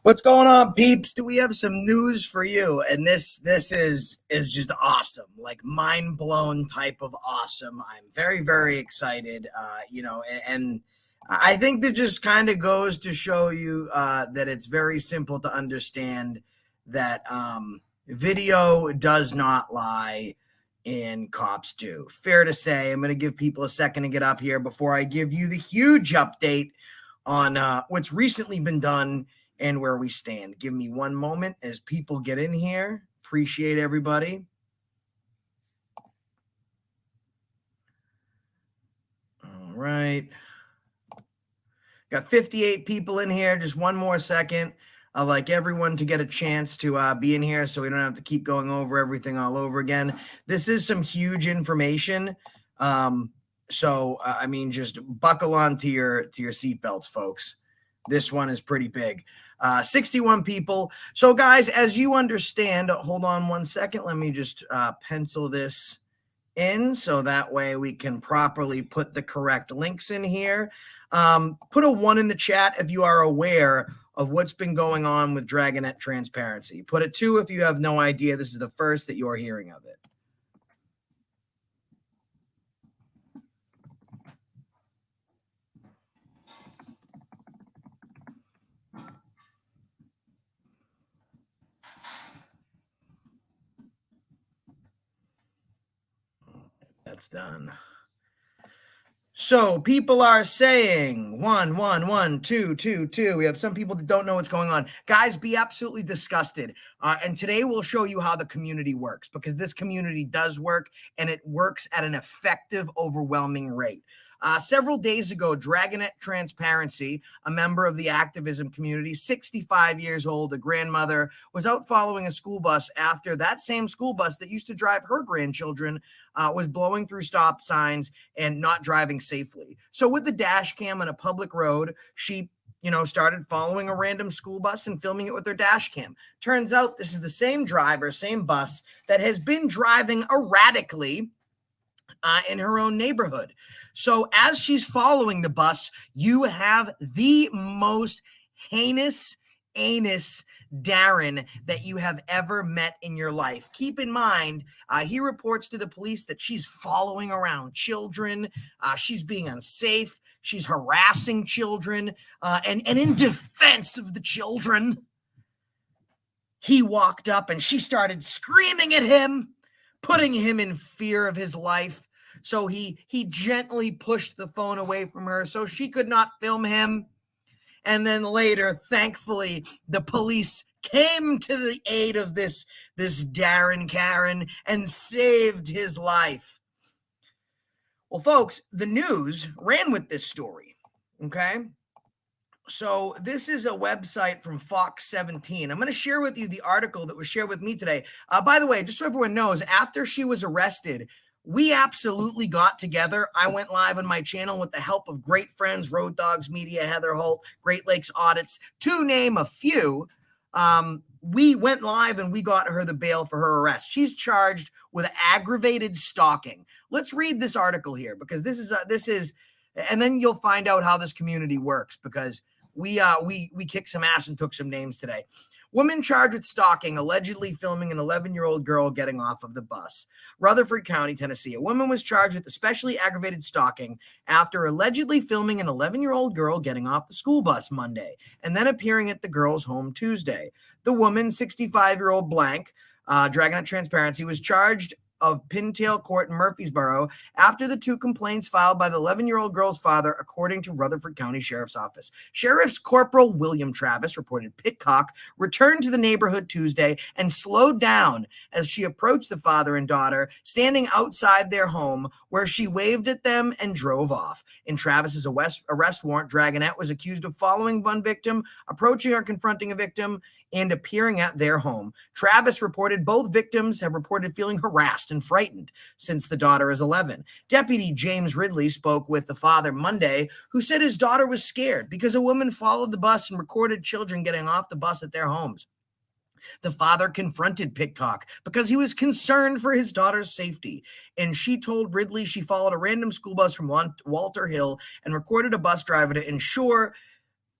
What's going on, peeps? Do we have some news for you? And this is just awesome, like mind blown type of awesome. I'm very excited. And I think that just kind of goes to show you that it's very simple to understand that video does not lie and cops do. Fair to say. I'm going to give people a second to get up here before I give you the huge update on what's recently been done and where we stand. Give me one moment as people get in here. Appreciate everybody. All right. Got 58 people in here. Just one more second. I'd like everyone to get a chance to be in here so we don't have to keep going over everything all over again. This is some huge information. I mean, just buckle on to your seatbelts, folks. This one is pretty big. 61 people. So, guys, as you understand, hold on one second. Let me just pencil this in so that way we can properly put the correct links in here. Put a 1 in the chat if you are aware of what's been going on with Dragonette transparency. Put a 2 if you have no idea. This is the first that you're hearing of it. That's done. So people are saying 1, 1, 1, 2, 2, 2. We have some people that don't know what's going on. Guys, be absolutely disgusted. And today we'll show you how the community works, because this community does work, and it works at an effective, overwhelming rate. Several days ago, Dragonette Transparency, a member of the activism community, 65 years old, a grandmother, was out following a school bus after that same school bus that used to drive her grandchildren was blowing through stop signs and not driving safely. So with the dash cam on a public road, she started following a random school bus and filming it with their dash cam. Turns out this is the same driver, same bus that has been driving erratically in her own neighborhood. So as she's following the bus, you have the most heinous anus Darren that you have ever met in your life. Keep in mind, he reports to the police that she's following around children. She's being unsafe. She's harassing children. And in defense of the children, he walked up and she started screaming at him, putting him in fear of his life. So he gently pushed the phone away from her so she could not film him. And then later, thankfully, the police came to the aid of this Darren Karen and saved his life. Well, folks, the news ran with this story, okay? So this is a website from Fox 17. I'm going to share with you the article that was shared with me today. By the way, just so everyone knows, after she was arrested, we absolutely got together. I went live on my channel with the help of great friends, Road Dogs Media, Heather Holt, Great Lakes Audits, to name a few. We went live and we got her the bail for her arrest. She's charged with aggravated stalking. Let's read this article here, because this is, and then you'll find out how this community works, because we kicked some ass and took some names today. Woman charged with stalking, allegedly filming an 11-year-old girl getting off of the bus. Rutherford County, Tennessee. A woman was charged with especially aggravated stalking after allegedly filming an 11-year-old girl getting off the school bus Monday and then appearing at the girl's home Tuesday. The woman, 65-year-old blank, Dragonette Transparency, was charged of Pintail Court in Murfreesboro after the 2 complaints filed by the 11-year-old girl's father, according to Rutherford County Sheriff's Office. Sheriff's Corporal William Travis reported Pitcock returned to the neighborhood Tuesday and slowed down as she approached the father and daughter standing outside their home, where she waved at them and drove off. In Travis's arrest warrant, Dragonette was accused of following one victim, approaching or confronting a victim, and appearing at their home. Travis reported both victims have reported feeling harassed and frightened since the daughter is 11. Deputy James Ridley spoke with the father Monday, who said his daughter was scared because a woman followed the bus and recorded children getting off the bus at their homes. The father confronted Pitcock because he was concerned for his daughter's safety, and she told Ridley she followed a random school bus from Walter Hill and recorded a bus driver to ensure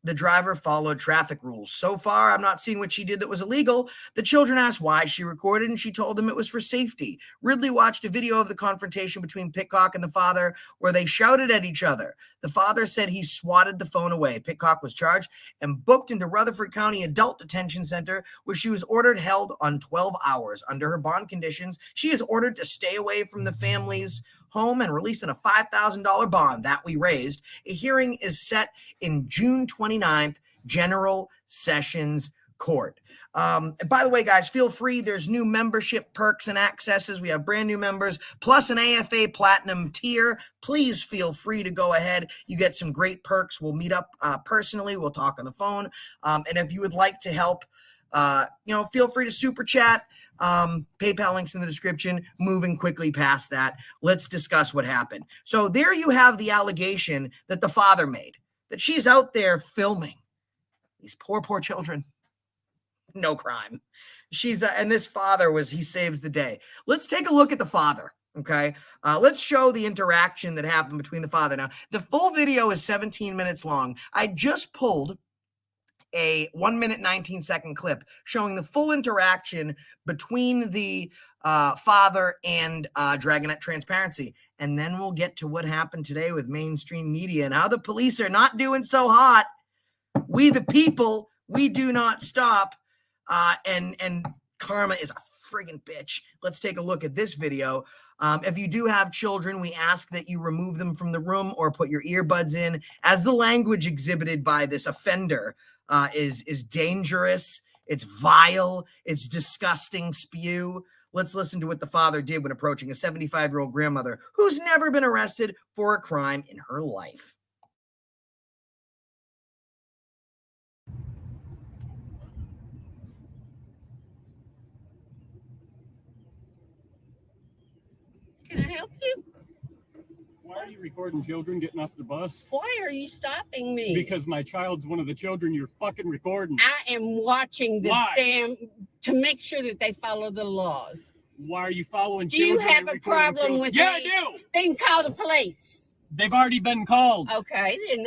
the driver followed traffic rules. So far, I'm not seeing what she did that was illegal. The children asked why she recorded, and she told them it was for safety. Ridley watched a video of the confrontation between Pitcock and the father where they shouted at each other. The father said he swatted the phone away. Pitcock was charged and booked into Rutherford County Adult Detention Center, where she was held on 12 hours. Under her bond conditions, she is ordered to stay away from the family's home and released on a $5,000 bond that we raised. A hearing is set in June 29th, General Sessions Court. By the way, guys, feel free. There's new membership perks and accesses. We have brand new members, plus an AFA Platinum tier. Please feel free to go ahead. You get some great perks. We'll meet up personally. We'll talk on the phone. And if you would like to help, feel free to super chat. PayPal links in the description. Moving quickly past that, let's discuss what happened. So there you have the allegation that the father made, that she's out there filming these poor children. No crime. And this father he saves the day. Let's take a look at the father. Okay. Let's show the interaction that happened between the father. Now, the full video is 17 minutes long. I just pulled a 1 minute, 19-second clip showing the full interaction between the father and Dragonet Transparency. And then we'll get to what happened today with mainstream media and how the police are not doing so hot. We, the people, we do not stop. And karma is a friggin' bitch. Let's take a look at this video. If you do have children, we ask that you remove them from the room or put your earbuds in, as the language exhibited by this offender is dangerous. It's vile. It's disgusting spew. Let's listen to what the father did when approaching a 75-year-old grandmother who's never been arrested for a crime in her life. Can I help you? Why are you recording children getting off the bus? Why are you stopping me? Because my child's one of the children you're fucking recording. I am watching the to make sure that they follow the laws. Why are you following do children? Do you have a problem with Yeah, me? I do. Then call the police. They've already been called. Okay, then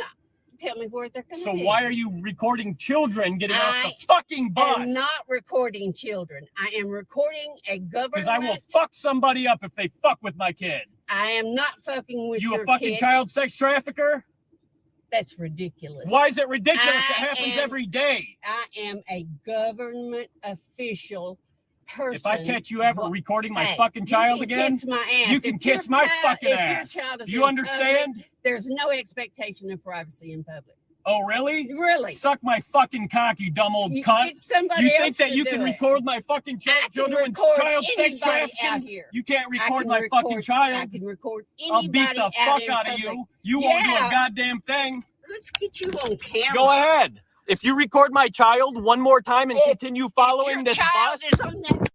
tell me where they're going to be. So why are you recording children getting off the fucking bus? I'm not recording children. I am recording a government. Because I will fuck somebody up if they fuck with my kid. I am not fucking with your kid. You a fucking child sex trafficker? That's ridiculous. Why is it ridiculous? It happens every day. I am a government official person. If I catch you ever recording my fucking child again, kiss my ass. You can kiss my fucking ass. Do you understand? Public, there's no expectation of privacy in public. Oh, really? Really? Suck my fucking cock, you dumb old cunt. You think that you can record my fucking children's child sex trafficking? You can't record my fucking child. I can record anybody. I'll beat the fuck out of you. You won't do a goddamn thing. Let's get you on camera. Go ahead. If you record my child one more time and continue following this bus. Is on that.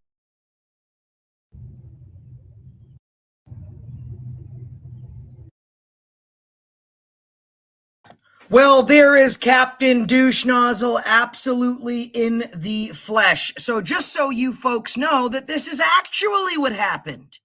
Well, there is Captain Douche Nozzle absolutely in the flesh. So just so you folks know that this is actually what happened.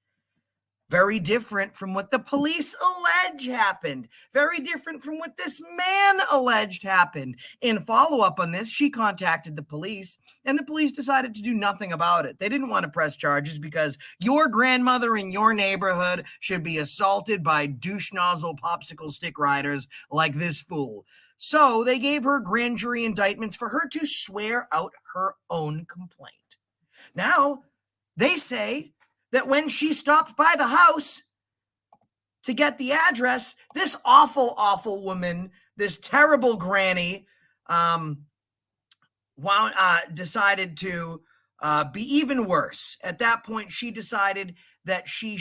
Very different from what the police allege happened. Very different from what this man alleged happened. In follow-up on this, she contacted the police, and the police decided to do nothing about it. They didn't want to press charges because your grandmother in your neighborhood should be assaulted by douche nozzle popsicle stick riders like this fool. So they gave her grand jury indictments for her to swear out her own complaint. Now, they say that when she stopped by the house to get the address, this awful woman, this terrible granny, decided to be even worse. At that point, she decided that she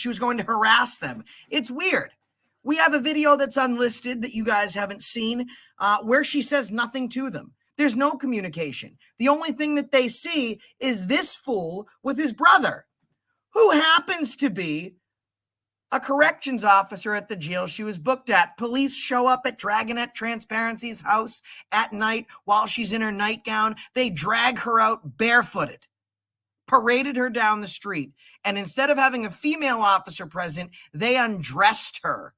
was going to harass them. It's weird. We have a video that's unlisted that you guys haven't seen, where she says nothing to them. There's no communication. The only thing that they see is this fool with his brother, who happens to be a corrections officer at the jail she was booked at. Police show up at Dragonet Transparency's house at night while she's in her nightgown. They drag her out barefooted, paraded her down the street, and instead of having a female officer present, they undressed her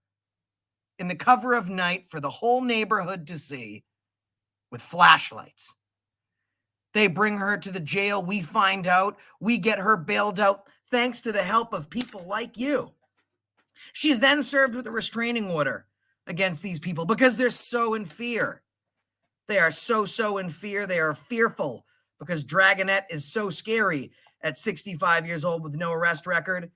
in the cover of night for the whole neighborhood to see with flashlights. They bring her to the jail. We find out. We get her bailed out thanks to the help of people like you. She is then served with a restraining order against these people because they're so in fear. They are so in fear. They are fearful because Dragonette is so scary at 65 years old with no arrest record.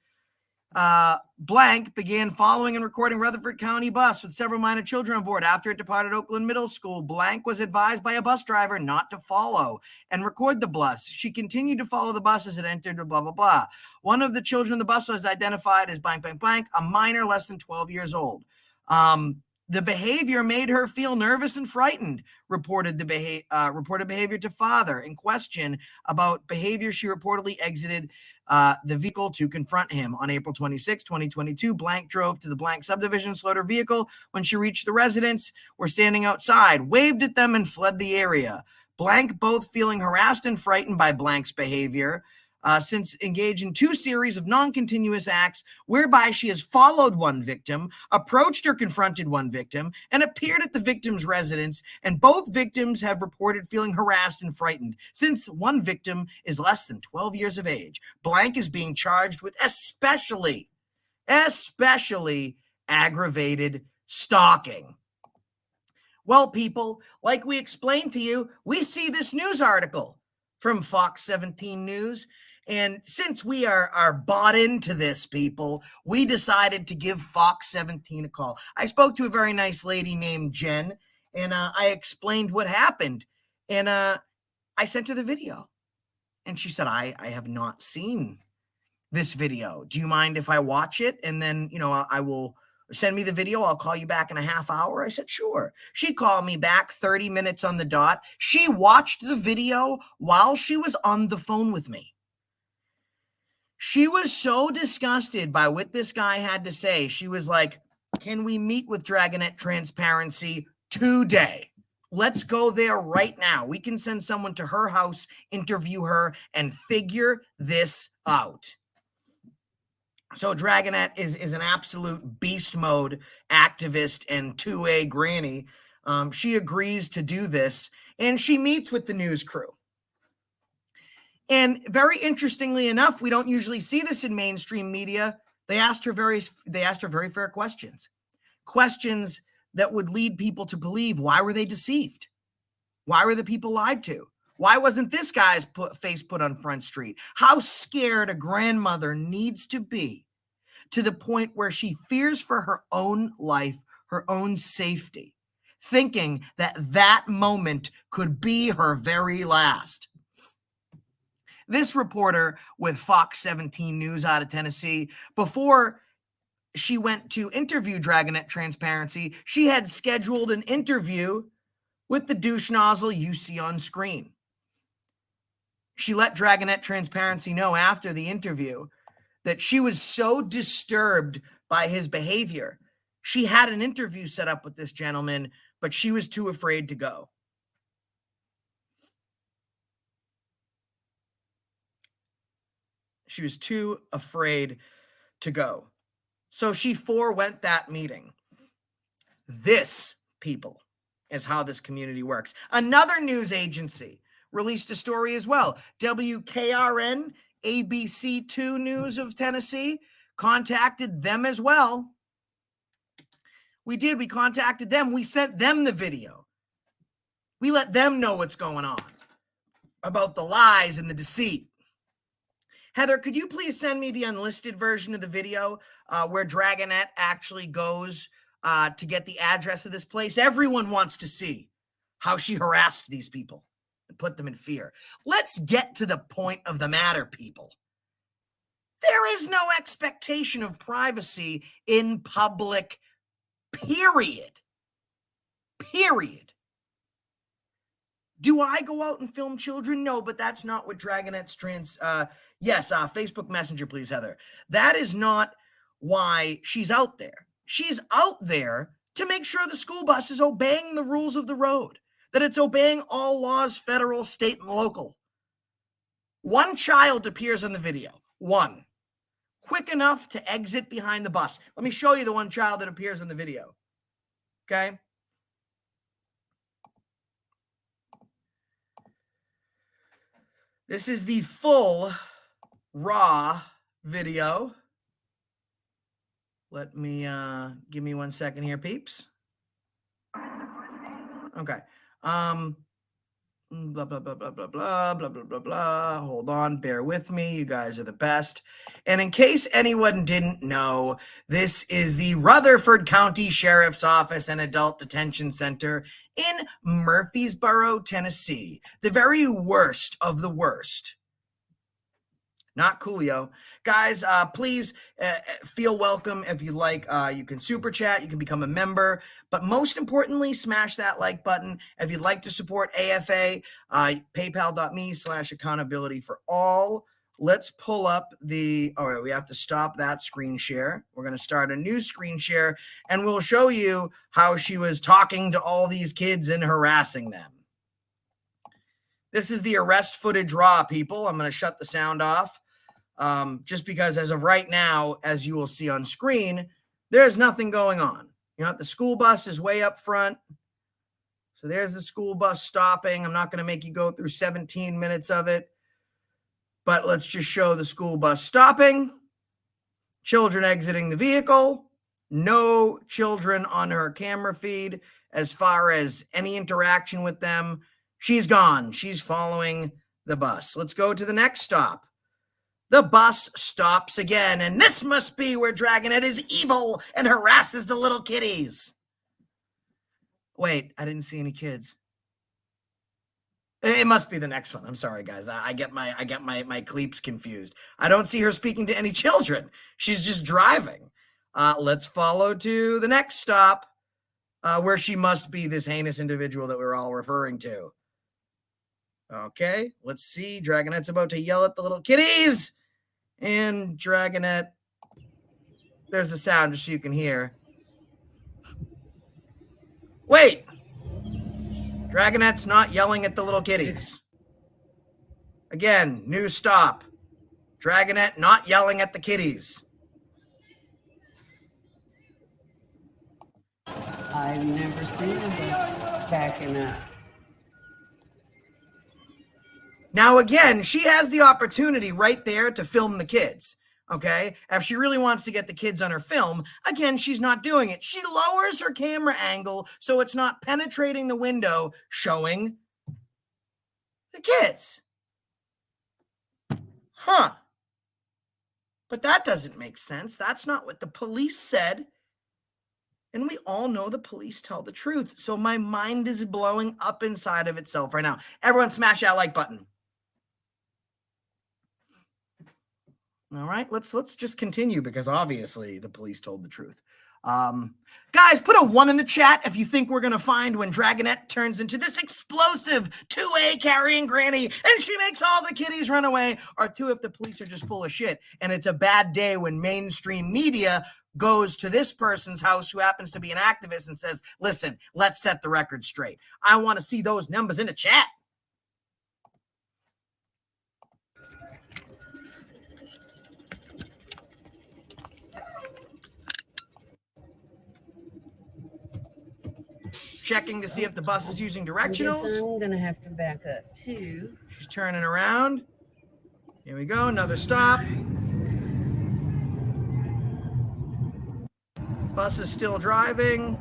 Blank began following and recording Rutherford County bus with several minor children on board. After it departed Oakland Middle School, Blank was advised by a bus driver not to follow and record the bus. She continued to follow the bus as it entered, blah, blah, blah. One of the children in the bus was identified as blank, blank, blank, a minor less than 12 years old. The behavior made her feel nervous and frightened, reported behavior to father. In question about behavior, she reportedly exited the vehicle to confront him. On April 26, 2022, Blank drove to the Blank subdivision, slowed her vehicle. When she reached the residents, were standing outside, waved at them, and fled the area. Blank both feeling harassed and frightened by Blank's behavior, since engaged in 2 series of non-continuous acts whereby she has followed one victim, approached or confronted one victim, and appeared at the victim's residence, and both victims have reported feeling harassed and frightened. Since one victim is less than 12 years of age, Blank is being charged with especially aggravated stalking. Well, people, like we explained to you, we see this news article from Fox 17 News. And since we are bought into this, people, we decided to give Fox 17 a call. I spoke to a very nice lady named Jen, and I explained what happened. And I sent her the video. And she said, I have not seen this video. Do you mind if I watch it? And then, I will send me the video. I'll call you back in a half hour. I said, sure. She called me back 30 minutes on the dot. She watched the video while she was on the phone with me. She was so disgusted by what this guy had to say. She was like, can we meet with Dragonette Transparency today? Let's go there right now. We can send someone to her house, interview her, and figure this out. So Dragonette is an absolute beast mode activist and 2A granny. She agrees to do this, and she meets with the news crew. And very interestingly enough, we don't usually see this in mainstream media. They asked her very fair questions that would lead people to believe. Why were they deceived? Why were the people lied to? Why wasn't this guy's face put on Front Street? How scared a grandmother needs to be to the point where she fears for her own life, her own safety, thinking that moment could be her very last. This reporter with Fox 17 News out of Tennessee, before she went to interview Dragonette Transparency, she had scheduled an interview with the douche nozzle you see on screen. She let Dragonette Transparency know after the interview that she was so disturbed by his behavior. She had an interview set up with this gentleman, but she was too afraid to go. She was too afraid to go. So she forewent that meeting. This, people, is how this community works. Another news agency released a story as well. WKRN, ABC2 News of Tennessee, contacted them as well. We contacted them. We sent them the video. We let them know what's going on about the lies and the deceit. Heather, could you please send me the unlisted version of the video where Dragonette actually goes to get the address of this place? Everyone wants to see how she harassed these people and put them in fear. Let's get to the point of the matter, people. There is no expectation of privacy in public, period. Period. Do I go out and film children? No, but that's not what Dragonette's Facebook Messenger, please, Heather. That is not why she's out there. She's out there to make sure the school bus is obeying the rules of the road, that it's obeying all laws, federal, state, and local. One child appears on the video. One. Quick enough to exit behind the bus. Let me show you the one child that appears in the video. Okay. This is the full raw video. Let me, give me 1 second here, peeps. Okay. Blah, blah, blah, blah, blah, blah, blah, blah, blah, blah. Hold on. Bear with me. You guys are the best. And in case anyone didn't know, this is the Rutherford County Sheriff's Office and Adult Detention Center in Murfreesboro, Tennessee. The very worst of the worst. Not cool, yo. Guys, please feel welcome if you like. You can super chat, you can become a member, but most importantly, smash that like button. If you'd like to support AFA, paypal.me/accountability for all. Let's pull up all right, we have to stop that screen share. We're going to start a new screen share, and we'll show you how she was talking to all these kids and harassing them. This is the arrest footage raw, people. I'm going to shut the sound off. Just because as of right now, as you will see on screen, there's nothing going on. You know, the school bus is way up front. So there's the school bus stopping. I'm not going to make you go through 17 minutes of it, but let's just show the school bus stopping, children exiting the vehicle, no children on her camera feed as far as any interaction with them. She's gone. She's following the bus. Let's go to the next stop. The bus stops again, and this must be where Dragonette is evil and harasses the little kitties. Wait, I didn't see any kids. It must be the next one. I'm sorry, guys. I get my cleeps confused. I don't see her speaking to any children. She's just driving. Let's follow to the next stop, where she must be this heinous individual that we're all referring to. Okay, let's see. Dragonette's about to yell at the little kitties. And Dragonette, there's the sound just so you can hear. Wait! Dragonette's not yelling at the little kitties. Again, new stop. Dragonette not yelling at the kitties. I've never seen a bus backing up. Now, again, she has the opportunity right there to film the kids, okay? If she really wants to get the kids on her film, again, she's not doing it. She lowers her camera angle so it's not penetrating the window, showing the kids. Huh. But that doesn't make sense. That's not what the police said. And we all know the police tell the truth. So my mind is blowing up inside of itself right now. Everyone smash that like button. All right, let's just continue because obviously the police told the truth. Guys, put a 1 in the chat if you think we're going to find when Dragonette turns into this explosive 2A carrying granny and she makes all the kitties run away, or 2 if the police are just full of shit and it's a bad day when mainstream media goes to this person's house who happens to be an activist and says, listen, let's set the record straight. I want to see those numbers in the chat. Checking to see if the bus is using directionals. I'm going to have to back up too. She's turning around. Here we go. Another stop. Bus is still driving.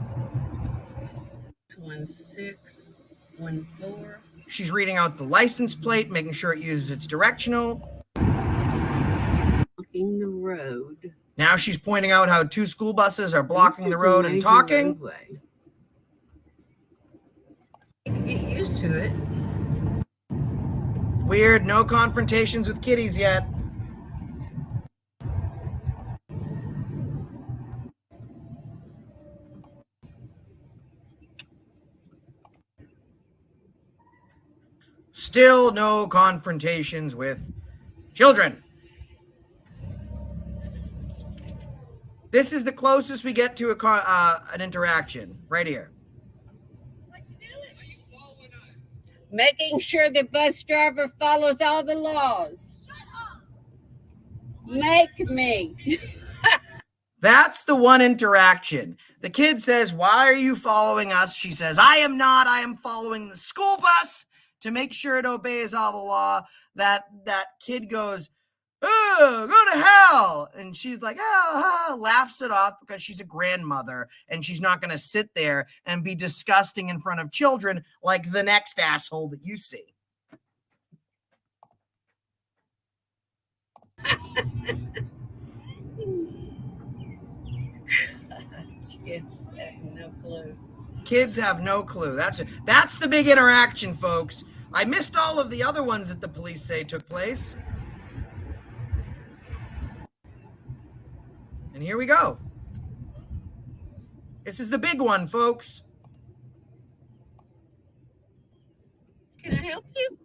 1614. She's reading out the license plate, making sure it uses its directional. Blocking the road. Now she's pointing out how 2 school buses are blocking the road and talking. Roadway. You can get used to it. Weird, no confrontations with kitties yet. Still no confrontations with children. This is the closest we get to an interaction, right here. Making sure the bus driver follows all the laws. Make me. That's the one interaction. The kid says, "Why are you following us?" She says, "I am not. I am following the school bus to make sure it obeys all the law." That kid goes, "Oh, go to hell." And she's like, "Oh," laughs it off because she's a grandmother and she's not going to sit there and be disgusting in front of children like the next asshole that you see. Kids have no clue. Kids have no clue. That's the big interaction, folks. I missed all of the other ones that the police say took place. And here we go. This is the big one, folks. Can I help you?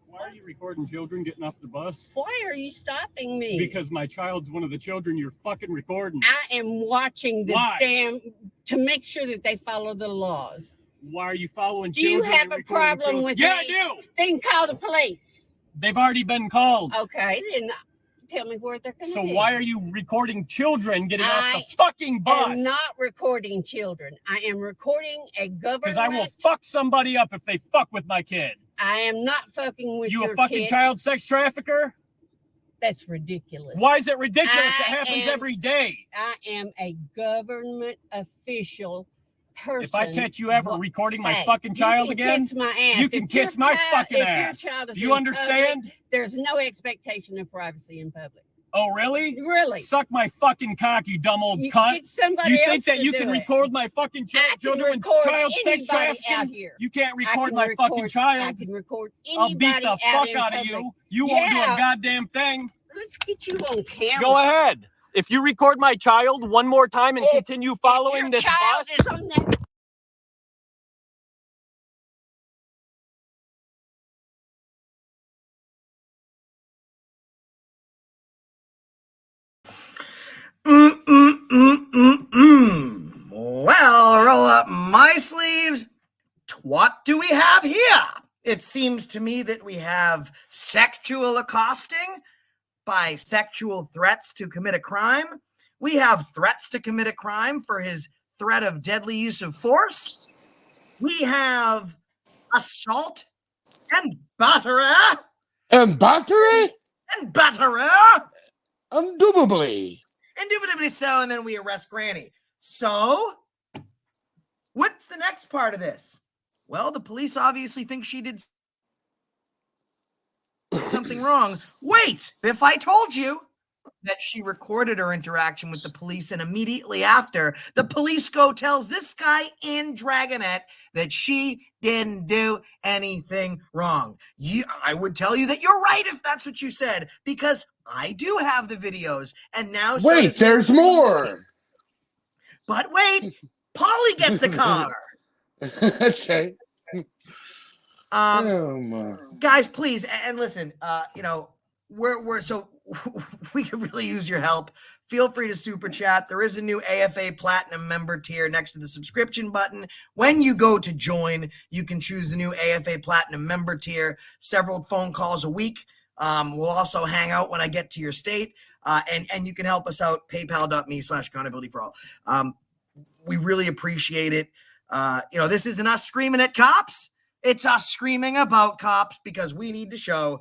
Why are you recording children getting off the bus? Why are you stopping me? Because my child's one of the children you're fucking recording. I am watching the to make sure that they follow the laws. Why are you following do children? Do you have a problem with Yeah, me? I do. Then call the police. They've already been called. Okay, then tell me where they're going to be. So why are you recording children getting off the fucking bus? I am not recording children. I am recording a government. Because I will fuck somebody up if they fuck with my kid. I am not fucking with you your a fucking kid. Child sex trafficker? That's ridiculous. Why is it ridiculous? It happens every day. I am a government official person. If I catch you ever recording my fucking child again, kiss my ass. You can kiss my fucking ass. Do you understand? Public, there's no expectation of privacy in public. Oh, really? Really? Suck my fucking cock, you dumb old cunt. You think that you can record my fucking children's child sex trafficking? You can't record my fucking child. I can record anybody I'll beat the fuck out of you. You won't do a goddamn thing. Let's get you on camera. Go ahead. If you record my child one more time and continue following this bus. Is on that Well, roll up my sleeves. What do we have here? It seems to me that we have sexual accosting by sexual threats to commit a crime. We have threats to commit a crime for his threat of deadly use of force. We have assault and battery. And battery? And battery. Indubitably. Indubitably so, and then we arrest Granny. So, what's the next part of this? Well, the police obviously think she did something wrong. Wait, if I told you that she recorded her interaction with the police and immediately after, the police tells this guy in Dragonette that she didn't do anything wrong. I would tell you that you're right if that's what you said, because I do have the videos, and now wait, there's more. But wait, Polly gets a car. That's right. Guys, please, and listen, we're so we could really use your help. Feel free to super chat. There is a new AFA Platinum member tier next to the subscription button. When you go to join, you can choose the new AFA Platinum member tier. Several phone calls a week. We'll also hang out when I get to your state, and you can help us out. PayPal.me/accountability4all. We really appreciate it. This isn't us screaming at cops. It's us screaming about cops because we need to show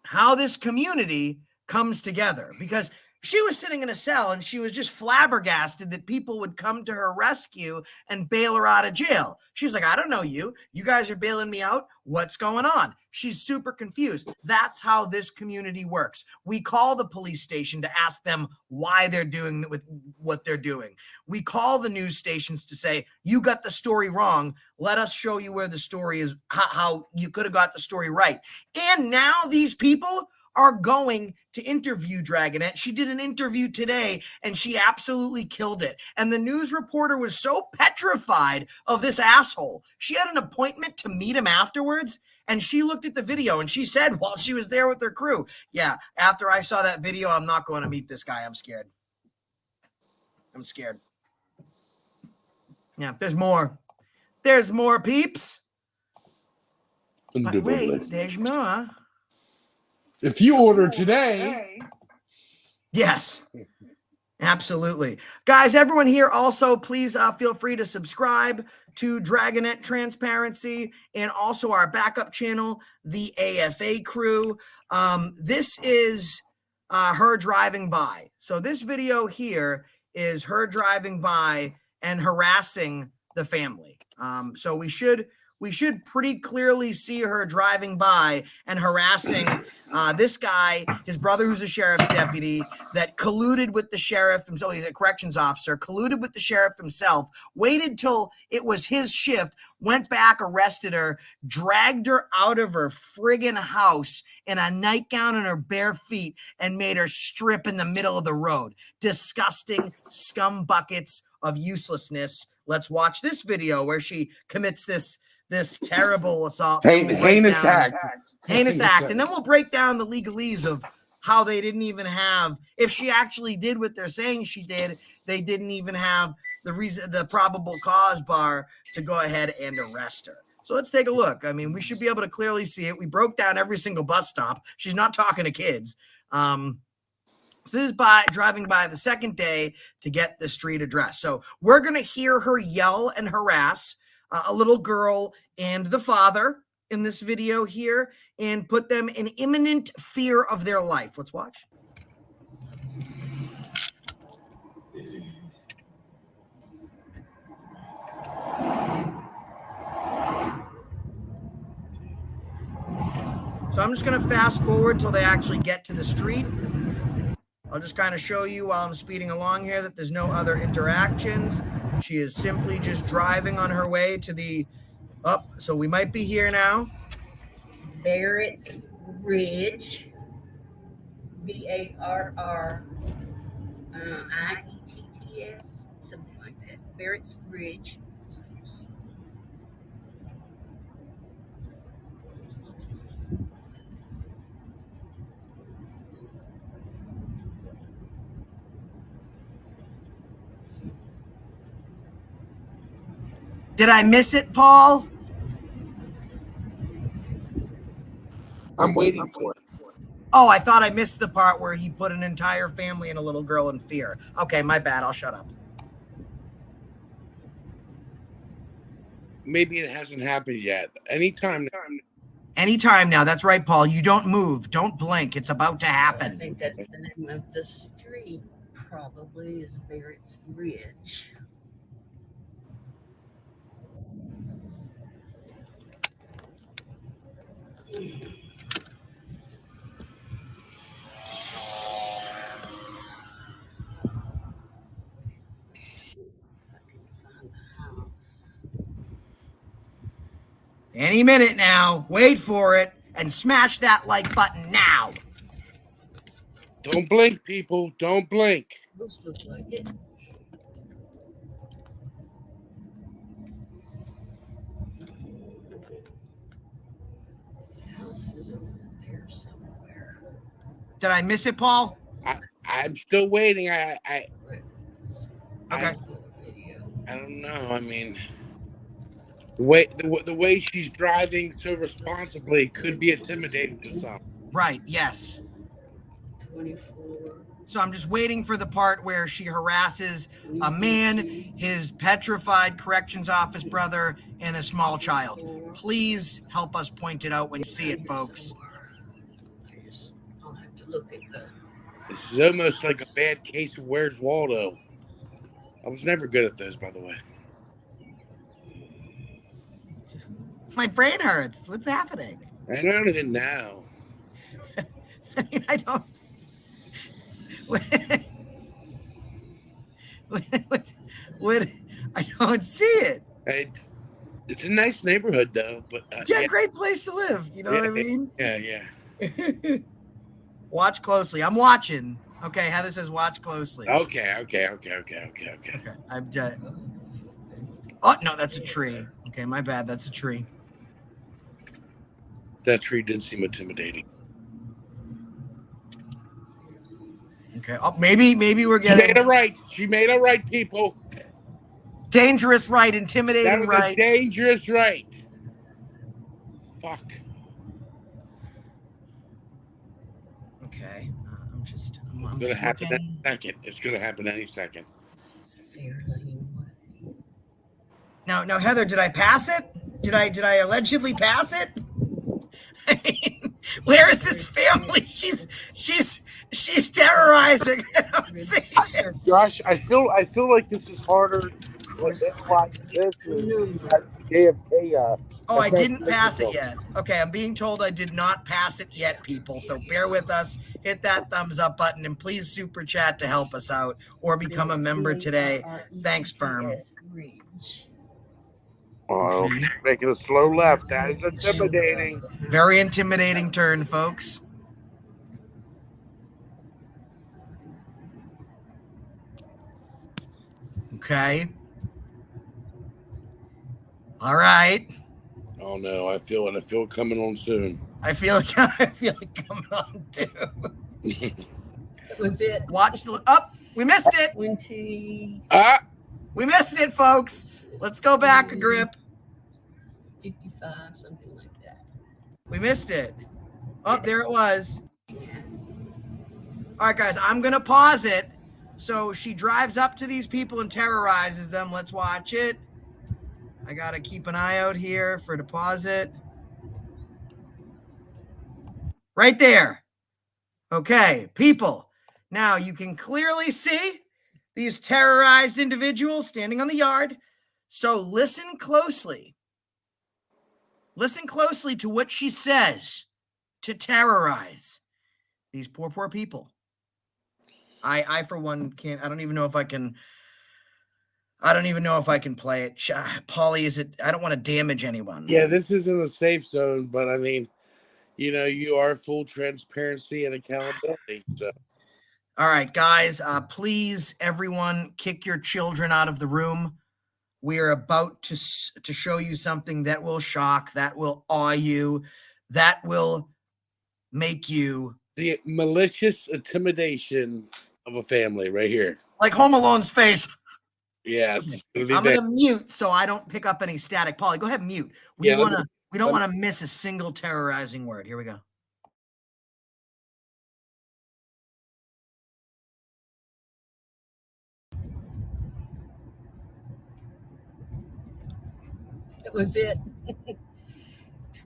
how this community comes together. Because she was sitting in a cell and she was just flabbergasted that people would come to her rescue and bail her out of jail. She's like, I don't know you. You guys are bailing me out. What's going on? She's super confused. That's how this community works. We call the police station to ask them why they're doing with what they're doing. We call the news stations to say, you got the story wrong. Let us show you where the story is, how you could have got the story right. And now these people are going to interview Dragonette. She did an interview today and she absolutely killed it. And the news reporter was so petrified of this asshole. She had an appointment to meet him afterwards, and she looked at the video and she said while she was there with her crew, yeah, after I saw that video, I'm not going to meet this guy. I'm scared. Yeah, there's more. There's more, peeps. But wait, there's more. If you order today, Yes. Absolutely. Guys, everyone here also, please feel free to subscribe to Dragonet Transparency and also our backup channel, the AFA Crew. This is her driving by. So this video here is her driving by and harassing the family. So we should pretty clearly see her driving by and harassing this guy, his brother, who's a sheriff's deputy, that colluded with the sheriff himself. He's a corrections officer, colluded with the sheriff himself, waited till it was his shift, went back, arrested her, dragged her out of her friggin' house in a nightgown and her bare feet, and made her strip in the middle of the road. Disgusting scum buckets of uselessness. Let's watch this video where she commits this terrible assault. Heinous act. Heinous act. And then we'll break down the legalese of how they didn't even have, if she actually did what they're saying she did, they didn't even have the probable cause bar to go ahead and arrest her. So let's take a look. I mean, we should be able to clearly see it. We broke down every single bus stop. She's not talking to kids. So this is driving by the second day to get the street address. So we're going to hear her yell and harass a little girl and the father in this video here and put them in imminent fear of their life. Let's watch. So I'm just going to fast forward till they actually get to the street. I'll just kind of show you while I'm speeding along here that there's no other interactions. She is simply just driving on her way to the so we might be here now. Barrett's Ridge. BARRIETTS, something like that. Barrett's Ridge. Did I miss it, Paul? I'm waiting for it. Oh, I thought I missed the part where he put an entire family and a little girl in fear. Okay, my bad. I'll shut up. Maybe it hasn't happened yet. Anytime now. That's right, Paul. You don't move. Don't blink. It's about to happen. I think that's the name of the street, probably, is Barrett's Ridge. Any minute now. Wait for it and smash that like button now. Don't blink, people. Don't blink. This looks like it. The house is over there somewhere. Did I miss it, Paul? I'm still waiting. Okay. I don't know. I mean, the way she's driving so responsibly could be intimidating to some. Right. Yes. 24. So I'm just waiting for the part where she harasses a man, his petrified corrections office brother, and a small child. Please help us point it out when you see it, folks. I'll have to look at the. This is almost like a bad case of Where's Waldo. I was never good at those, by the way. My brain hurts. What's happening? I don't even know. I mean, I don't. What? I don't see it. It's a nice neighborhood, though. But yeah, great place to live. You know what I mean? Yeah. Watch closely. I'm watching. Okay, Heather says watch closely. Okay. I'm done. Oh no, that's a tree. Okay, my bad. That's a tree. That tree did seem intimidating. Okay. Oh, maybe we're getting. She made it right. She made it right, people. Dangerous right, intimidating that was right. A dangerous right. Fuck. Okay. I'm gonna just happen looking. any second. It's gonna happen any second. Now, Heather, did I pass it? Did I allegedly pass it? I mean, where is this family? She's terrorizing. Josh, I feel like this is harder to analyze this than JFK. Oh, I didn't pass it yet. Okay, I'm being told I did not pass it yet, people. So bear with us. Hit that thumbs up button and please super chat to help us out or become a member today. Thanks, Firm. Oh, okay. Making a slow left. That is intimidating. Very intimidating turn, folks. Okay. All right. Oh no, I feel it coming on soon. I feel it coming on too. Was it? Watch the up. We missed it. 20. We missed it, folks. Let's go back a grip. 55, something like that. We missed it. Oh, there it was. All right, guys, I'm going to pause it. So she drives up to these people and terrorizes them. Let's watch it. I got to keep an eye out here for deposit. Right there. Okay, people. Now you can clearly see these terrorized individuals standing on the yard. So listen closely. Listen closely to what she says to terrorize these poor people. I for one can't. I don't even know if I can play it. Polly, is it? I don't want to damage anyone. Yeah, this isn't a safe zone, but I mean, you are full transparency and accountability. So. All right, guys, please, everyone, kick your children out of the room. We are about to show you something that will shock, that will awe you, that will make you... The malicious intimidation of a family right here. Like Home Alone's face. Yes. I'm going to mute so I don't pick up any static. Polly, go ahead and mute. We don't want to miss a single terrorizing word. Here we go. Was it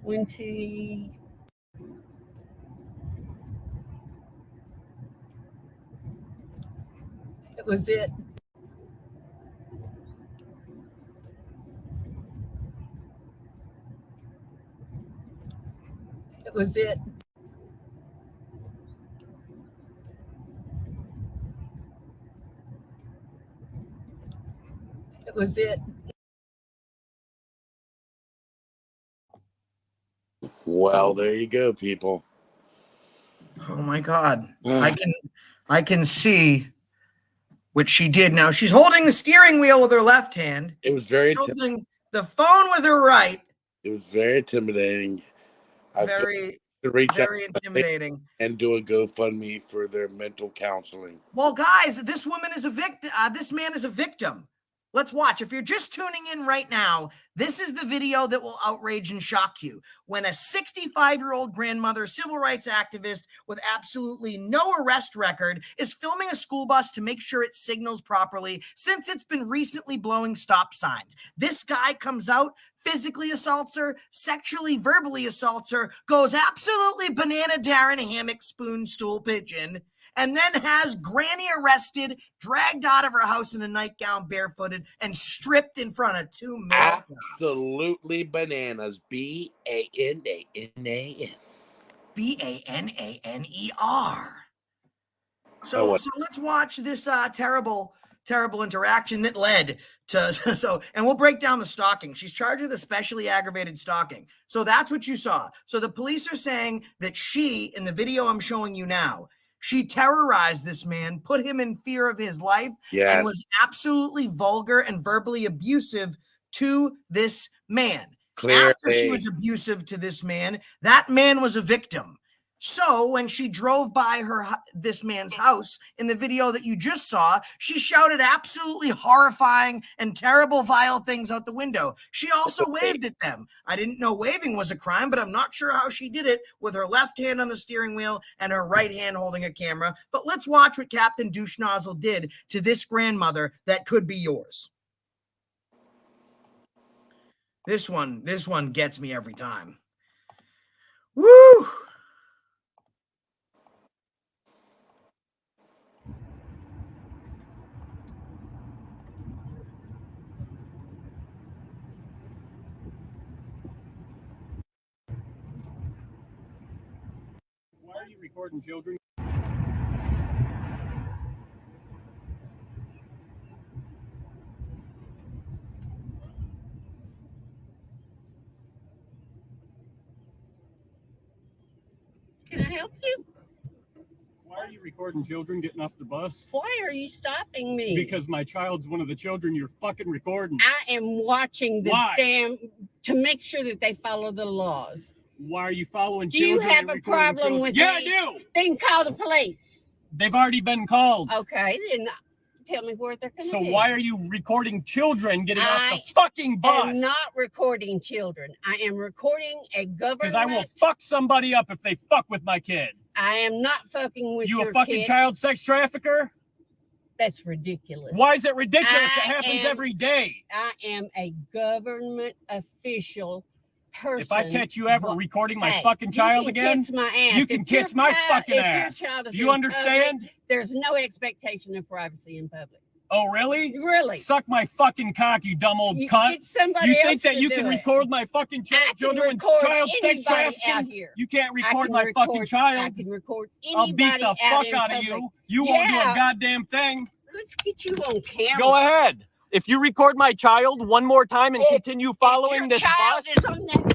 20? Was it? Was it? Was it? Well, there you go, people. Oh my God. I can see what she did. Now she's holding the steering wheel with her left hand. It was very holding the phone with her right. It was very intimidating. Very intimidating. And do a GoFundMe for their mental counseling. Well, guys, this woman is a victim. This man is a victim. Let's watch. If you're just tuning in right now, this is the video that will outrage and shock you. When a 65-year-old grandmother, civil rights activist with absolutely no arrest record is filming a school bus to make sure it signals properly since it's been recently blowing stop signs. This guy comes out, physically assaults her, sexually, verbally assaults her, goes absolutely banana Darren hammock spoon stool pigeon, and then has Granny arrested, dragged out of her house in a nightgown, barefooted, and stripped in front of two male cops. Absolutely bananas. B-A-N-A-N-A-N. B-A-N-A-N-E-R. So let's watch this terrible interaction that led to, and we'll break down the stalking. She's charged with especially aggravated stalking. So that's what you saw. So the police are saying that she, in the video I'm showing you now, she terrorized this man, put him in fear of his life, and was absolutely vulgar and verbally abusive to this man. After she was abusive to this man, that man was a victim. So when she drove by this man's house in the video that you just saw, she shouted absolutely horrifying and terrible, vile things out the window. She also waved at them. I didn't know waving was a crime, but I'm not sure how she did it with her left hand on the steering wheel and her right hand holding a camera. But let's watch what Captain Douche Nozzle did to this grandmother that could be yours. This one gets me every time. Woo! Why are you recording children? Can I help you? Why are you recording children getting off the bus? Why are you stopping me? Because my child's one of the children you're fucking recording. I am watching the to make sure that they follow the laws. Why are you following do children? Do you have a problem with yeah, me? I do. Then call the police. They've already been called. Okay, then tell me where they're going to be. So why are you recording children getting off the fucking bus? I am not recording children. I am recording a government. Because I will fuck somebody up if they fuck with my kid. I am not fucking with your kid. You a fucking child sex trafficker? That's ridiculous. Why is it ridiculous? It happens every day. I am a government official person. If I catch you ever recording my fucking child again, kiss my ass. You can kiss my fucking ass. Do you understand? Public, there's no expectation of privacy in public. Oh, really? Really? Suck my fucking cock, you dumb old cunt. You think that you can record my fucking children's child sex trafficking? You can't record my fucking child. I can record anybody. I'll beat the fuck out of you. You won't do a goddamn thing. Let's get you on camera. Go ahead. If you record my child one more time and continue following this bus. Is on that.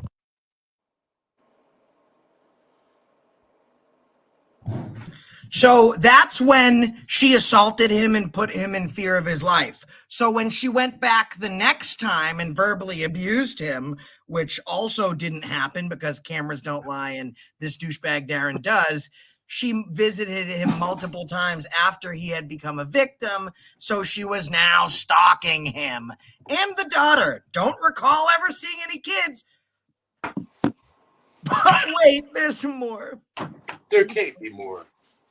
So that's when she assaulted him and put him in fear of his life. So when she went back the next time and verbally abused him, which also didn't happen because cameras don't lie and this douchebag Darren does, she visited him multiple times after he had become a victim. So she was now stalking him. And the daughter. Don't recall ever seeing any kids. But wait, there's some more. There can't be more.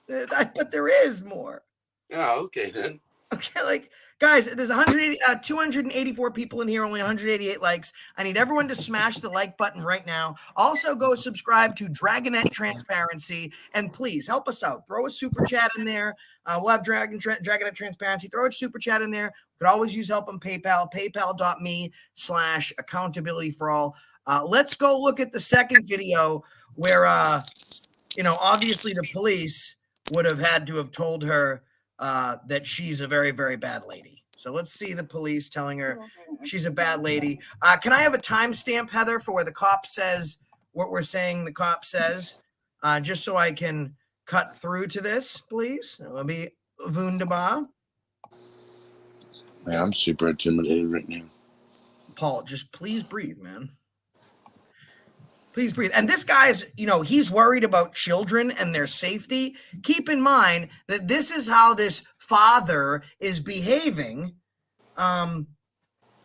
But there is more. Oh, okay then. Okay, like, guys, there's 284 people in here, only 188 likes. I need everyone to smash the like button right now. Also, go subscribe to Dragonette Transparency, and please help us out. Throw a super chat in there. We'll have Dragonette Transparency. Throw a super chat in there. You could always use help on PayPal, paypal.me/accountabilityforall. Let's go look at the second video where, obviously the police would have had to have told her that she's a very, very bad lady. So let's see the police telling her she's a bad lady. Can I have a timestamp, Heather, for where the cop says what we're saying the cop says, just so I can cut through to this, please? Let me wunderbar. Man, I'm super intimidated right now. Paul, just please breathe, man. Please breathe. And this guy's, he's worried about children and their safety. Keep in mind that this is how this father is behaving.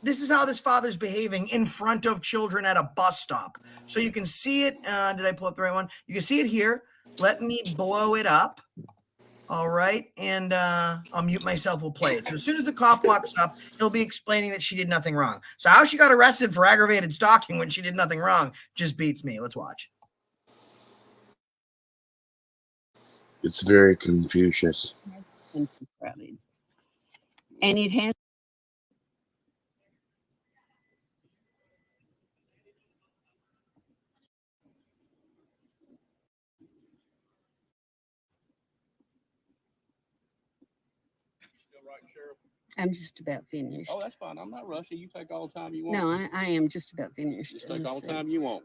This is how this father's behaving in front of children at a bus stop. So you can see it. Did I pull up the right one? You can see it here. Let me blow it up. All right. And I'll mute myself. We'll play it. So as soon as the cop walks up, he'll be explaining that she did nothing wrong. So how she got arrested for aggravated stalking when she did nothing wrong just beats me. Let's watch. It's very Confucius. And it has. I'm just about finished. Oh, that's fine. I'm not rushing. You take all the time you want. No, I am just about finished. Just take all the time you want.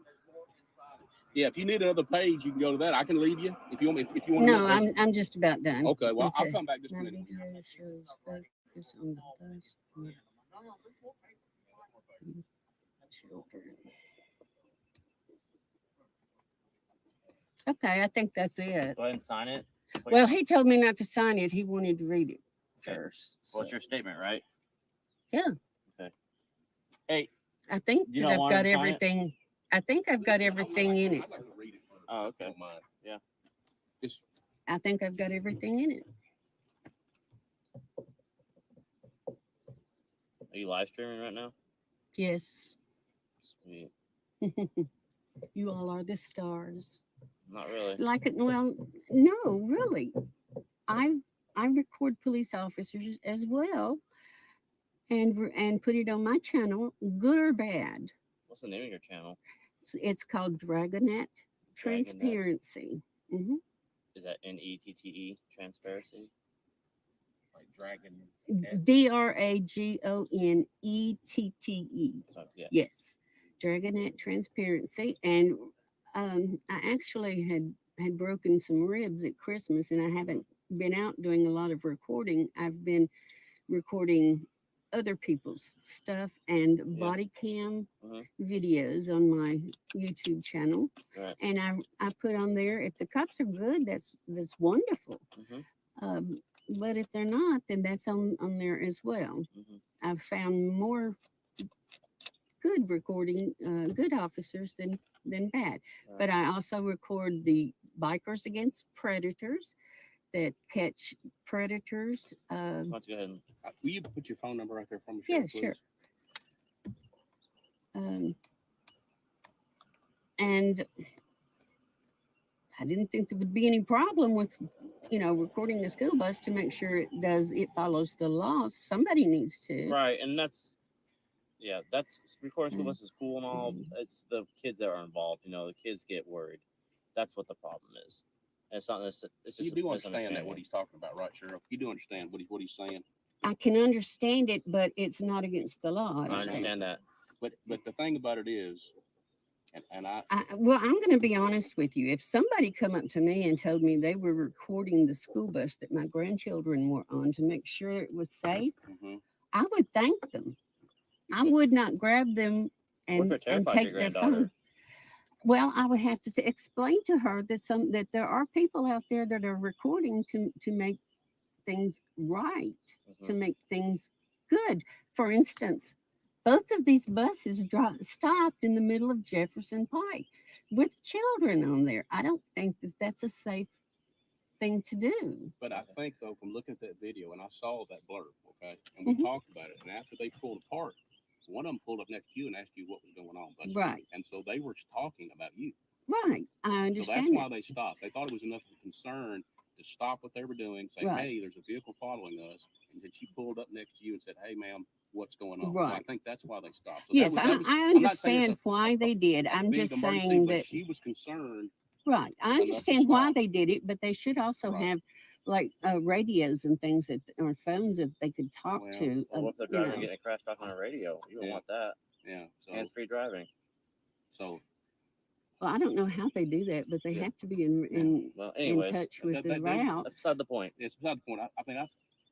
Yeah, if you need another page, you can go to that. I can leave you if you want. If you want. No, I'm just about done. Okay, well, I'll come back just a minute. Video shows focus on the bus. Children. Okay, I think that's it. Go ahead and sign it. Well, he told me not to sign it. He wanted to read it first. Well, it's your statement, right? Yeah. Okay. Hey, I think that I've got everything. I think I've got everything in it. Oh, okay. Yeah. I think I've got everything in it. Are you live streaming right now? Yes. Sweet. You all are the stars. Not really. Like it? Well, no, really. I record police officers as well, and put it on my channel, good or bad. What's the name of your channel? It's called Dragonet Transparency. Mm-hmm. Is that NETTE Transparency? Like Dragon. DRAGONETTE. Yeah. Yes, Dragonet Transparency, and I actually had broken some ribs at Christmas, and I haven't been out doing a lot of recording. I've been recording other people's stuff and body cam videos on my YouTube channel, and I put on there, if the cops are good, that's wonderful. But if they're not, then that's on there as well. I've found more good recording, good officers than bad. But I also record the bikers against predators that catch predators. Let's go ahead. Will you put your phone number right there for me? Yeah, sure. And I didn't think there would be any problem with, recording the school bus to make sure it follows the laws. Somebody needs to. Right, and that's recording school bus is cool and all. It's the kids that are involved. The kids get worried. That's what the problem is. And it's not this. It's just you do understand that what he's talking about, right, Sheriff? You do understand what he's saying. I can understand it, but it's not against the law. I understand that. But the thing about it is, well, I'm going to be honest with you. If somebody come up to me and told me they were recording the school bus that my grandchildren were on to make sure it was safe, I would thank them. I would not grab them and take their phone. Well, I would have to explain to her that there are people out there that are recording to make things right, to make things good. For instance, both of these buses stopped in the middle of Jefferson Pike with children on there. I don't think that's a safe thing to do. But I think, though, from looking at that video, and I saw that blurb, okay, and we talked about it, and after they pulled apart, one of them pulled up next to you and asked you what was going on. Right. And so they were talking about you. Right. I understand. So that's why they stopped. They thought it was enough of a concern to stop what they were doing, say, hey, there's a vehicle following us. And then she pulled up next to you and said, hey, ma'am, what's going on? Right. So I think that's why they stopped. So yes, I understand why they did. I'm just saying that she was concerned. Right. I understand why they did it, but they should also have like radios and things or phones that they could talk to. What if they're driving getting a crash back on a radio? You don't want that. Yeah. So, hands-free driving. So. Well, I don't know how they do that, but they have to be in touch with the route. That's beside the point. It's beside the point.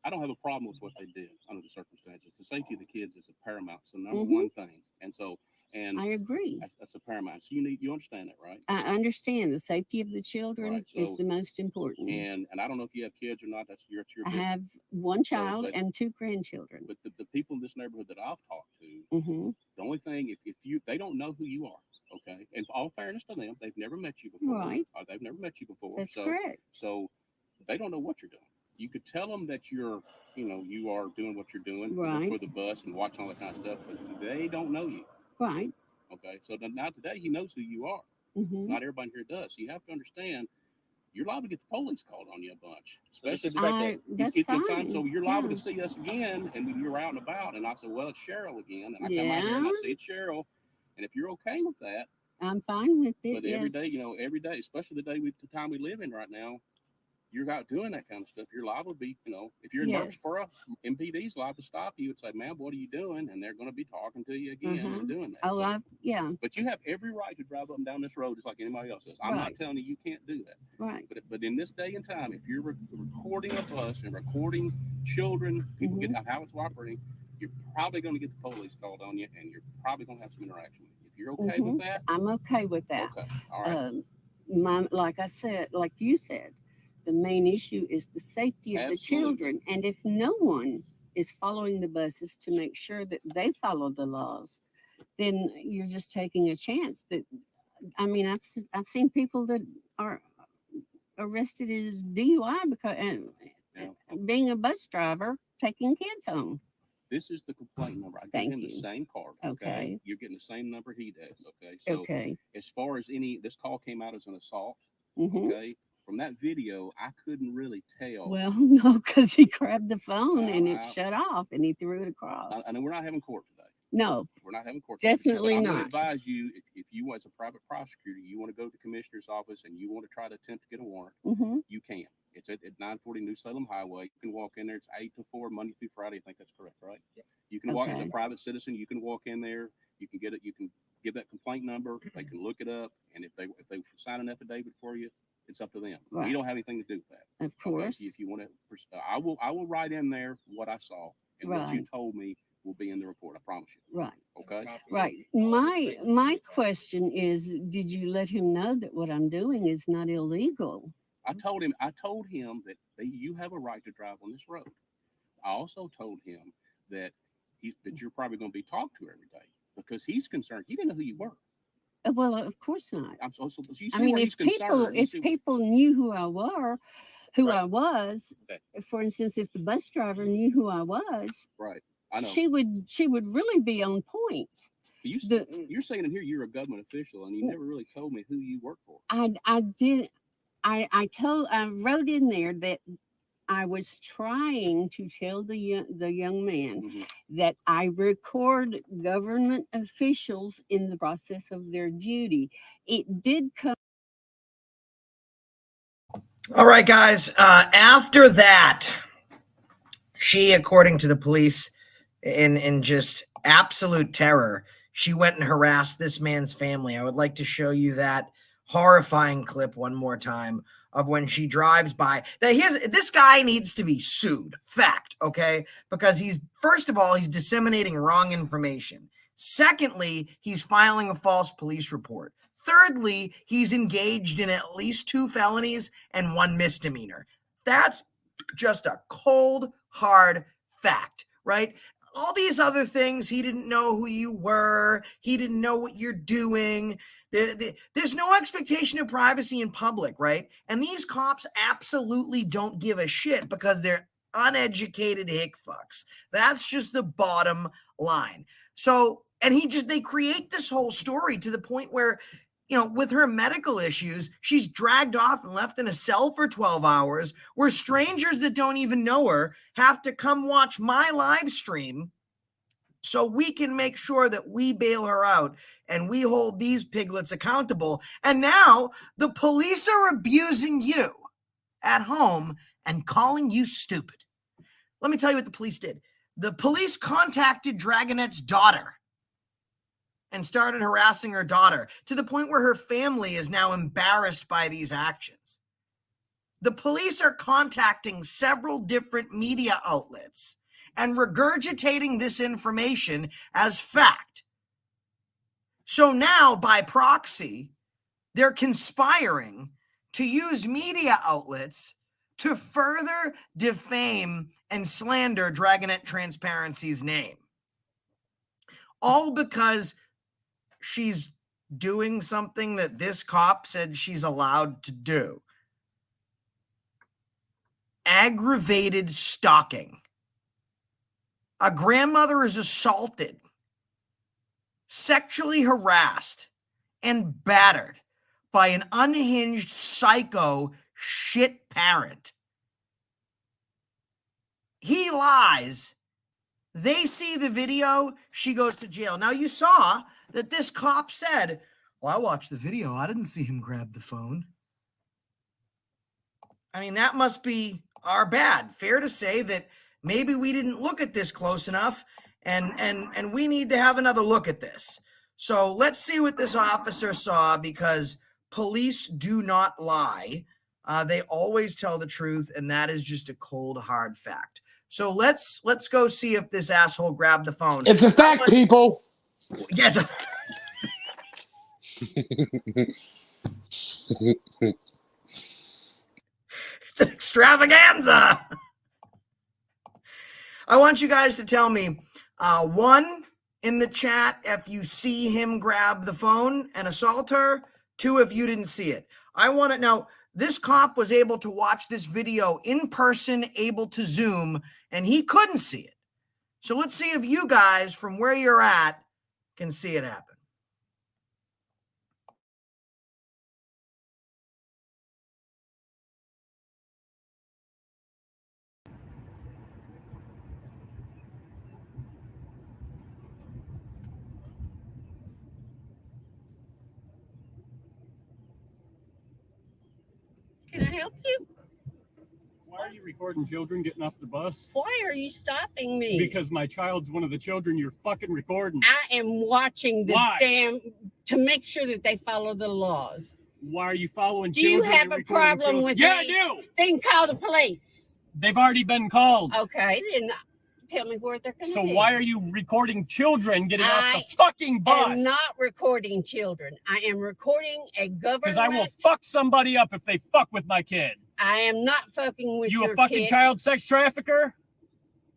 I don't have a problem with what they did under the circumstances. The safety of the kids is a paramount. It's the number one thing. And so, I agree. That's a paramount. So you understand that, right? I understand the safety of the children is the most important. And I don't know if you have kids or not. That's your I have one child and 2 grandchildren. But the people in this neighborhood that I've talked to, the only thing, if they don't know who you are, okay? And for all fairness to them, they've never met you before. Right. They've never met you before. That's correct. So they don't know what you're doing. You could tell them that you are doing what you're doing for the bus and watching all that kind of stuff, but they don't know you. Right. Okay. So now today he knows who you are. Not everybody here does. So you have to understand you're liable to get the police called on you a bunch. Especially that's fine. So you're liable to see us again and you're out and about. And I said, well, it's Cheryl again. And I come out here and I say it's Cheryl. And if you're okay with that, I'm fine with it. But every day, especially the time we live in right now, you're out doing that kind of stuff. You're liable to be, if you're in Murfreesboro, MPD's liable to stop you and say, ma'am, what are you doing? And they're going to be talking to you again and doing that. Oh, But you have every right to drive up and down this road just like anybody else does. I'm not telling you can't do that. Right. But in this day and time, if you're recording a bus and recording children, people get out how it's operating, you're probably going to get the police called on you and you're probably going to have some interaction with you. If you're okay with that? I'm okay with that. Okay. All right. like I said, like you said, the main issue is the safety of the children. And if no one is following the buses to make sure that they follow the laws, then you're just taking a chance that, I mean, I've seen people that are arrested as DUI because being a bus driver taking kids home. This is the complaint number. I give him the same card. Okay. You're getting the same number he does. Okay. So as far as this call came out as an assault. Okay. From that video, I couldn't really tell. Well, no, because he grabbed the phone and it shut off and he threw it across. I know we're not having court today. No. We're not having court. Definitely today. not. I'm going to advise you, if you, as a private prosecutor, you want to go to the commissioner's office and you want to try to attempt to get a warrant, you can. It's at 940 New Salem Highway. You can walk in there. It's 8 to 4, Monday through Friday. I think that's correct, right? Yeah. You can walk as a private citizen. You can walk in there. You can get it. You can give that complaint number. They can look it up, and if they sign an affidavit for you, it's up to them. Right. We don't have anything to do with that. Of course. Okay? If you want to, I will write in there what I saw and what you told me will be in the report. I promise you. Right. Okay. Right. My question is, did you let him know that what I'm doing is not illegal? I told him that you have a right to drive on this road. I also told him that you're probably going to be talked to every day because he's concerned. He didn't know who you were. Well, of course not. I mean, if people knew who I were, I was, for instance, if the bus driver knew who I was, right, I know. she would really be on point. You're saying in here you're a government official, and you never really told me who you work for. I did. I wrote in there that I was trying to tell the young man that I record government officials in the process of their duty. It did come. All right, guys. After that, she, according to the police, in just absolute terror, she went and harassed this man's family. I would like to show you that horrifying clip one more time of when she drives by. Now, this guy needs to be sued. Fact, okay? Because first of all, he's disseminating wrong information. Secondly, he's filing a false police report. Thirdly, he's engaged in at least 2 felonies and 1 misdemeanor. That's just a cold, hard fact, right? All these other things, he didn't know who you were. He didn't know what you're doing. There's no expectation of privacy in public, right? And these cops absolutely don't give a shit because they're uneducated hick fucks. That's just the bottom line. So, and they create this whole story to the point where, with her medical issues, she's dragged off and left in a cell for 12 hours where strangers that don't even know her have to come watch my live stream so we can make sure that we bail her out and we hold these piglets accountable. And now the police are abusing you at home and calling you stupid. Let me tell you what the police did. The police contacted Dragonette's daughter and started harassing her daughter to the point where her family is now embarrassed by these actions. The police are contacting several different media outlets and regurgitating this information as fact. So now, by proxy, they're conspiring to use media outlets to further defame and slander Dragonette Transparency's name. All because she's doing something that this cop said she's allowed to do. Aggravated stalking. A grandmother is assaulted, sexually harassed, and battered by an unhinged psycho shit parent. He lies. They see the video. She goes to jail. Now, you saw that this cop said, well, I watched the video. I didn't see him grab the phone. I mean, that must be our bad. Fair to say that maybe we didn't look at this close enough, and we need to have another look at this. So let's see what this officer saw, because police do not lie. They always tell the truth, and that is just a cold, hard fact. So let's go see if this asshole grabbed the phone. It's a fact, people. Yes. It's an extravaganza. I want you guys to tell me, one, in the chat, if you see him grab the phone and assault her. Two, if you didn't see it. I want to know, this cop was able to watch this video in person, able to Zoom, and he couldn't see it. So let's see if you guys, from where you're at, can see it happen. Can I help you? Why are you recording children getting off the bus? Why are you stopping me? Because my child's one of the children you're fucking recording. I am watching the Why? to make sure that they follow the laws. Why are you following Do you children? have and a recording problem children? with Yeah, me? I do. Then call the police. They've already been called. Okay, then tell me where they're going to So be. why are you recording children getting off I the fucking bus? I'm not recording children. I am recording a government. Because I will fuck somebody up if they fuck with my kid. I am not fucking with You your a fucking kid. child sex trafficker?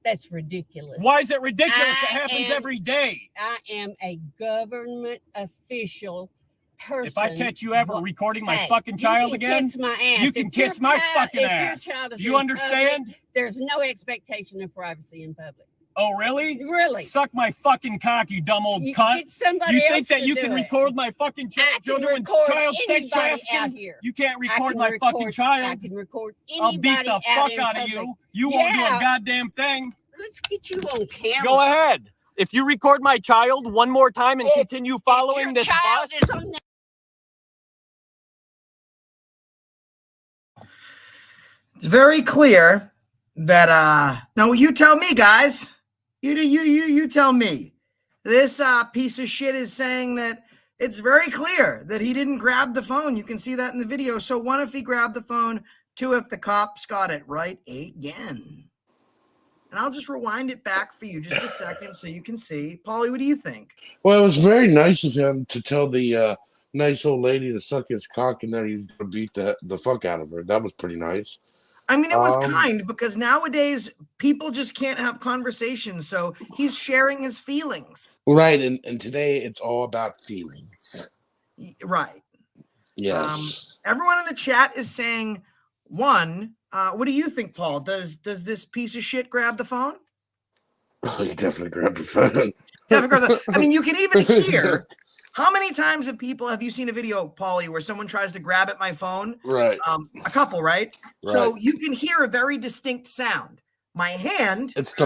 That's ridiculous. Why is it ridiculous? It I happens am- every day. I am a government official person. If I catch you ever Wha- recording my Hey, fucking child you can again, kiss my ass. you can If kiss your my child- fucking if your ass. child is Do you in understand? public, there's no expectation of privacy in public. Oh, really? Really? Suck my fucking cock, you dumb old You cunt. get somebody You else think that to you do can it. record my fucking I can children and record child sex anybody out trafficking? here. You can't I record can my fucking I child. can record I'll anybody beat the fuck in out of public. you. You won't do a Yeah. goddamn thing. Let's get you on camera. Go ahead. If you record my child one more time and If- continue If following your this child bus, is on that. It's very clear that no, you tell me, guys. You tell me. This piece of shit is saying that it's very clear that he didn't grab the phone. You can see that in the video. So one, if he grabbed the phone. Two, if the cops got it right again. And I'll just rewind it back for you just a second so you can see. Paulie, what do you think? Well, it was very nice of him to tell the nice old lady to suck his cock and then he was going to beat the fuck out of her. That was pretty nice. I mean, it was kind because nowadays people just can't have conversations. So he's sharing his feelings. Right. And today it's all about feelings. Right. Yes. Everyone in the chat is saying, one, what do you think, Paul? Does this piece of shit grab the phone? Oh, you definitely grabbed the phone. I mean, you can even hear. How many times have you seen a video, Paulie, where someone tries to grab at my phone? Right. A couple, right? So you can hear a very distinct sound. My hand. It's the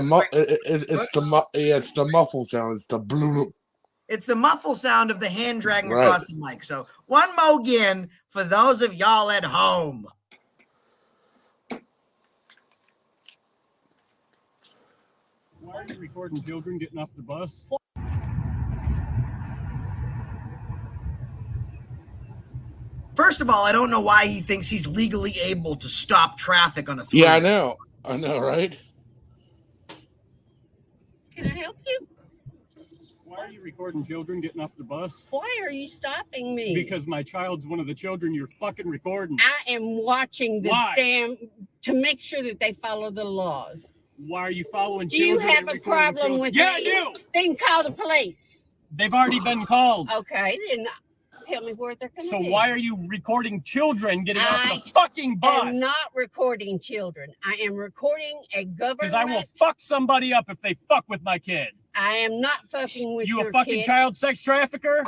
it's the muffle sound. It's the blue. It's the muffle sound of the hand dragging Right. across the mic. So one more again for those of y'all at home. why are you recording children getting off the bus? First of all, I don't know why he thinks he's legally able to stop traffic on a 3. Yeah, I know, right? Can I help you? Why are you recording children getting off the bus? Why are you stopping me? Because my child's one of the children you're fucking recording. I am watching the Why? to make sure that they follow the laws. Why are you following Do you children? have and a recording problem children? with Yeah, me? I do. Then call the police. They've already been called. Okay, then tell me where they're going to So be. why are you recording children getting off I the fucking bus? I'm not recording children. I am recording a government. Because I will fuck somebody up if they fuck with my kid. I am not fucking with You your a fucking kid. child sex trafficker?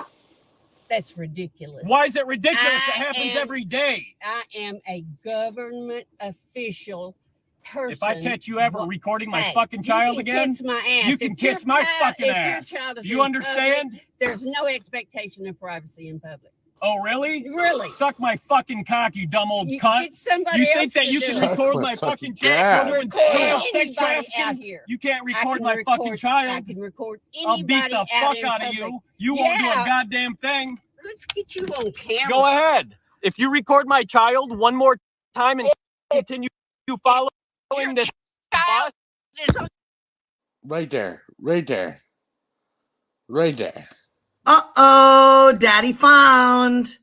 That's ridiculous. Why is it ridiculous? It I happens am- every day. I am a government official person. If I catch you ever Wha- recording my Hey, fucking child you can again, Kiss my ass. you can If your kiss my child- fucking if your ass. child is Do in you understand? public, there's no expectation of privacy in public. Oh, really? Really? Suck my fucking cock, you dumb old You cunt. get somebody You else think that to you do can it. Suck record my my fucking fucking dad. children and Record child sex anybody out trafficking? here. You can't I record can my fucking I child. can record I'll anybody beat the out fuck in out of public. you. You won't do a Yeah. goddamn thing. Let's get you on camera. Go ahead. If you record my child one more time and continue following this bus, Right there. Uh-oh, daddy found.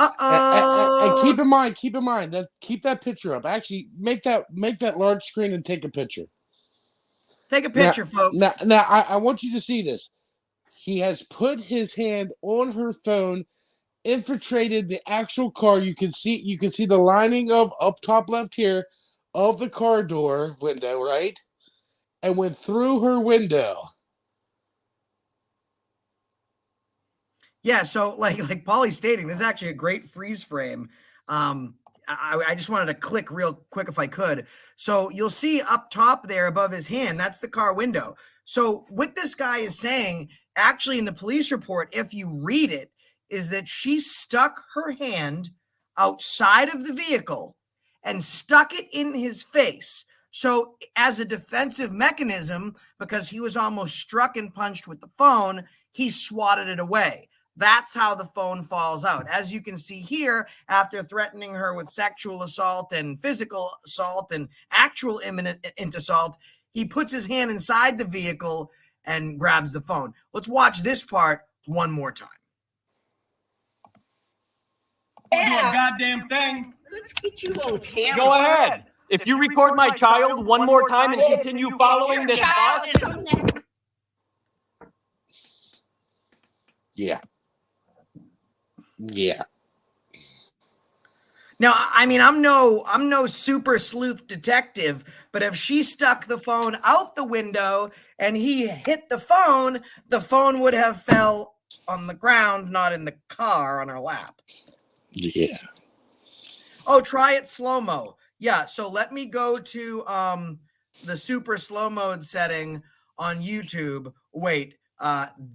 Uh-oh. And keep in mind that keep that picture up. Actually, make that large screen and take a picture. Take a picture, folks. Now I want you to see this. He has put his hand on her phone, infiltrated the actual car. You can see the lining of up top left here of the car door window, right? And went through her window. Yeah, so like Paulie's stating, this is actually a great freeze frame. I just wanted to click real quick if I could. So you'll see up top there above his hand, that's the car window. So what this guy is saying, actually in the police report, if you read it, is that she stuck her hand outside of the vehicle and stuck it in his face. So as a defensive mechanism, because he was almost struck and punched with the phone, he swatted it away. That's how the phone falls out. As you can see here, after threatening her with sexual assault and physical assault and actual imminent assault, he puts his hand inside the vehicle and grabs the phone. Let's watch this part one more time. Do a goddamn thing. Let's get you on camera. Go ahead. If you record my child one more time and continue following this Child bus, is on that. Yeah. Yeah. Now, I mean, I'm no super sleuth detective, but if she stuck the phone out the window and he hit the phone would have fell on the ground, not in the car on her lap. Yeah. Oh, try it slow-mo. Yeah, so let me go to the super slow mode setting on YouTube. Wait,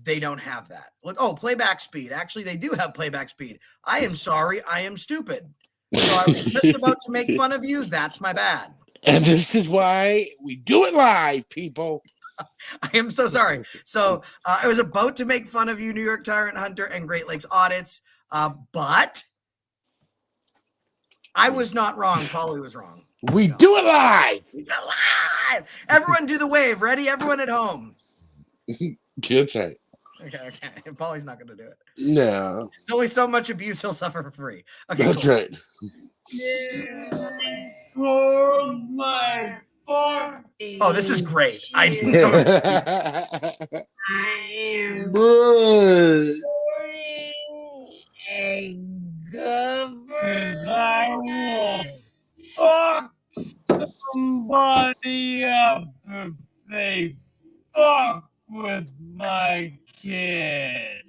they don't have that. Look, oh, playback speed. Actually, they do have playback speed. I am sorry, I am stupid. So I was just about to make fun of you. That's my bad. And this is why we do it live, people. I am so sorry. So I was about to make fun of you, New York Tyrant Hunter and Great Lakes Audits, but I was not wrong. Paulie was wrong. We do it live. We do it live. Everyone do the wave. Ready? Everyone at home. That's right. Okay. Paulie's not going to do it. No. There's only so much abuse he'll suffer for free. Okay, That's cool. right. Oh, this is great. I didn't know. I am Bro. a government. fuck somebody up if they fuck with my kid.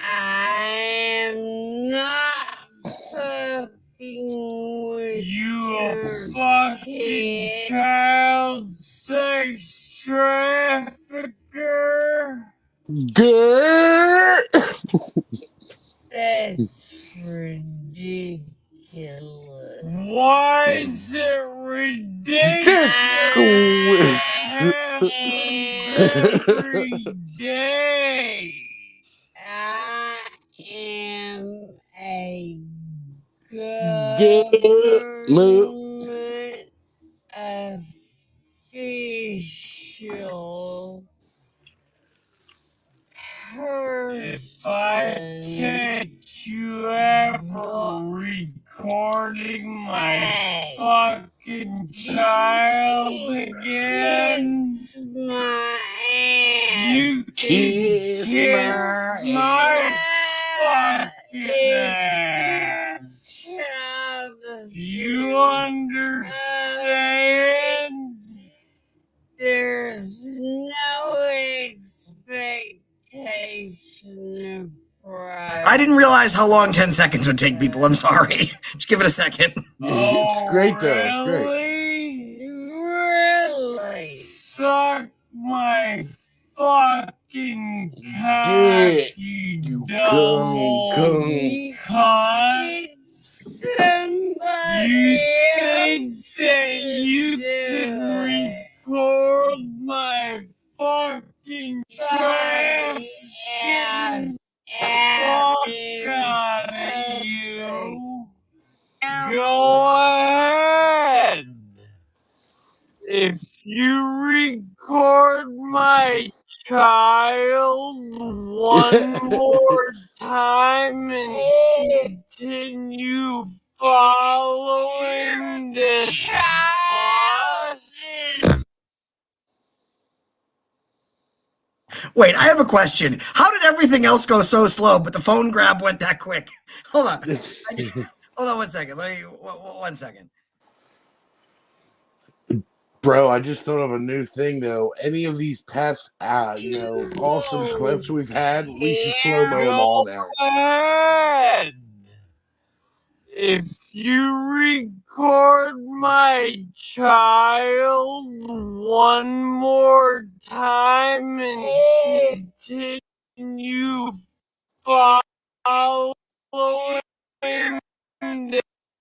I am not fucking with You a your fucking kid. child sex trafficker. Good. That's ridiculous. Why is it ridiculous? Every day. I am a government official If I catch you ever recording my fucking child again, kiss my ass. you Kiss kiss my my fucking ass. You understand? There's no expectation of privacy. I didn't realize how long 10 seconds would take people. I'm sorry. Just give it a second. It's great, though. It's great. Really? Suck my fucking cock, Dick, you come. cunt. Somebody You think else that you do can it. record my fucking child? And Fuck out of you. Go ahead. If you record my child one more time and continue following this bus. Wait, I have a question. How did everything else go so slow, but the phone grab went that quick? Hold on. Hold on 1 second. Let me 1 second. Bro, I just thought of a new thing though. Any of these past, awesome clips we've had, we should slow mo them all now. ahead. If you record my child one more time and continue following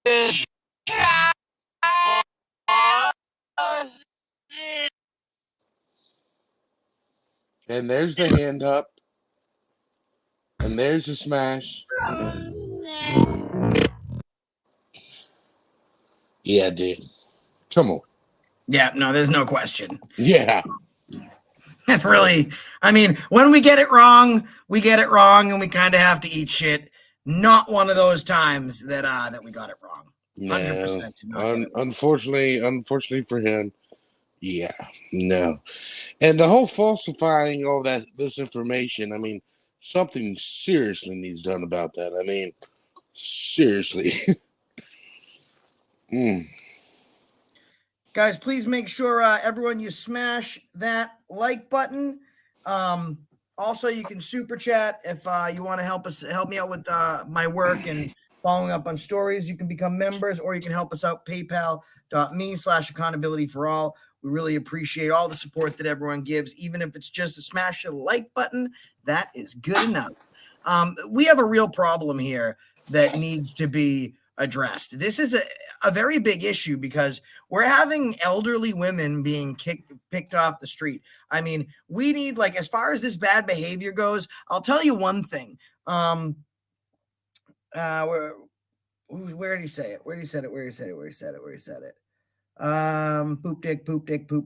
this bus. And there's the hand up. And there's the smash. Yeah, dude. Come on. Yeah, no, there's no question. Yeah. Really, I mean, when we get it wrong, and we kind of have to eat shit. Not one of those times that we got it wrong. 100% did not get it wrong. Unfortunately for him, yeah, no. And the whole falsifying all this information, I mean, something seriously needs done about that. I mean, seriously. Guys, please make sure everyone you smash that like button. Also, you can super chat if you want to help me out with my work and following up on stories. You can become members, or you can help us out. PayPal.me/accountability for all. We really appreciate all the support that everyone gives, even if it's just a smash the like button. That is good enough. We have a real problem here that needs to be addressed. This is a very big issue because we're having elderly women being picked off the street. I mean, we need, like, as far as this bad behavior goes, I'll tell you one thing. Where did he say it? Where did he say it? Poop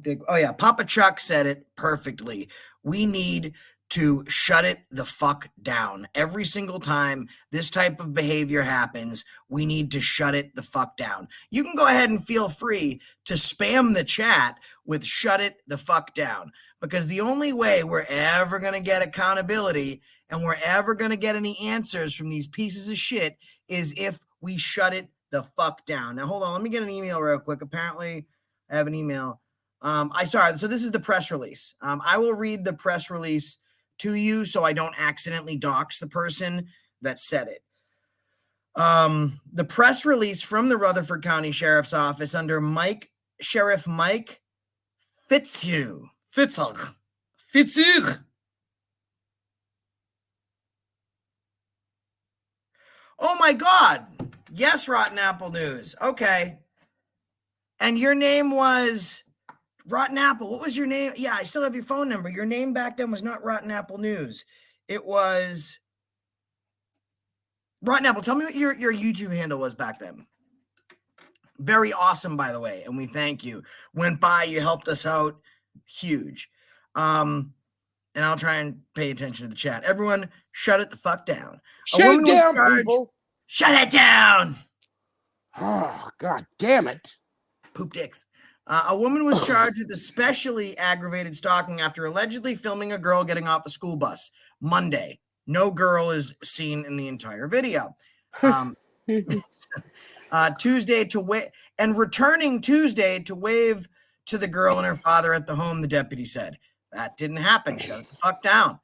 dick. Oh yeah, Papa Chuck said it perfectly. We need to shut it the fuck down. Every single time this type of behavior happens, we need to shut it the fuck down. You can go ahead and feel free to spam the chat with shut it the fuck down, because the only way we're ever going to get accountability and we're ever going to get any answers from these pieces of shit is if we shut it the fuck down. Now, hold on. Let me get an email real quick. Apparently, I have an email. So this is the press release. I will read the press release to you so I don't accidentally dox the person that said it. The press release from the Rutherford County Sheriff's Office under Sheriff Mike Fitzhugh. Oh my God. Yes, Rotten Apple News. Okay. And your name was Rotten Apple. What was your name? Yeah, I still have your phone number. Your name back then was not Rotten Apple News. It was Rotten Apple. Tell me what your YouTube handle was back then. Very awesome, by the way, and we thank you. Went by, you helped us out. Huge. And I'll try and pay attention to the chat. Everyone, shut it the fuck down. Shut it down, people. Shut it down. Oh, God damn it. Poop dicks. A woman was charged with especially aggravated stalking after allegedly filming a girl getting off a school bus Monday. No girl is seen in the entire video. Returning Tuesday to wave to the girl and her father at the home, the deputy said. That didn't happen. Shut it the fuck down.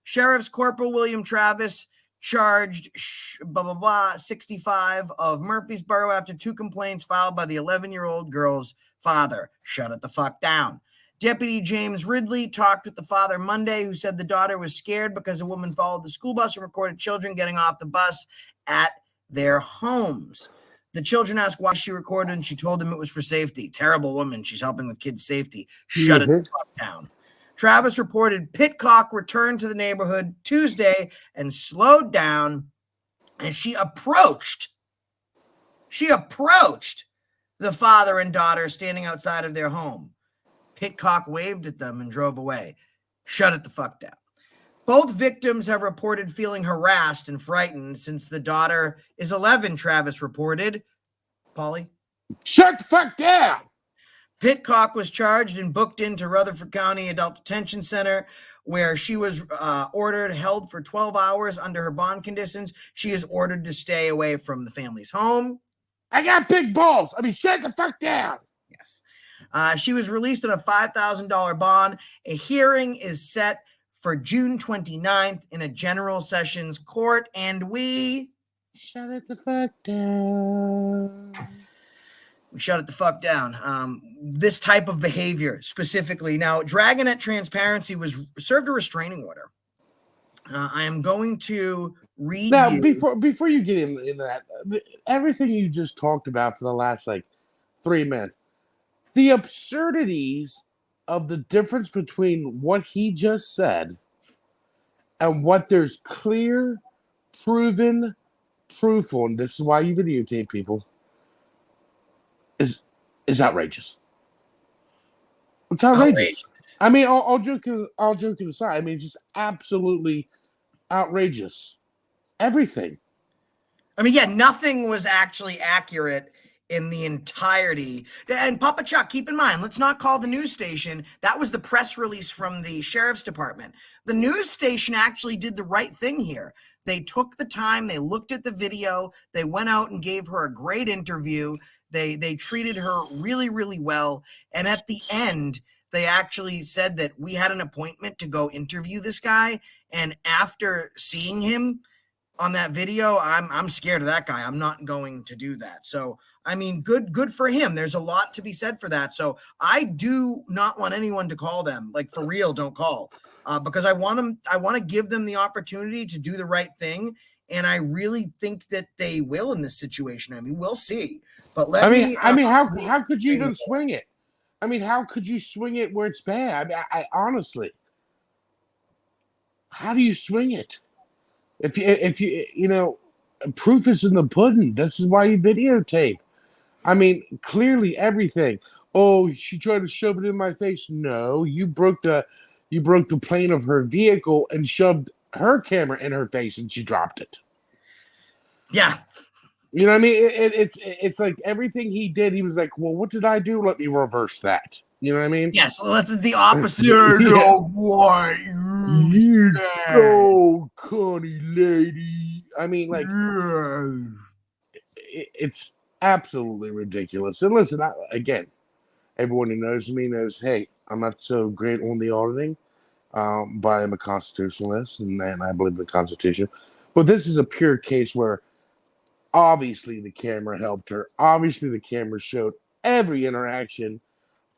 Sheriff's Corporal William Travis charged 65 of Murfreesboro after 2 complaints filed by the 11-year-old girl's father. Shut it the fuck down. Deputy James Ridley talked with the father Monday, who said the daughter was scared because a woman followed the school bus and recorded children getting off the bus at their homes. The children asked why she recorded, and she told them it was for safety. Terrible woman. She's helping with kids' safety. Shut it the fuck down. Travis reported Pitcock returned to the neighborhood Tuesday and slowed down, and she approached the father and daughter standing outside of their home. Pitcock waved at them and drove away. Shut it the fuck down. Both victims have reported feeling harassed and frightened since the daughter is 11, Travis reported. Polly? Shut the fuck down! Pitcock was charged and booked into Rutherford County Adult Detention Center, where she was held for 12 hours under her bond conditions. She is ordered to stay away from the family's home. I got big balls. I mean, shut the fuck down. Yes. She was released on a $5,000 bond. A hearing is set for June 29th in a general sessions court, and we shut it the fuck down. We shut it the fuck down. This type of behavior specifically. Now, Dragonet Transparency was served a restraining order. I am going to read now, you. Before you get into that, everything you just talked about for the last 3 minutes, the absurdities of the difference between what he just said and what there's clear, proven proof on, this is why you videotape people, is outrageous. It's outrageous. I mean, all joking aside, I mean, it's just absolutely outrageous. Everything. I mean, yeah, nothing was actually accurate in the entirety. And Papa Chuck, keep in mind, let's not call the news station. That was the press release from the sheriff's department. The news station actually did the right thing here. They took the time, they looked at the video, they went out and gave her a great interview. They treated her really, really well. And at the end, they actually said that we had an appointment to go interview this guy. And after seeing him on that video, I'm scared of that guy. I'm not going to do that. So, I mean, good for him. There's a lot to be said for that. So I do not want anyone to call them. Like, for real, don't call. Because I want to give them the opportunity to do the right thing. And I really think that they will in this situation. I mean, we'll see. But I mean, how could you even swing it? I mean, how could you swing it where it's bad? I mean, I honestly, how do you swing it? If you proof is in the pudding. This is why you videotape. I mean, clearly everything. Oh, she tried to shove it in my face. No, you broke the plane of her vehicle and shoved her camera in her face, and she dropped it. Yeah. You know what I mean? It's like everything he did, he was like, well, what did I do? Let me reverse that. You know what I mean? Yes, well, that's the opposite of what you go, Connie lady. I mean, like, it's absolutely ridiculous. And listen, again, everyone who knows me knows, hey, I'm not so great on the auditing, but I'm a constitutionalist, and I believe in the Constitution. But this is a pure case where obviously the camera helped her. Obviously the camera showed every interaction.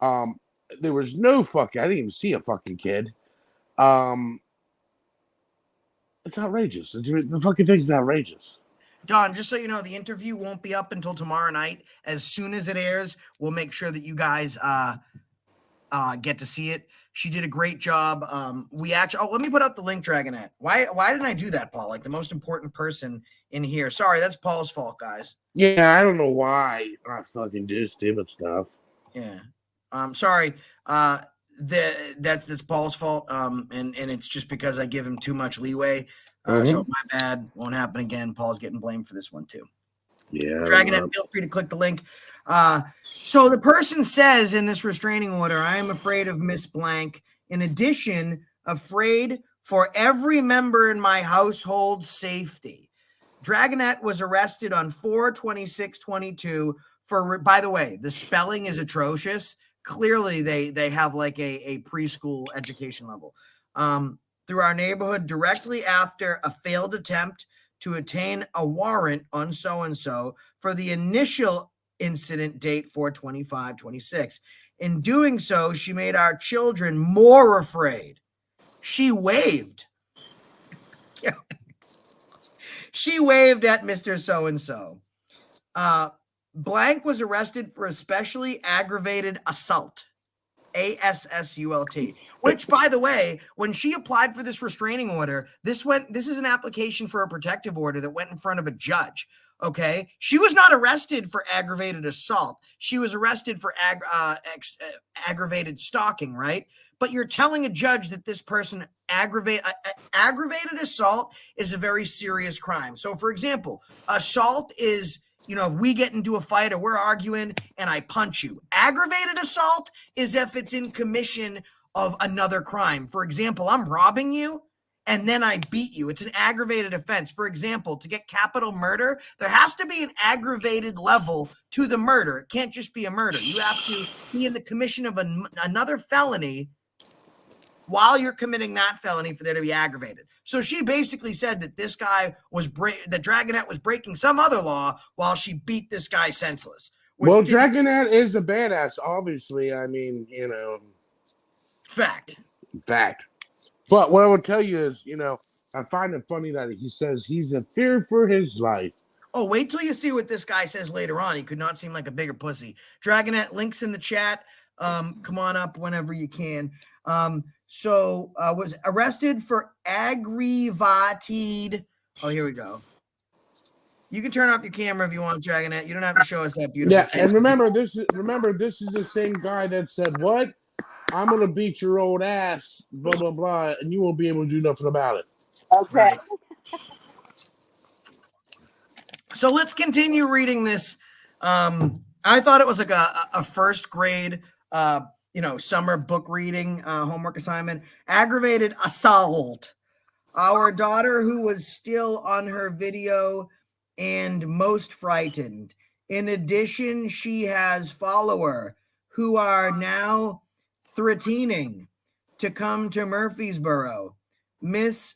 There was no I didn't even see a fucking kid. It's outrageous. The fucking thing's outrageous. Don, just so you know, the interview won't be up until tomorrow night. As soon as it airs, we'll make sure that you guys get to see it. She did a great job. Let me put up the link, Dragonet. Why didn't I do that, Paul? Like, the most important person in here. Sorry, that's Paul's fault, guys. Yeah, I don't know why I fucking do stupid stuff. Yeah. Sorry. That's Paul's fault. And it's just because I give him too much leeway. So my bad. Won't happen again. Paul's getting blamed for this one too. Yeah. Dragonet, feel free to click the link. So the person says in this restraining order, I am afraid of Miss Blank. In addition, afraid for every member in my household's safety. Dragonet was arrested on 4/26/22 for, by the way, the spelling is atrocious. Clearly they have like a preschool education level. Through our neighborhood directly after a failed attempt to attain a warrant on so-and-so for the initial incident date 4/25/26. In doing so, she made our children more afraid. She waved. She waved at Mr. So-and-so. Blank was arrested for especially aggravated assault. ASSULT, which, by the way, when she applied for this restraining order, this is an application for a protective order that went in front of a judge. Okay, she was not arrested for aggravated assault. She was arrested for aggravated stalking, right? But you're telling a judge that this person aggravated assault is a very serious crime. So, for example, assault is, you know, if we get into a fight or we're arguing and I punch you. Aggravated assault is if it's in commission of another crime. For example, I'm robbing you and then I beat you. It's an aggravated offense. For example, to get capital murder, there has to be an aggravated level to the murder. It can't just be a murder. You have to be in the commission of another felony while you're committing that felony for there to be aggravated. So she basically said that this guy was that Dragonette was breaking some other law while she beat this guy senseless. Well, Dragonette is a badass, obviously. I mean, you know. Fact. But what I will tell you is, you know, I find it funny that he says he's in fear for his life. Oh, wait till you see what this guy says later on. He could not seem like a bigger pussy. Dragonette, links in the chat. Come on up whenever you can. So was arrested for aggravated. Oh, here we go. You can turn off your camera if you want, Dragonette. You don't have to show us that beautiful face. And remember, this is the same guy that said, "What? I'm gonna beat your old ass, blah blah blah, and you won't be able to do nothing about it." Okay. Right. So let's continue reading this. I thought it was like a first grade, summer book reading homework assignment. Aggravated assault. Our daughter, who was still on her video and most frightened. In addition, she has follower who are now threatening to come to Murfreesboro. Miss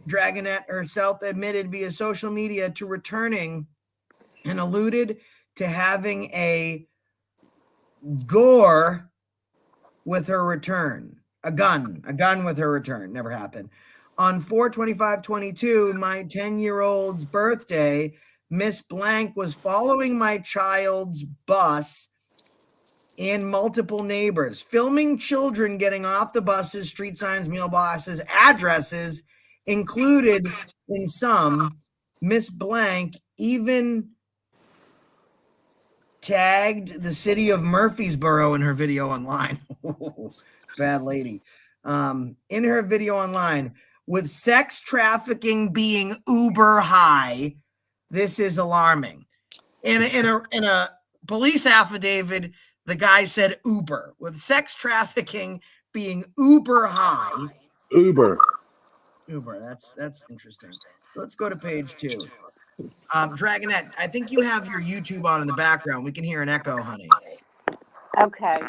Dragonette herself admitted via social media to returning and alluded to having a gore with her return. A gun with her return. Never happened. On 4/25/22, my 10-year-old's birthday, Miss Blank was following my child's bus and multiple neighbors, filming children getting off the buses, street signs, mailboxes, addresses included in some. Miss Blank even tagged the city of Murfreesboro in her video online. Bad lady. In her video online, with sex trafficking being uber high, this is alarming. In a police affidavit, the guy said Uber, with sex trafficking being uber high. Uber. That's interesting. Let's go to page 2. Dragonette, I think you have your YouTube on in the background. We can hear an echo, honey. Okay.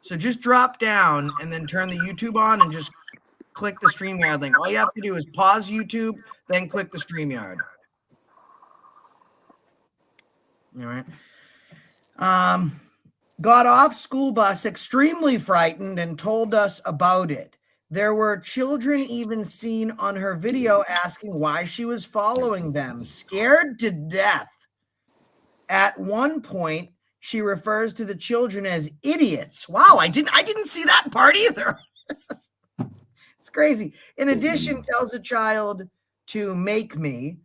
So just drop down and then turn the YouTube on and just click the StreamYard link. All you have to do is pause YouTube, then click the StreamYard. All right. Got off school bus extremely frightened and told us about it. There were children even seen on her video asking why she was following them, scared to death. At one point, she refers to the children as idiots. Wow, I didn't see that part either. It's crazy. In addition, tells a child to make me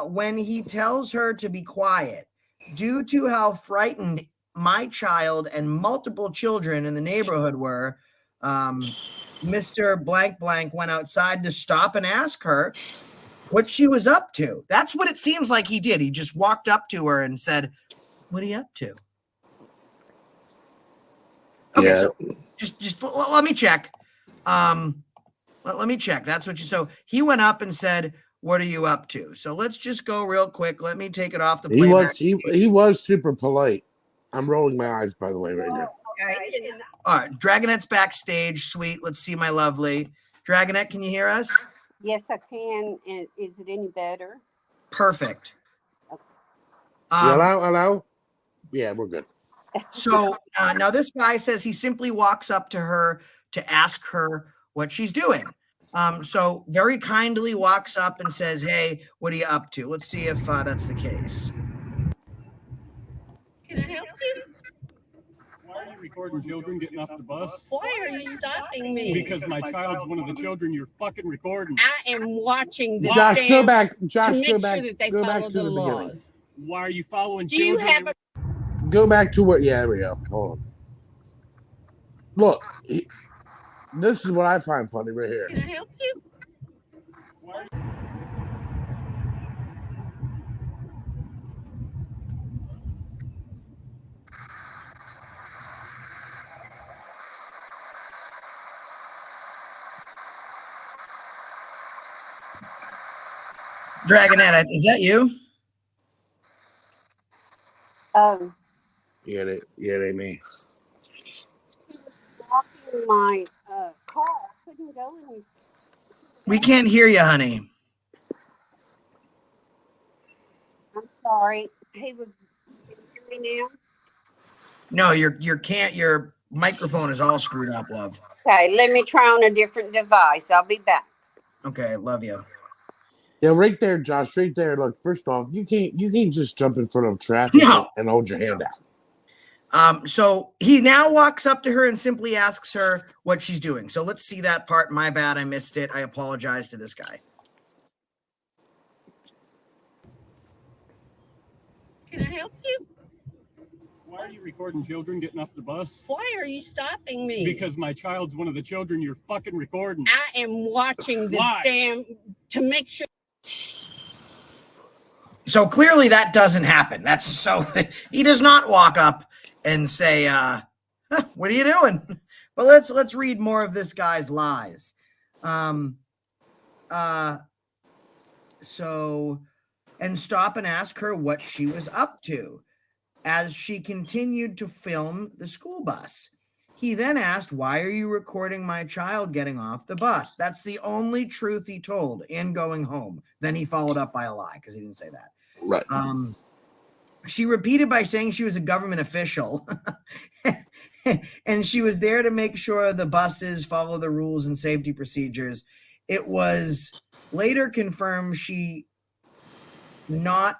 when he tells her to be quiet. Due to how frightened my child and multiple children in the neighborhood were, Mr. Blank Blank went outside to stop and ask her what she was up to. That's what it seems like he did. He just walked up to her and said, "What are you up to?" Okay, yeah. So just let me check. Let me check. That's what you. So he went up and said, "What are you up to?" So let's just go real quick. Let me take it off the playback. He was super polite. I'm rolling my eyes, by the way, right now. All right, Dragonette's backstage. Sweet. Let's see my lovely Dragonette. Can you hear us? Yes, I can. And is it any better? Perfect. Hello? Yeah, we're good. So now this guy says he simply walks up to her to ask her what she's doing. So very kindly walks up and says, "Hey, what are you up to?" Let's see if that's the case. Can I help you? Why are you recording children getting off the bus? Why are you stopping me? Because my child's one of the children you're fucking recording. I am watching the Josh, go damn back. to Josh, make go sure back. that they Go back follow to the the beginning. laws. Why are you following Do you children? have a Go back to what? Yeah, there we go. Hold on. Look, this is what I find funny right here. Can I help you? Dragonette, is that you? Yeah, they me. Walking my car. I couldn't go any. We can't hear you, honey. I'm sorry. He was. Can you hear me now? No, your microphone is all screwed up, love. Okay, let me try on a different device. I'll be back. Okay, love you. Yeah, right there, Josh. Right there. Look, first off, you can't just jump in front of traffic No. and hold your hand out. So he now walks up to her and simply asks her what she's doing. So let's see that part. My bad, I missed it. I apologize to this guy. Can I help you? Why are you recording children getting off the bus? Why are you stopping me? Because my child's one of the children you're fucking recording. I am watching the Why? damn to make sure. So clearly that doesn't happen. That's so he does not walk up and say, what are you doing? But let's read more of this guy's lies. So and stop and ask her what she was up to as she continued to film the school bus. He then asked, why are you recording my child getting off the bus? That's the only truth he told and going home. Then he followed up by a lie because he didn't say that. Right. She repeated by saying she was a government official and she was there to make sure the buses follow the rules and safety procedures. It was later confirmed she not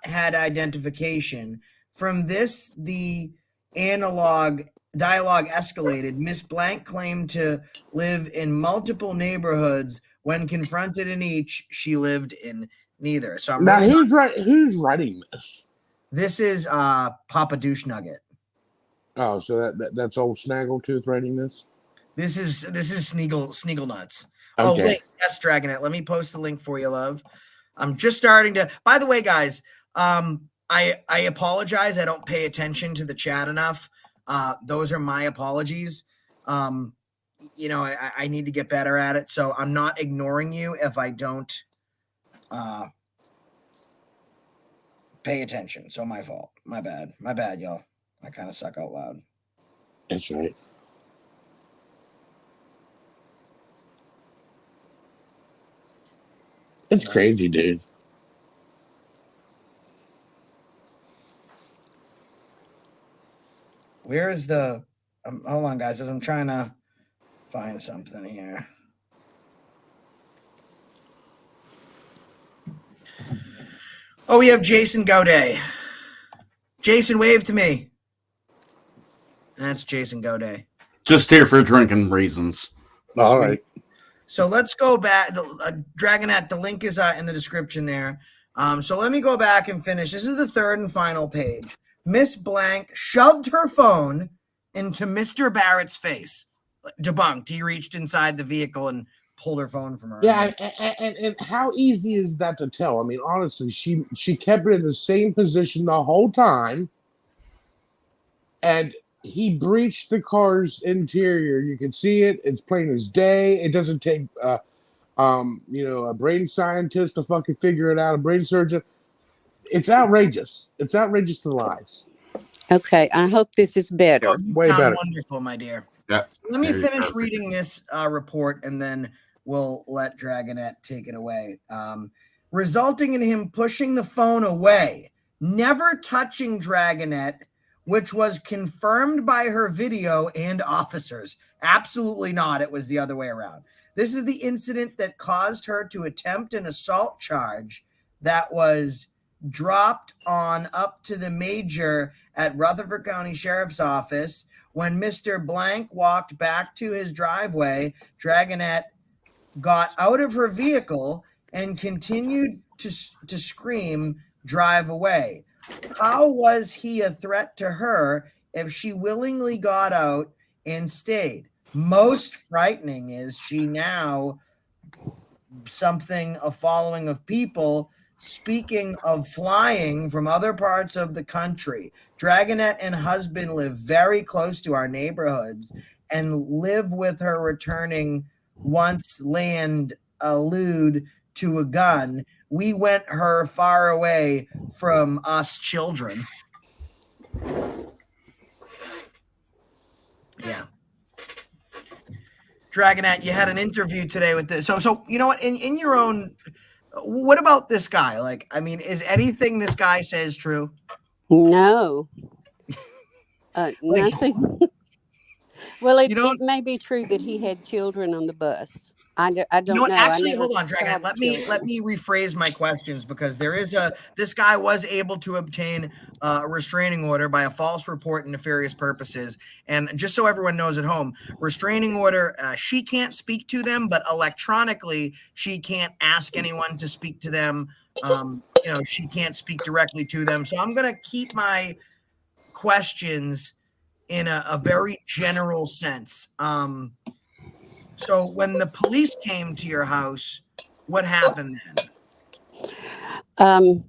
had identification. From this, the dialogue escalated. Miss Blank claimed to live in multiple neighborhoods. When confronted in each, she lived in neither. So I'm Now really who's writing this? This is Papa Douche Nugget. Oh, so that's old Snaggletooth writing this? This is Sneagle Nuts. Okay. Oh, wait, yes, Dragonette. Let me post the link for you, love. I'm just starting to. By the way, guys, I apologize. I don't pay attention to the chat enough. Those are my apologies. You know, I need to get better at it. So I'm not ignoring you if I don't pay attention. So my fault. My bad, y'all. I kind of suck out loud. That's right. It's crazy, dude. Where is the hold on, guys, as I'm trying to find something here. Oh, we have Jason Gaudet. Jason, wave to me. That's Jason Gaudet. Just here for drinking reasons. All right. So let's go back. Dragonette, the link is in the description there. So let me go back and finish. This is the third and final page. Miss Blank shoved her phone into Mr. Barrett's face. Debunked. He reached inside the vehicle and pulled her phone from her. Yeah, and how easy is that to tell? I mean, honestly, she kept it in the same position the whole time, and he breached the car's interior. You can see it. It's plain as day. It doesn't take, a brain scientist to fucking figure it out, a brain surgeon. It's outrageous. It's outrageous to lies. Okay, I hope this is better. Oh, you Way sound better. wonderful, my dear. Yeah. Let me There you finish go. reading this report and then we'll let Dragonette take it away. Resulting in him pushing the phone away, never touching Dragonette, which was confirmed by her video and officers. Absolutely not. It was the other way around. This is the incident that caused her to attempt an assault charge that was dropped on up to the major at Rutherford County Sheriff's Office. When Mr. Blank walked back to his driveway, Dragonette got out of her vehicle and continued to scream, "Drive away." How was he a threat to her if she willingly got out and stayed? Most frightening is she now a following of people. Speaking of flying from other parts of the country, Dragonette and husband live very close to our neighborhoods and live with her, returning once land allude to a gun. We went her far away from us children. Yeah. Dragonette, you had an interview today with this. So you know what? In your own, what about this guy? Like, I mean, is anything this guy says true? No. Like, Nothing. Well, you know, it may be true that he had children on the bus. I don't you know what? know. Actually, I never hold on, saw Dragonette. the Let children. me rephrase my questions, because this guy was able to obtain a restraining order by a false report and nefarious purposes. And just so everyone knows at home, restraining order, she can't speak to them, but electronically she can't ask anyone to speak to them. She can't speak directly to them. So I'm gonna keep my questions in a very general sense. So when the police came to your house, what happened then?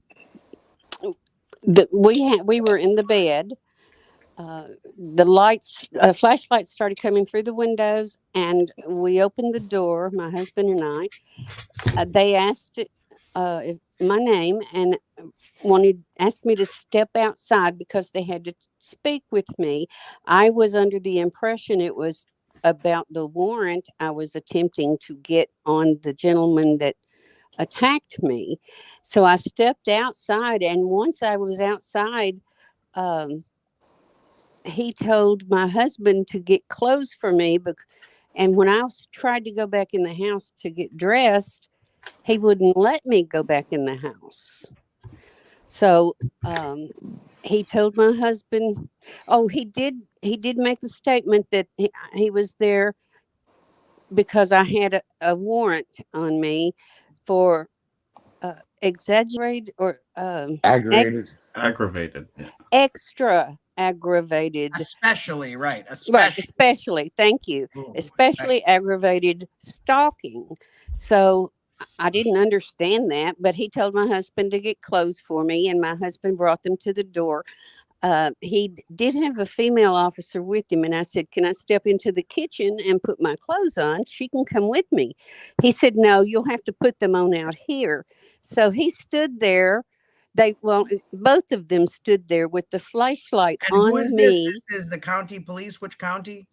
We were in the bed. The lights, flashlights started coming through the windows, and we opened the door. My husband and I. They asked if my name and asked me to step outside because they had to speak with me. I was under the impression it was about the warrant I was attempting to get on the gentleman that attacked me. So I stepped outside, and once I was outside, he told my husband to get clothes for me. And when I tried to go back in the house to get dressed, he wouldn't let me go back in the house. So he told my husband, he did make the statement that he was there because I had a warrant on me for exaggerated or Aggravated. Aggravated. Yeah. extra aggravated. Especially, right. Right, especially, thank you. Ooh, Especially aggravated stalking. So I didn't understand that, but he told my husband to get clothes for me, and my husband brought them to the door. He did have a female officer with him, and I said, "Can I step into the kitchen and put my clothes on? She can come with me." He said, "No, you'll have to put them on out here." So he stood there. Both of them stood there with the flashlight And on who is me. This is the county police. Which county?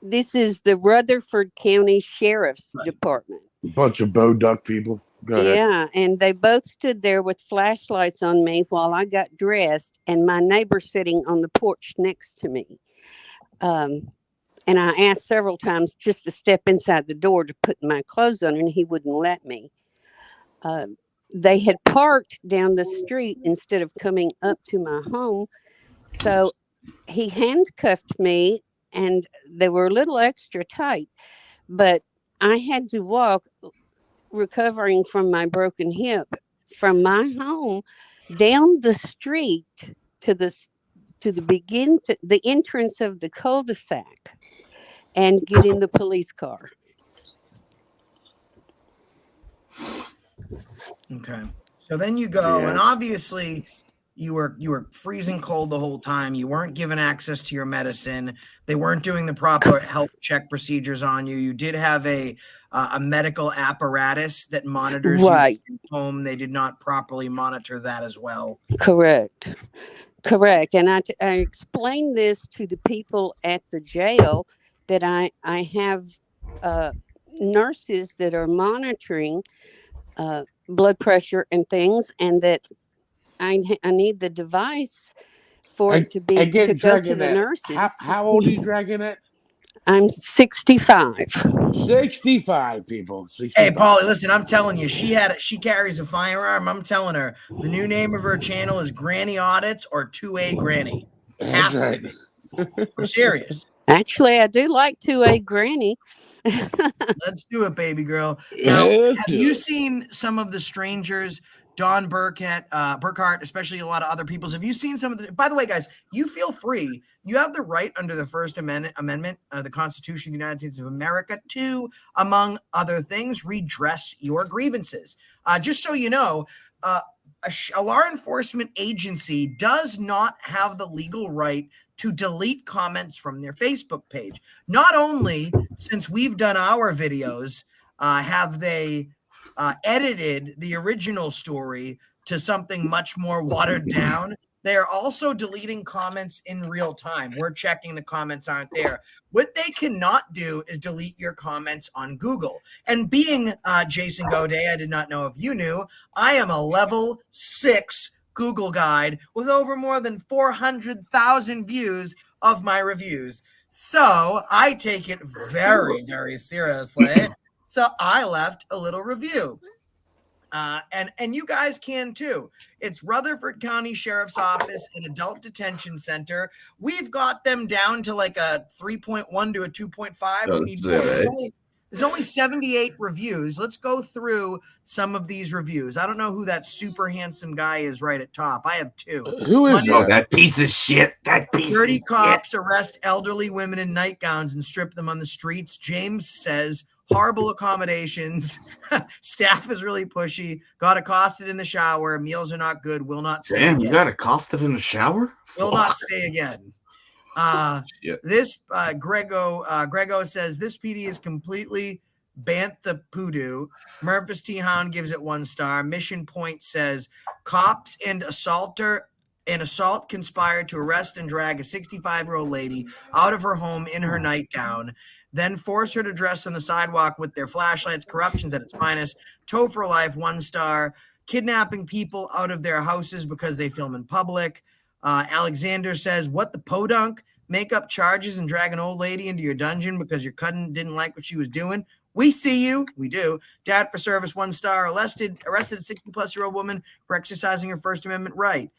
This is the Rutherford County Sheriff's Department. Bunch of Bo Duck people. Go ahead. Yeah, and they both stood there with flashlights on me while I got dressed, and my neighbor sitting on the porch next to me. And I asked several times just to step inside the door to put my clothes on, and he wouldn't let me. They had parked down the street instead of coming up to my home. So he handcuffed me, and they were a little extra tight, but I had to walk, recovering from my broken hip, from my home down the street to the entrance of the cul-de-sac and get in the police car. Okay. So then you go, and obviously you were freezing cold the whole time. You weren't given access to your medicine. They weren't doing the proper health check procedures on you. You did have a medical apparatus that monitors you from home. They did not properly monitor that as well. Correct. And I explained this to the people at the jail, that I have nurses that are monitoring blood pressure and things, and that I need the device for it to be Again, to go to the Dragonette. nurses. How old are you, Dragonette? I'm 65. 65 people. 65. Hey, Paulie, listen, I'm telling you, she carries a firearm. I'm telling her the new name of her channel is Granny Audits or 2A Granny. That's right. I'm serious. Actually, I do like 2A Granny. Let's do it, baby girl. Now, Let's have do you it. seen some of the strangers, Don Burkhart, especially a lot of other people's? Have you seen some of the? By the way, guys, you feel free. You have the right under the First Amendment of the Constitution of the United States of America to, among other things, redress your grievances. Just so you know, a law enforcement agency does not have the legal right to delete comments from their Facebook page. Not only, since we've done our videos, have they edited the original story to something much more watered down, they are also deleting comments in real time. We're checking the comments aren't there. What they cannot do is delete your comments on Google. And being Jason Goday, I did not know if you knew, I am a level 6 Google guide with over more than 400,000 views of my reviews. So I take it very, very seriously. So I left a little review. And you guys can too. It's Rutherford County Sheriff's Office and Adult Detention Center. We've got them down to like a 3.1 to a 2.5. We need more. There's only 78 reviews. Let's go through some of these reviews. I don't know who that super handsome guy is right at top. I have 2. Who is Oh, that? that piece of shit. That piece Dirty of shit. cops arrest elderly women in nightgowns and strip them on the streets. James says, horrible accommodations. Staff is really pushy. Got accosted in the shower. Meals are not good. Will not stay Damn, again. you got accosted in the shower? Will not stay again. Shit. This Grego says this PD is completely bant the poodoo. Memphis T Hound gives it 1 star. Mission Point says cops and assault conspired to arrest and drag a 65-year-old lady out of her home in her nightgown, then force her to dress on the sidewalk with their flashlights. Corruption's at its finest. Tow for life, 1 star. Kidnapping people out of their houses because they film in public. Alexander says, what the podunk? Make up charges and drag an old lady into your dungeon because your cousin didn't like what she was doing. We see you. We do. Dad for service, 1 star. Arrested a 60-plus-year-old woman for exercising her First Amendment right.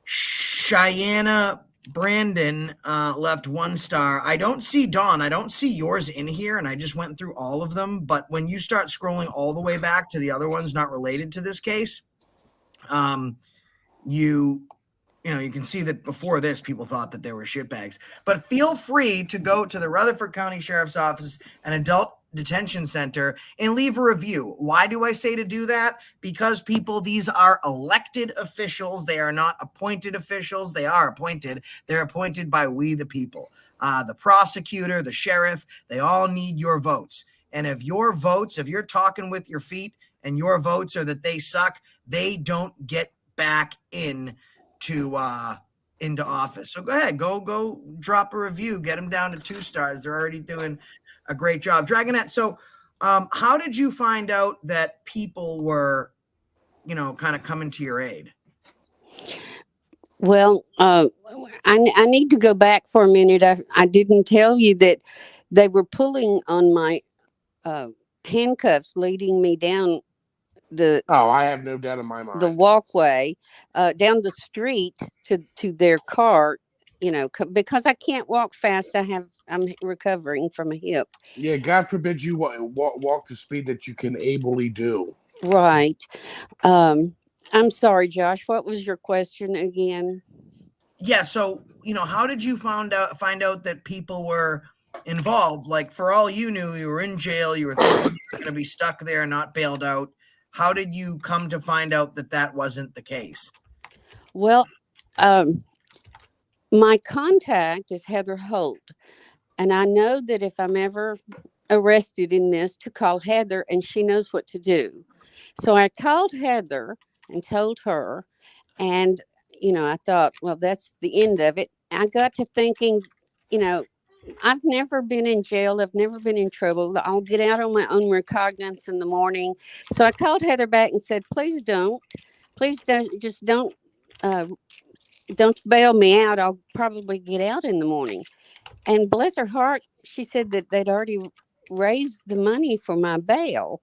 Cheyenne Brandon left 1 star. I don't see Dawn. I don't see yours in here, and I just went through all of them. But when you start scrolling all the way back to the other ones not related to this case, you can see that before this, people thought that they were shitbags. But feel free to go to the Rutherford County Sheriff's Office and Adult Detention Center and leave a review. Why do I say to do that? Because people, these are elected officials. They are not appointed officials. They are appointed. They're appointed by we the people. The prosecutor, the sheriff, they all need your votes. And if you're talking with your feet and your votes are that they suck, they don't get back into office. So go ahead, go drop a review, get them down to 2 stars. They're already doing a great job. Dragonette, so how did you find out that people were, kind of coming to your aid? Well, I need to go back for a minute. I didn't tell you that they were pulling on my handcuffs, leading me down I have no doubt in my mind. the walkway down the street to their car, because I can't walk fast. I'm recovering from a hip. Yeah, God forbid you walk the speed that you can ably do. Right. I'm sorry, Josh. What was your question again? Yeah, so how did you find out that people were involved? Like, for all you knew, you were in jail. You were thinking you were going to be stuck there, not bailed out. How did you come to find out that wasn't the case? Well, my contact is Heather Holt, and I know that if I'm ever arrested in this, to call Heather, and she knows what to do. So I called Heather and told her, and I thought, well, that's the end of it. I got to thinking, I've never been in jail. I've never been in trouble. I'll get out on my own recognizance in the morning. So I called Heather back and said, please don't bail me out. I'll probably get out in the morning. And bless her heart, she said that they'd already raised the money for my bail.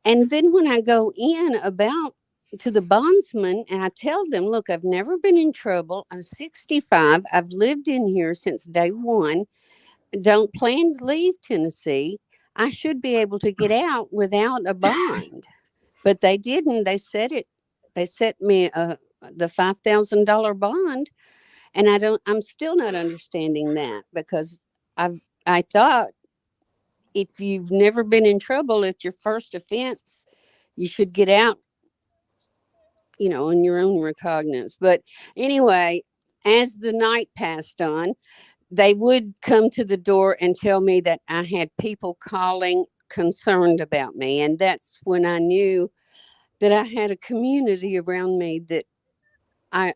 And then when I go in about to the bondsman and I tell them, look, I've never been in trouble. I'm 65. I've lived in here since day one. Don't plan to leave Tennessee. I should be able to get out without a bond. But they didn't. They set it. They set me the $5,000 bond, and I'm still not understanding that, because I thought if you've never been in trouble, it's your first offense, you should get out, on your own recognizance. But anyway, as the night passed on, they would come to the door and tell me that I had people calling concerned about me. And that's when I knew that I had a community around me that I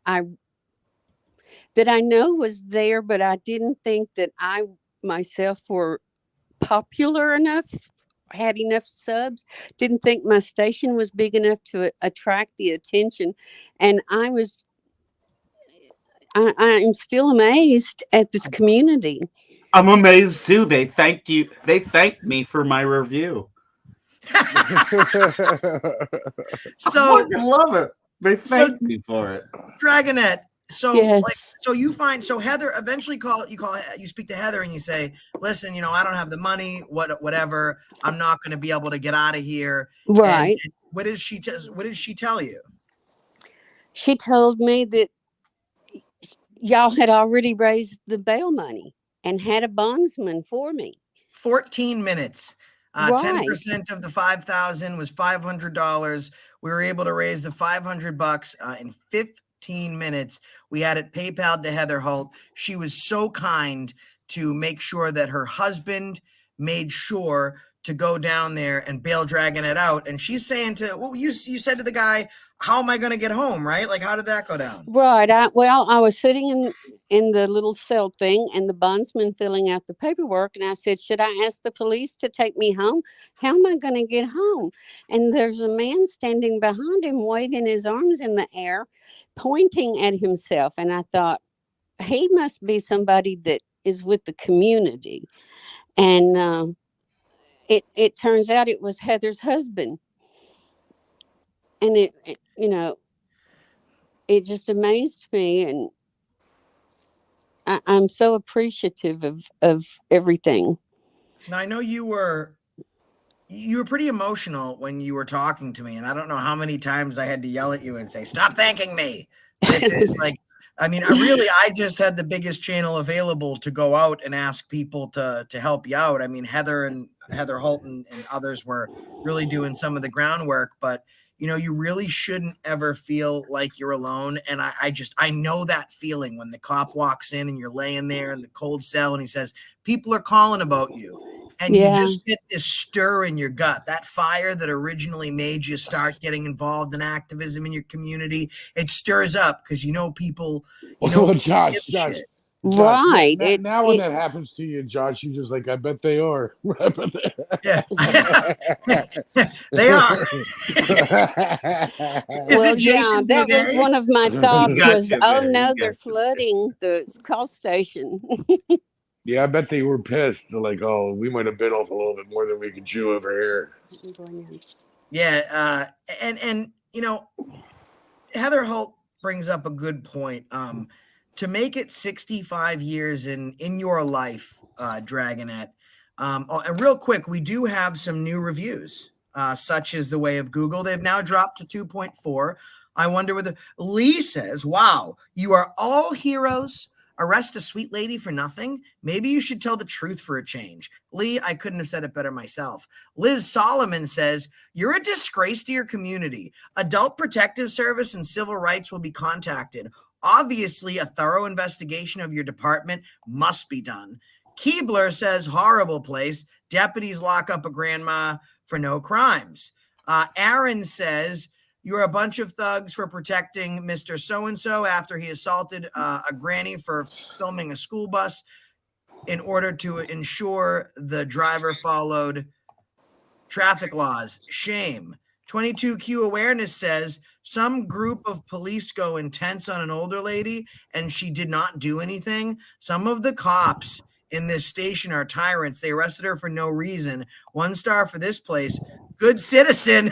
that I know was there, but I didn't think that I myself were popular enough, had enough subs, didn't think my station was big enough to attract the attention. And I'm still amazed at this community. I'm amazed too. They thanked you. They thanked me for my review. I So fucking love it. They thanked me for it. Dragonette. So Yes. so Heather eventually you speak to Heather and you say, listen, I don't have the money, whatever. I'm not going to be able to get out of here. Right. And what did she tell you? She told me that y'all had already raised the bail money and had a bondsman for me. 14 minutes. Right. 10% of the 5,000 was $500. We were able to raise the $500 in 15 minutes. We had it PayPal to Heather Holt. She was so kind to make sure that her husband made sure to go down there and bail Dragonette out. And she's saying you said to the guy, how am I going to get home? Right? Like, how did that go down? Right. I was sitting in the little cell thing and the bondsman filling out the paperwork. And I said, should I ask the police to take me home? How am I going to get home? And there's a man standing behind him, waving his arms in the air, pointing at himself. And I thought, he must be somebody that is with the community. And it turns out it was Heather's husband. And it just amazed me. And I'm so appreciative of everything. Now, I know you were pretty emotional when you were talking to me, and I don't know how many times I had to yell at you and say, stop thanking me. This is like, I just had the biggest channel available to go out and ask people to help you out. I mean, Heather Holt and others were really doing some of the groundwork, but you really shouldn't ever feel like you're alone. And I know that feeling when the cop walks in and you're laying there in the cold cell and he says, people are calling about you. And you just get this stir in your gut, that fire that originally made you start getting involved in activism in your community. It stirs up because people. Josh. Right. Now when that happens to you, Josh, you're just like, I bet they are. Yeah. They are. That was one of my thoughts was, oh no, they're flooding the call station. Yeah, I bet they were pissed. They're like, oh, we might have bit off a little bit more than we could chew over here. Yeah. And Heather Holt brings up a good point. To make it 65 years in your life, Dragonette. And real quick, we do have some new reviews, such as The Way of Google. They've now dropped to 2.4. I wonder whether Lee says, wow, you are all heroes. Arrest a sweet lady for nothing? Maybe you should tell the truth for a change. Lee, I couldn't have said it better myself. Liz Solomon says, you're a disgrace to your community. Adult Protective Service and Civil Rights will be contacted. Obviously, a thorough investigation of your department must be done. Keebler says, horrible place. Deputies lock up a grandma for no crimes. Aaron says, you're a bunch of thugs for protecting Mr. So-and-so after he assaulted a granny for filming a school bus in order to ensure the driver followed traffic laws. Shame. 22Q Awareness says, some group of police go intense on an older lady and she did not do anything. Some of the cops in this station are tyrants. They arrested her for no reason. 1 star for this place. Good citizen.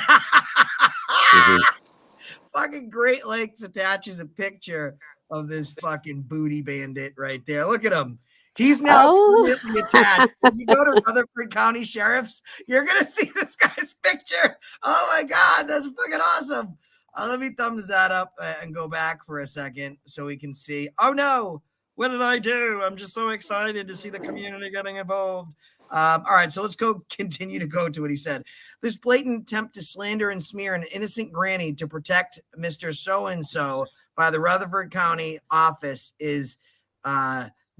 Fucking Great Lakes attaches a picture of this fucking booty bandit right there. Look at him. He's now permanently attached. When you go to Rutherford County Sheriff's, you're going to see this guy's picture. Oh my God, that's fucking awesome. Let me thumbs that up and go back for a second so we can see. Oh no, what did I do? I'm just so excited to see the community getting involved. All right, so let's continue to go to what he said. This blatant attempt to slander and smear an innocent granny to protect Mr. So-and-so by the Rutherford County office is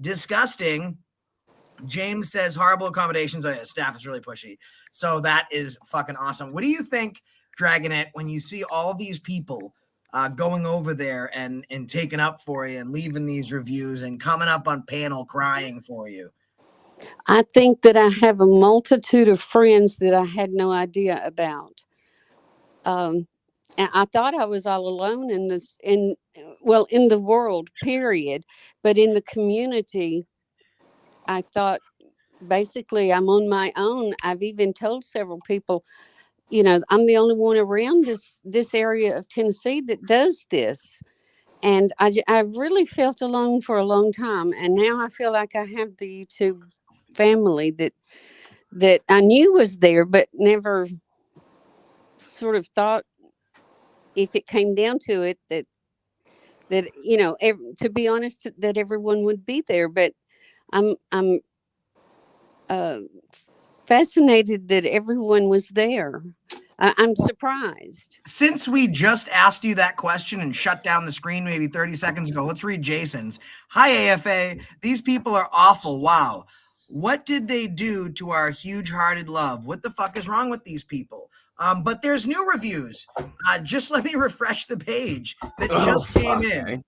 disgusting. James says horrible accommodations. Oh, yeah, staff is really pushy. So that is fucking awesome. What do you think, Dragonette, when you see all these people going over there and taking up for you and leaving these reviews and coming up on panel crying for you? I think that I have a multitude of friends that I had no idea about. And I thought I was all alone in the world, period. But in the community, I thought basically I'm on my own. I've even told several people, I'm the only one around this area of Tennessee that does this. And I've really felt alone for a long time. And now I feel like I have the YouTube family that I knew was there, but never sort of thought, if it came down to it, that to be honest, that everyone would be there. But I'm fascinated that everyone was there. I'm surprised. Since we just asked you that question and shut down the screen maybe 30 seconds ago, let's read Jason's. Hi, AFA. These people are awful. Wow. What did they do to our huge-hearted love? What the fuck is wrong with these people? But there's new reviews. Just let me refresh the page that just came in.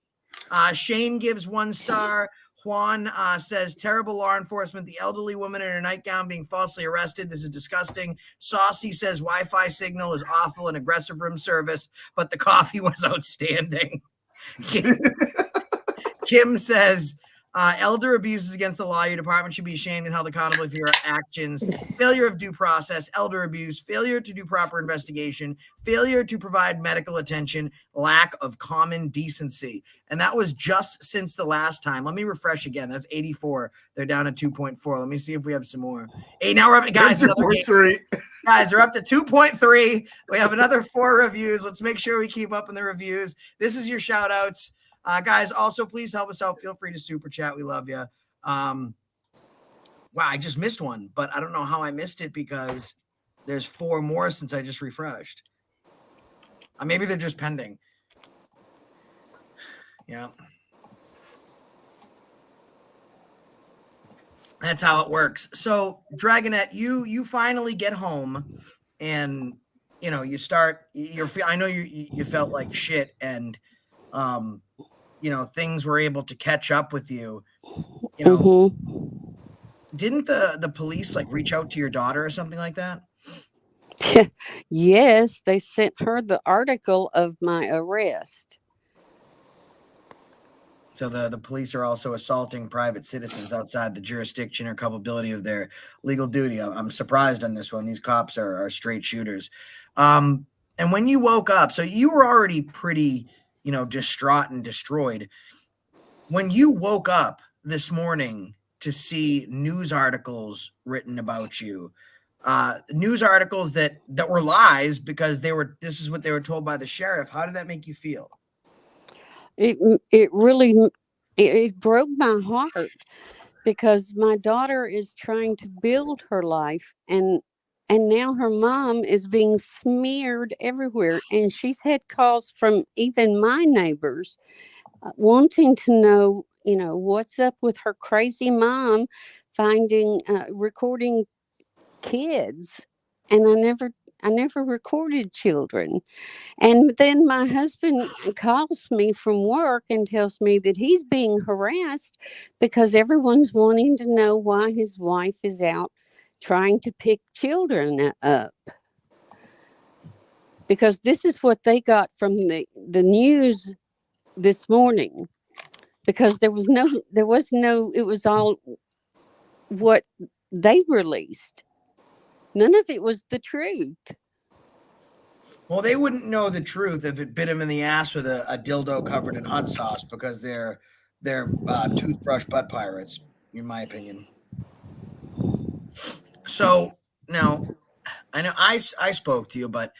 Shane gives 1 star. Juan says, terrible law enforcement. The elderly woman in her nightgown being falsely arrested. This is disgusting. Saucy says, Wi-Fi signal is awful and aggressive room service, but the coffee was outstanding. Kim says, elder abuses against the law. Your department should be ashamed and held accountable for your actions. Failure of due process, elder abuse, failure to do proper investigation, failure to provide medical attention, lack of common decency. And that was just since the last time. Let me refresh again. That's 84. They're down to 2.4. Let me see if we have some more. Hey, now we're up, guys. Another 2.3. Guys, they're up to 2.3. We have another 4 reviews. Let's make sure we keep up in the reviews. This is your shout outs. Guys, also, please help us out. Feel free to super chat. We love you. Wow, I just missed one, but I don't know how I missed it because there's 4 more since I just refreshed. Maybe they're just pending. Yeah. That's how it works. So, Dragonette, you finally get home and, you start, I know you felt like shit and, things were able to catch up with you. Didn't the police reach out to your daughter or something like that? Yes, they sent her the article of my arrest. So the police are also assaulting private citizens outside the jurisdiction or culpability of their legal duty. I'm surprised on this one. These cops are straight shooters. And when you woke up, so you were already pretty, distraught and destroyed. When you woke up this morning to see news articles written about you, news articles that were lies because this is what they were told by the sheriff, how did that make you feel? It really broke my heart because my daughter is trying to build her life and now her mom is being smeared everywhere, and she's had calls from even my neighbors wanting to know, what's up with her crazy mom finding recording kids, and I never recorded children. And then my husband calls me from work and tells me that he's being harassed because everyone's wanting to know why his wife is out trying to pick children up. Because this is what they got from the news this morning. Because it was all what they released. None of it was the truth. Well, they wouldn't know the truth if it bit them in the ass with a dildo covered in hot sauce because they're toothbrush butt pirates, in my opinion. So now, I know I spoke to you, but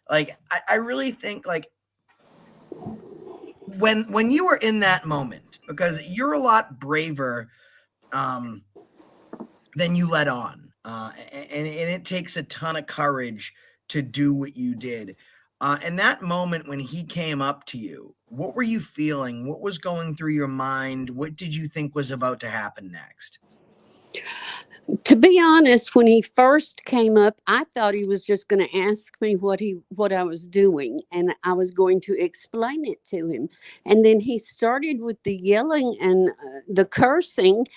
like I really think like when you were in that moment, because you're a lot braver than you let on, and it takes a ton of courage to do what you did. In that moment when he came up to you, what were you feeling? What was going through your mind? What did you think was about to happen next? To be honest, when he first came up, I thought he was just going to ask me what I was doing, and I was going to explain it to him. And then he started with the yelling and the cursing,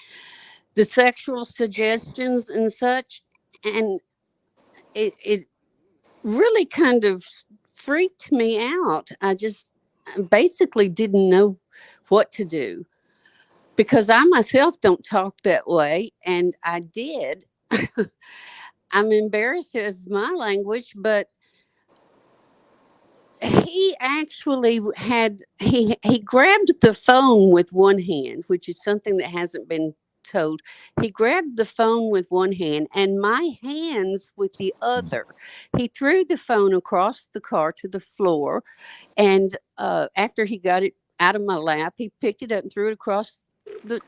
the sexual suggestions and such, and it really kind of freaked me out. I just basically didn't know what to do, because I myself don't talk that way, and I did. I'm embarrassed of my language, but he actually he grabbed the phone with one hand, which is something that hasn't been told. He grabbed the phone with one hand and my hands with the other. He threw the phone across the car to the floor, and after he got it out of my lap, he picked it up and threw it across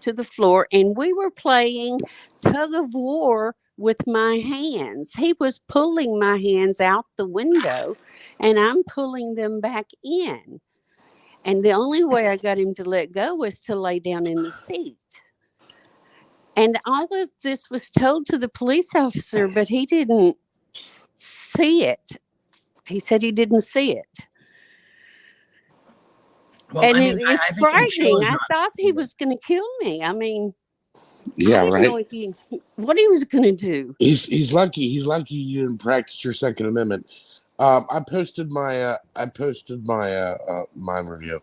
to the floor, and we were playing tug of war with my hands. He was pulling my hands out the window, and I'm pulling them back in. And the only way I got him to let go was to lay down in the seat. And all of this was told to the police officer, but he didn't see it. He said he didn't see it. Well, And I mean, it's I think you frightening. chose I not thought to he do it. was going to kill me. I mean, I Yeah, didn't right. know what he was going to do. He's lucky. He's lucky you didn't practice your Second Amendment. I posted my my review.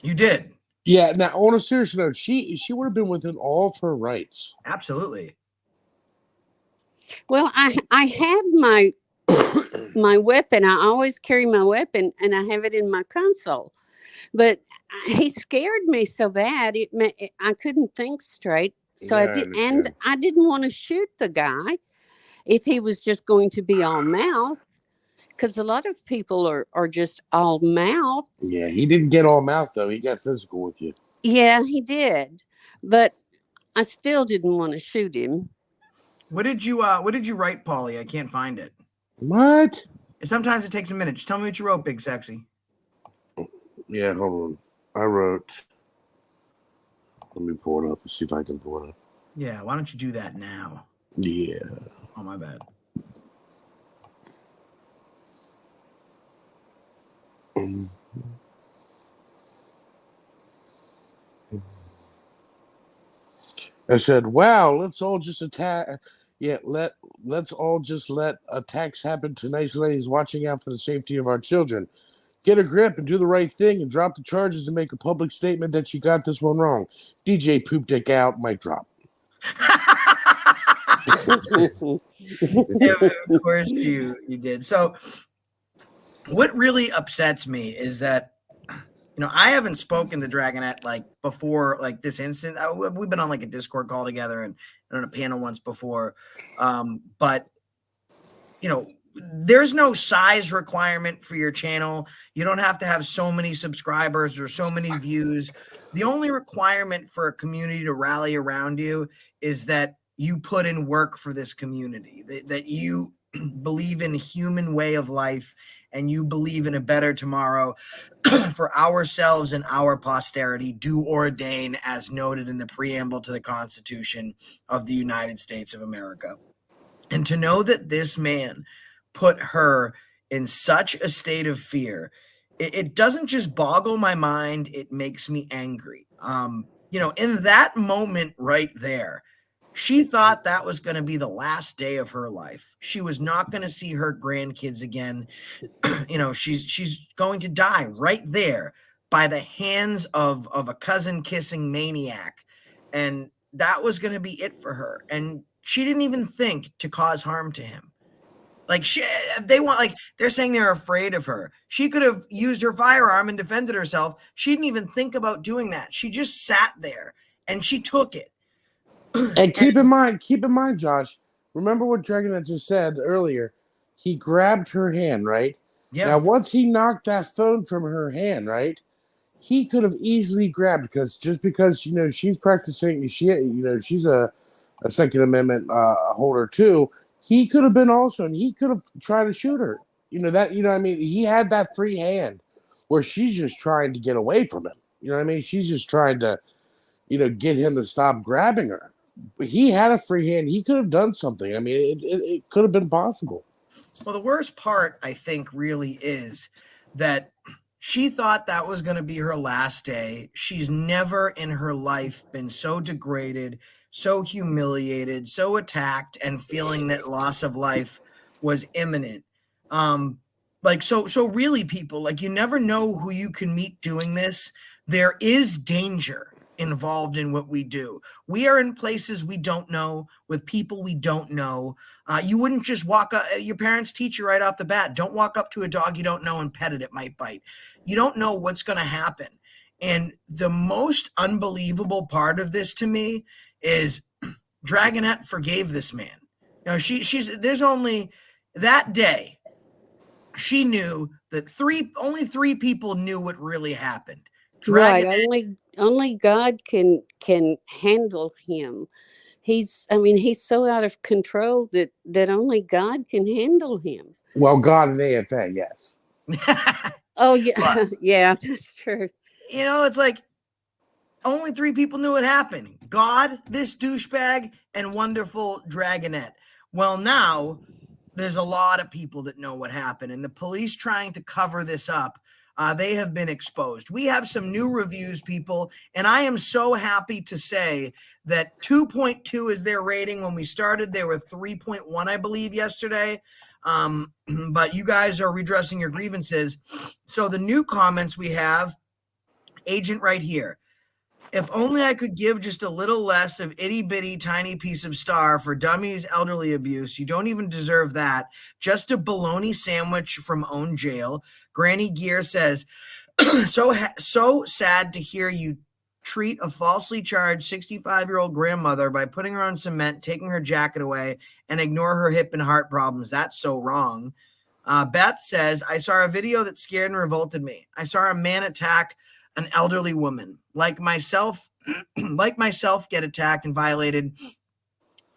You did. Yeah. Now, on a serious note, she would have been within all of her rights. Absolutely. Well, I had my weapon. I always carry my weapon, and I have it in my console. But he scared me so bad I couldn't think straight. So Yeah, I I did, and understand. I didn't want to shoot the guy if he was just going to be all mouth, because a lot of people are just all mouth. Yeah, he didn't get all mouth though. He got physical with you. Yeah, he did, but I still didn't want to shoot him. What did you write, Paulie? I can't find it. What? Sometimes it takes a minute. Just tell me what you wrote, Big Sexy. Yeah, hold on. I wrote. Let me pull it up and see if I can pull it up. Yeah, why don't you do that now? Yeah. Oh, my bad. I said, "Wow, let's all just attack. Yeah, let's all just let attacks happen to nice ladies watching out for the safety of our children. Get a grip and do the right thing and drop the charges and make a public statement that you got this one wrong. DJ poop dick out, mic drop." Yeah, of course you did. So what really upsets me is that I haven't spoken to Dragonette like before, like this instant. We've been on like a Discord call together and on a panel once before, but there's no size requirement for your channel. You don't have to have so many subscribers or so many views. The only requirement for a community to rally around you is that you put in work for this community, that you believe in a human way of life and you believe in a better tomorrow for ourselves and our posterity, do ordain as noted in the preamble to the Constitution of the United States of America. And to know that this man put her in such a state of fear, it doesn't just boggle my mind, it makes me angry. In that moment right there, she thought that was going to be the last day of her life. She was not going to see her grandkids again. She's going to die right there by the hands of a cousin kissing maniac. And that was going to be it for her. And she didn't even think to cause harm to him. Like they're saying they're afraid of her. She could have used her firearm and defended herself. She didn't even think about doing that. She just sat there and she took it. And keep in mind, Josh, remember what Dragon had just said earlier. He grabbed her hand, right? Yeah. Now, once he knocked that phone from her hand, right? He could have easily grabbed because she's practicing. She's a Second Amendment holder too. He could have been also, and he could have tried to shoot her. I mean, he had that free hand where she's just trying to get away from him. You know what I mean? She's just trying to, get him to stop grabbing her. But he had a free hand. He could have done something. I mean, it could have been possible. Well, the worst part, I think, really is that she thought that was going to be her last day. She's never in her life been so degraded, so humiliated, so attacked, and feeling that loss of life was imminent. So really, people, like, you never know who you can meet doing this. There is danger involved in what we do. We are in places we don't know, with people we don't know. You wouldn't just walk up. Your parents teach you right off the bat, don't walk up to a dog you don't know and pet it. It might bite. You don't know what's going to happen. And the most unbelievable part of this to me is Dragonette forgave this man. There's only that day she knew that only three people knew what really happened. Right. Dragonette, Only God can handle him. He's so out of control that only God can handle him. Well, God and AFA, yes. Oh yeah, yeah, that's true. it's like only three people knew what happened. God, this douchebag, and wonderful Dragonette. Well, now there's a lot of people that know what happened, and the police trying to cover this up. They have been exposed. We have some new reviews, people, and I am so happy to say that 2.2 is their rating. When we started, they were 3.1, I believe, yesterday. But you guys are redressing your grievances. So the new comments we have, agent right here. If only I could give just a little less of itty bitty tiny piece of star for dummies elderly abuse. You don't even deserve that. Just a bologna sandwich from own jail. Granny Gear says, so sad to hear you treat a falsely charged 65-year-old grandmother by putting her on cement, taking her jacket away, and ignore her hip and heart problems. That's so wrong. Beth says, I saw a video that scared and revolted me. I saw a man attack an elderly woman like myself get attacked and violated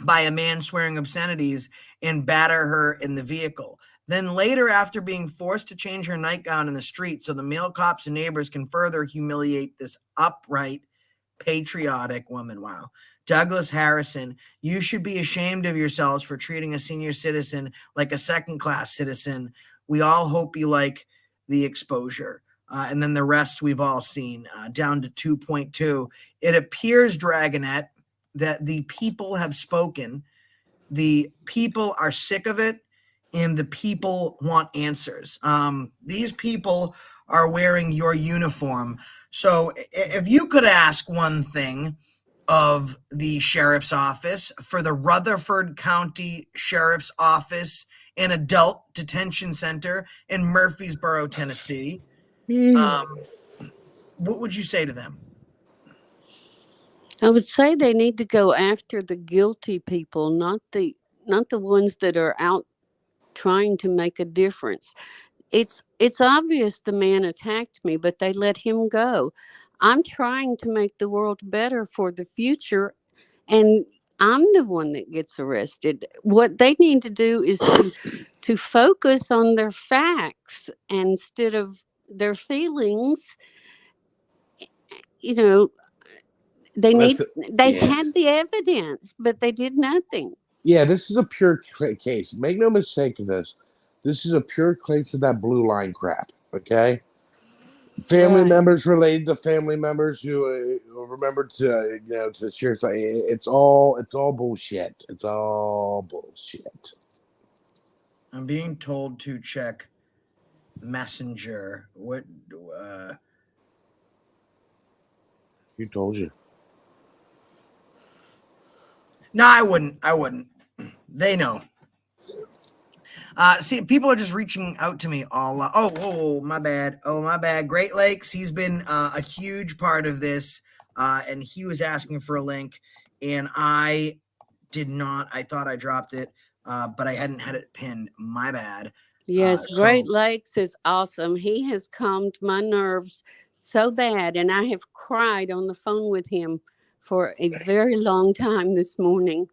by a man swearing obscenities and batter her in the vehicle. Then later, after being forced to change her nightgown in the street so the male cops and neighbors can further humiliate this upright, patriotic woman. Wow. Douglas Harrison, you should be ashamed of yourselves for treating a senior citizen like a second-class citizen. We all hope you like the exposure. And then the rest we've all seen, down to 2.2. It appears, Dragonette, that the people have spoken. The people are sick of it, and the people want answers. These people are wearing your uniform. So if you could ask one thing of the sheriff's office, for the Rutherford County Sheriff's Office, an adult detention center in Murfreesboro, Tennessee, what would you say to them? I would say they need to go after the guilty people, not the ones that are out trying to make a difference. It's obvious the man attacked me, but they let him go. I'm trying to make the world better for the future, and I'm the one that gets arrested. What they need to do is to focus on their facts instead of their feelings. They had the evidence, but they did nothing. Yeah, this is a pure case. Make no mistake of this. This is a pure case of that blue line crap. Okay, family members related to family members who remember to share. It's all bullshit. It's all bullshit. I'm being told to check Messenger. What? Who told you? No, I wouldn't. They know. See, people are just reaching out to me all. Oh, my bad. Oh, my bad. Great Lakes. He's been a huge part of this, and he was asking for a link, and I did not. I thought I dropped it, but I hadn't had it pinned. My bad. Yes, Great So Lakes is awesome. He has calmed my nerves so bad, and I have cried on the phone with him for a very long time this morning.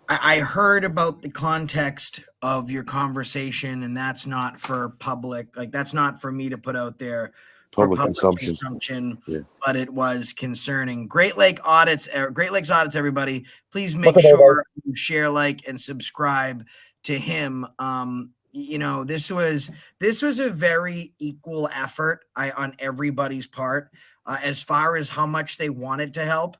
I heard about the context of your conversation, and that's not for public. Like, that's not for me to put out there for Public consumption. consumption, Yeah. but it was concerning. Great Lakes Audits, everybody. Please make What's up, everybody? sure you share, like, and subscribe to him. You know, this was a very equal effort on everybody's part, as far as how much they wanted to help.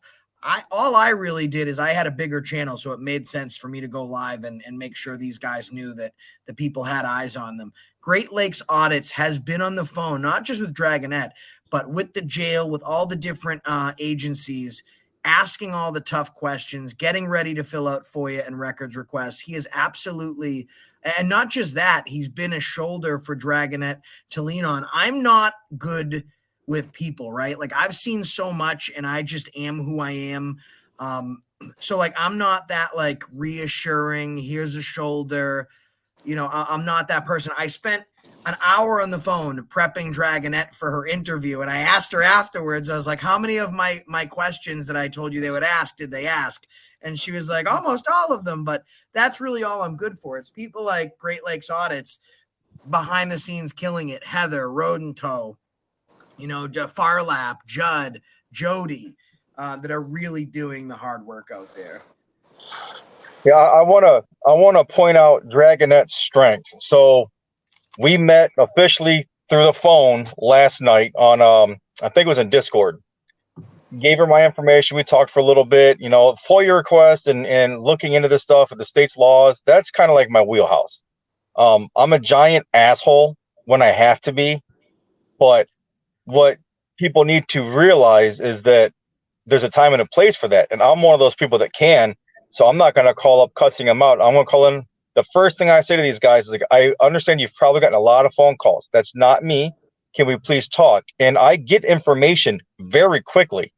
All I really did is I had a bigger channel, so it made sense for me to go live and make sure these guys knew that the people had eyes on them. Great Lakes Audits has been on the phone, not just with Dragonette, but with the jail, with all the different agencies, asking all the tough questions, getting ready to fill out FOIA and records requests. He is absolutely, and not just that, he's been a shoulder for Dragonette to lean on. I'm not good with people, right? Like, I've seen so much and I just am who I am. So like, I'm not that like reassuring, here's a shoulder, you know, I'm not that person. I spent an hour on the phone prepping Dragonette for her interview, and I asked her afterwards, I was like, how many of my questions that I told you they would ask did they ask? And she was like, almost all of them. But that's really all I'm good for. It's people like Great Lakes Audits behind the scenes killing it. Heather, Rodentoe, you know, Farlap, Judd, Jody, that are really doing the hard work out there. Yeah, I wanna point out Dragonette's strength. So we met officially through the phone last night on I think it was in Discord. Gave her my information. We talked for a little bit, you know, FOIA request and looking into this stuff with the state's laws. That's kind of like my wheelhouse. I'm a giant asshole when I have to be, but what people need to realize is that there's a time and a place for that. And I'm one of those people that can. So I'm not going to call up cussing them out. I'm going to call in. The first thing I say to these guys is like, I understand you've probably gotten a lot of phone calls. That's not me. Can we please talk? And I get information very quickly.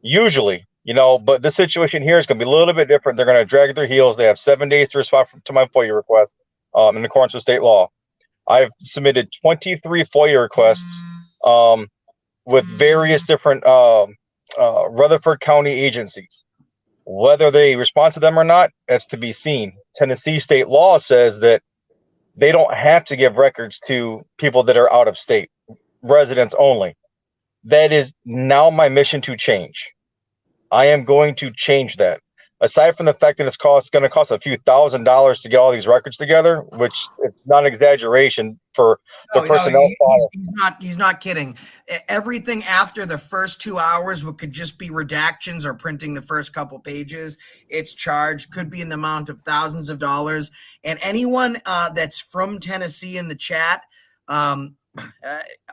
Usually, you know, but this situation here is going to be a little bit different. They're going to drag their heels. They have 7 days to respond to my FOIA request in accordance with state law. I've submitted 23 FOIA requests with various different Rutherford County agencies. Whether they respond to them or not, that's to be seen. Tennessee state law says that they don't have to give records to people that are out of state, residents only. That is now my mission to change. I am going to change that. Aside from the fact that it's going to cost a few $1,000s to get all these records together, which it's not an exaggeration for the personnel file. He's not kidding. Everything after the first 2 hours could just be redactions or printing the first couple pages. It's charged, could be in the amount of thousands of dollars. And anyone that's from Tennessee in the chat,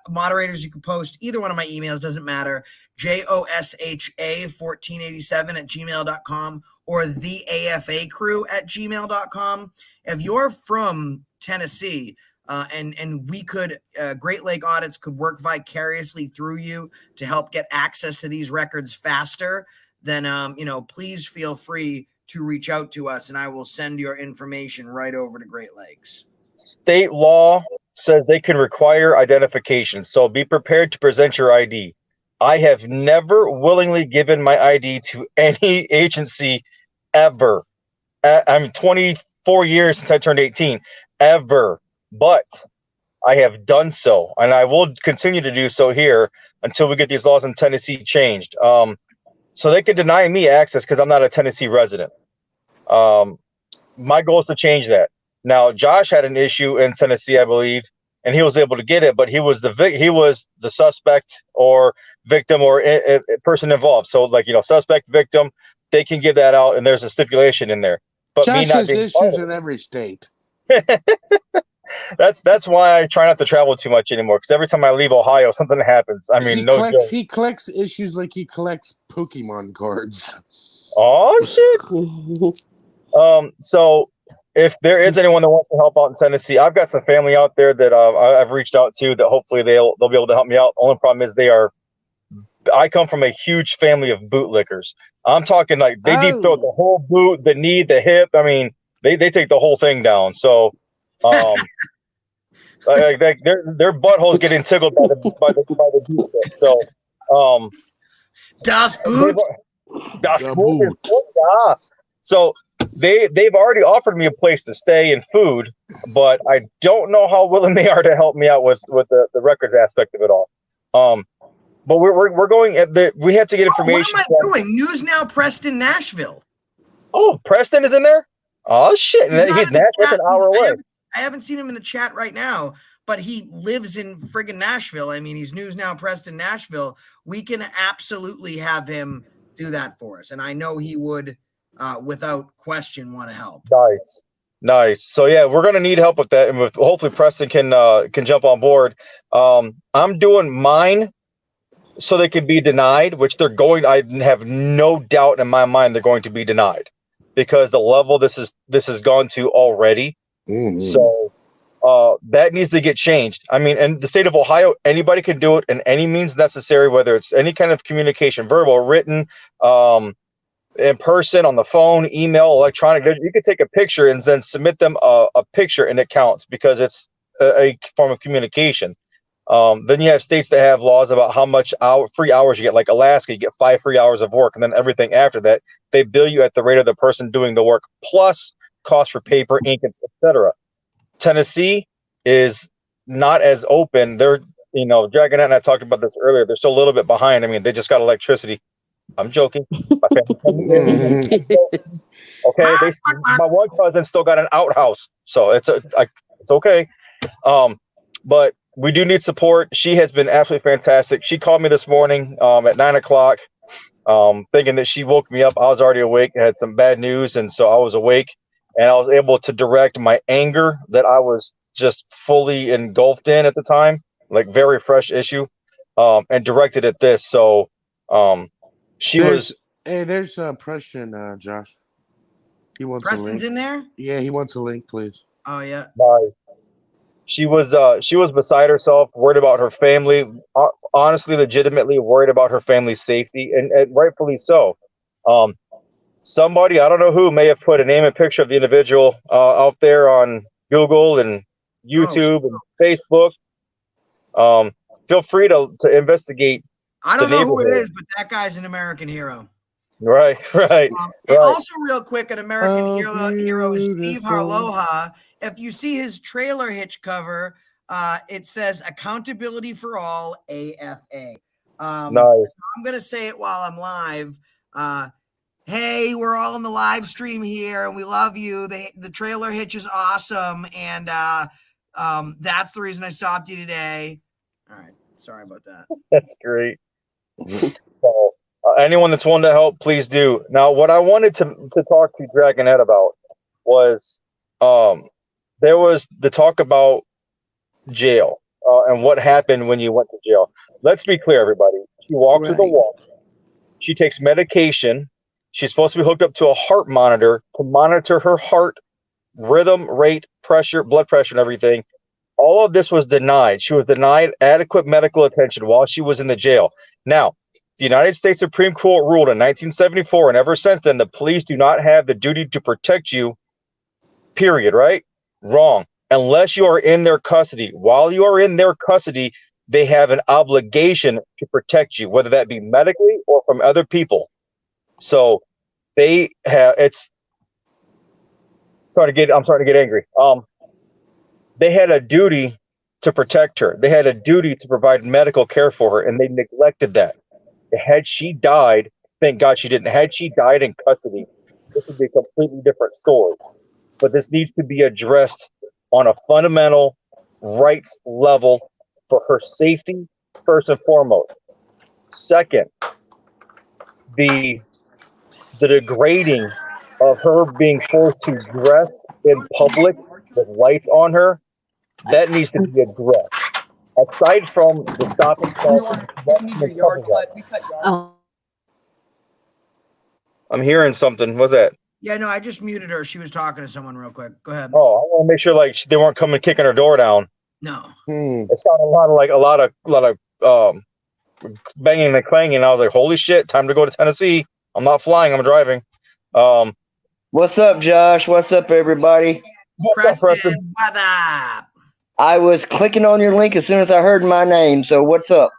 moderators, you can post either one of my emails, doesn't matter. JOSHA1487@gmail.com or the AFA crew@gmail.com. If you're from Tennessee, and we could, Great Lake Audits could work vicariously through you to help get access to these records faster, then, you know, please feel free to reach out to us and I will send your information right over to Great Lakes. State law says they can require identification. So be prepared to present your ID. I have never willingly given my ID to any agency ever. I'm 24 years since I turned 18, ever. But I have done so, and I will continue to do so here until we get these laws in Tennessee changed. So they can deny me access because I'm not a Tennessee resident. My goal is to change that. Now, Josh had an issue in Tennessee, I believe, and he was able to get it, but he was the suspect or victim or a person involved. So, like, you know, suspect, victim, they can give that out, and there's a stipulation in there. But Josh me not has being issues in every state. That's why I try not to travel too much anymore. Because every time I leave Ohio, something happens. I mean, no joke. He collects issues like he collects Pokemon cards. Oh shit. So if there is anyone that wants to help out in Tennessee, I've got some family out there that I've reached out to that hopefully they'll be able to help me out. Only problem is I come from a huge family of bootlickers. I'm talking like they deep throat the whole boot, the knee, the hip. I mean, they take the whole thing down. So, like their buttholes getting tickled by the deep throat. So, Das Boot. Das Boot. Yeah. So they've already offered me a place to stay and food, but I don't know how willing they are to help me out with the records aspect of it all. But we're going at we have to get information. What am I doing? News Now, Preston, Nashville. Oh, Preston is in there. Oh shit! He's Nashville, an hour away. I haven't seen him in the chat right now, but he lives in friggin' Nashville. I mean, he's News Now, Preston, Nashville. We can absolutely have him do that for us, and I know he would, without question, want to help. Nice. So yeah, we're gonna need help with that, and hopefully Preston can jump on board. I'm doing mine so they can be denied, which they're going. I have no doubt in my mind they're going to be denied because the level this has gone to already. Mm-hmm. So that needs to get changed. I mean, in the state of Ohio, anybody can do it in any means necessary, whether it's any kind of communication, verbal, written, in person, on the phone, email, electronic. You could take a picture and then submit them a picture, and it counts because it's a form of communication. Then you have states that have laws about how much free hours you get. Like Alaska, you get 5 free hours of work, and then everything after that, they bill you at the rate of the person doing the work plus cost for paper, ink, etc. Tennessee is not as open. They're, Dragonette and I talked about this earlier. They're still a little bit behind. I mean, they just got electricity. I'm joking. Okay, my one cousin still got an outhouse, so it's okay. But we do need support. She has been absolutely fantastic. She called me this morning at 9 o'clock, thinking that she woke me up. I was already awake. I had some bad news, and so I was awake, and I was able to direct my anger that I was just fully engulfed in at the time, like very fresh issue, and directed at this. So there's Preston, Josh. He wants Preston's a link. in there? Yeah, he wants a link, please. Oh yeah. Bye. She was beside herself, worried about her family, honestly, legitimately worried about her family's safety, and rightfully so. Somebody, I don't know who, may have put a name and picture of the individual out there on Google and YouTube and Facebook. Feel free to investigate. I don't know who it is, but that guy's an American hero. Right. And also, real quick, an American hero is Steve Harloha. If you see his trailer hitch cover, it says "Accountability for All, AFA." Nice. So I'm gonna say it while I'm live. Hey, we're all in the live stream here, and we love you. The trailer hitch is awesome, and that's the reason I stopped you today. All right, sorry about that. That's great. So, anyone that's willing to help, please do. Now, what I wanted to talk to Dragonette about was there was the talk about jail and what happened when you went to jail. Let's be clear, everybody. She walked through the wall. She takes medication. She's supposed to be hooked up to a heart monitor to monitor her heart rhythm, rate, pressure, blood pressure, and everything. All of this was denied. She was denied adequate medical attention while she was in the jail. Now, the United States Supreme Court ruled in 1974, and ever since then, the police do not have the duty to protect you, period, right? Wrong. Unless you are in their custody. While you are in their custody, they have an obligation to protect you, whether that be medically or from other people. So they have, I'm starting to get angry. They had a duty to protect her. They had a duty to provide medical care for her, and they neglected that. Had she died, thank God she didn't. Had she died in custody, this would be a completely different story. But this needs to be addressed on a fundamental rights level for her safety, first and foremost. Second, the degrading of her being forced to dress in public with lights on her that needs to be addressed. Aside from the stop and start, Oh, I'm hearing something. What's that? Yeah, no, I just muted her. She was talking to someone real quick. Go ahead. Oh, I want to make sure like they weren't coming kicking her door down. No. It sounded a lot of banging and clanging. I was like, holy shit, time to go to Tennessee. I'm not flying, I'm driving. What's up, Josh? What's up, everybody? What's up, Preston? What up? I was clicking on your link as soon as I heard my name. So what's up?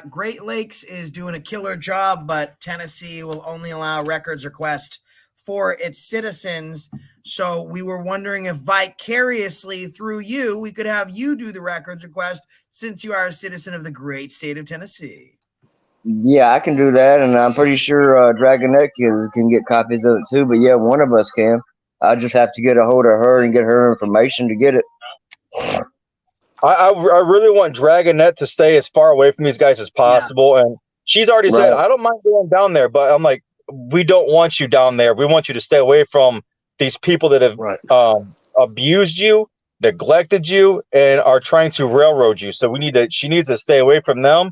Great Lakes is doing a killer job, but Tennessee will only allow records request for its citizens. So we were wondering if vicariously through you, we could have you do the records request since you are a citizen of the great state of Tennessee. Yeah, I can do that, and I'm pretty sure Dragonette can get copies of it too. But yeah, one of us can. I just have to get a hold of her and get her information to get it. I really want Dragonette to stay as far away from these guys as possible. Yeah. And she's already said, I don't mind going down there, but I'm like, we don't want you down there. We want you to stay away from these people that have abused you, neglected you, and are trying to railroad you. So she needs to stay away from them.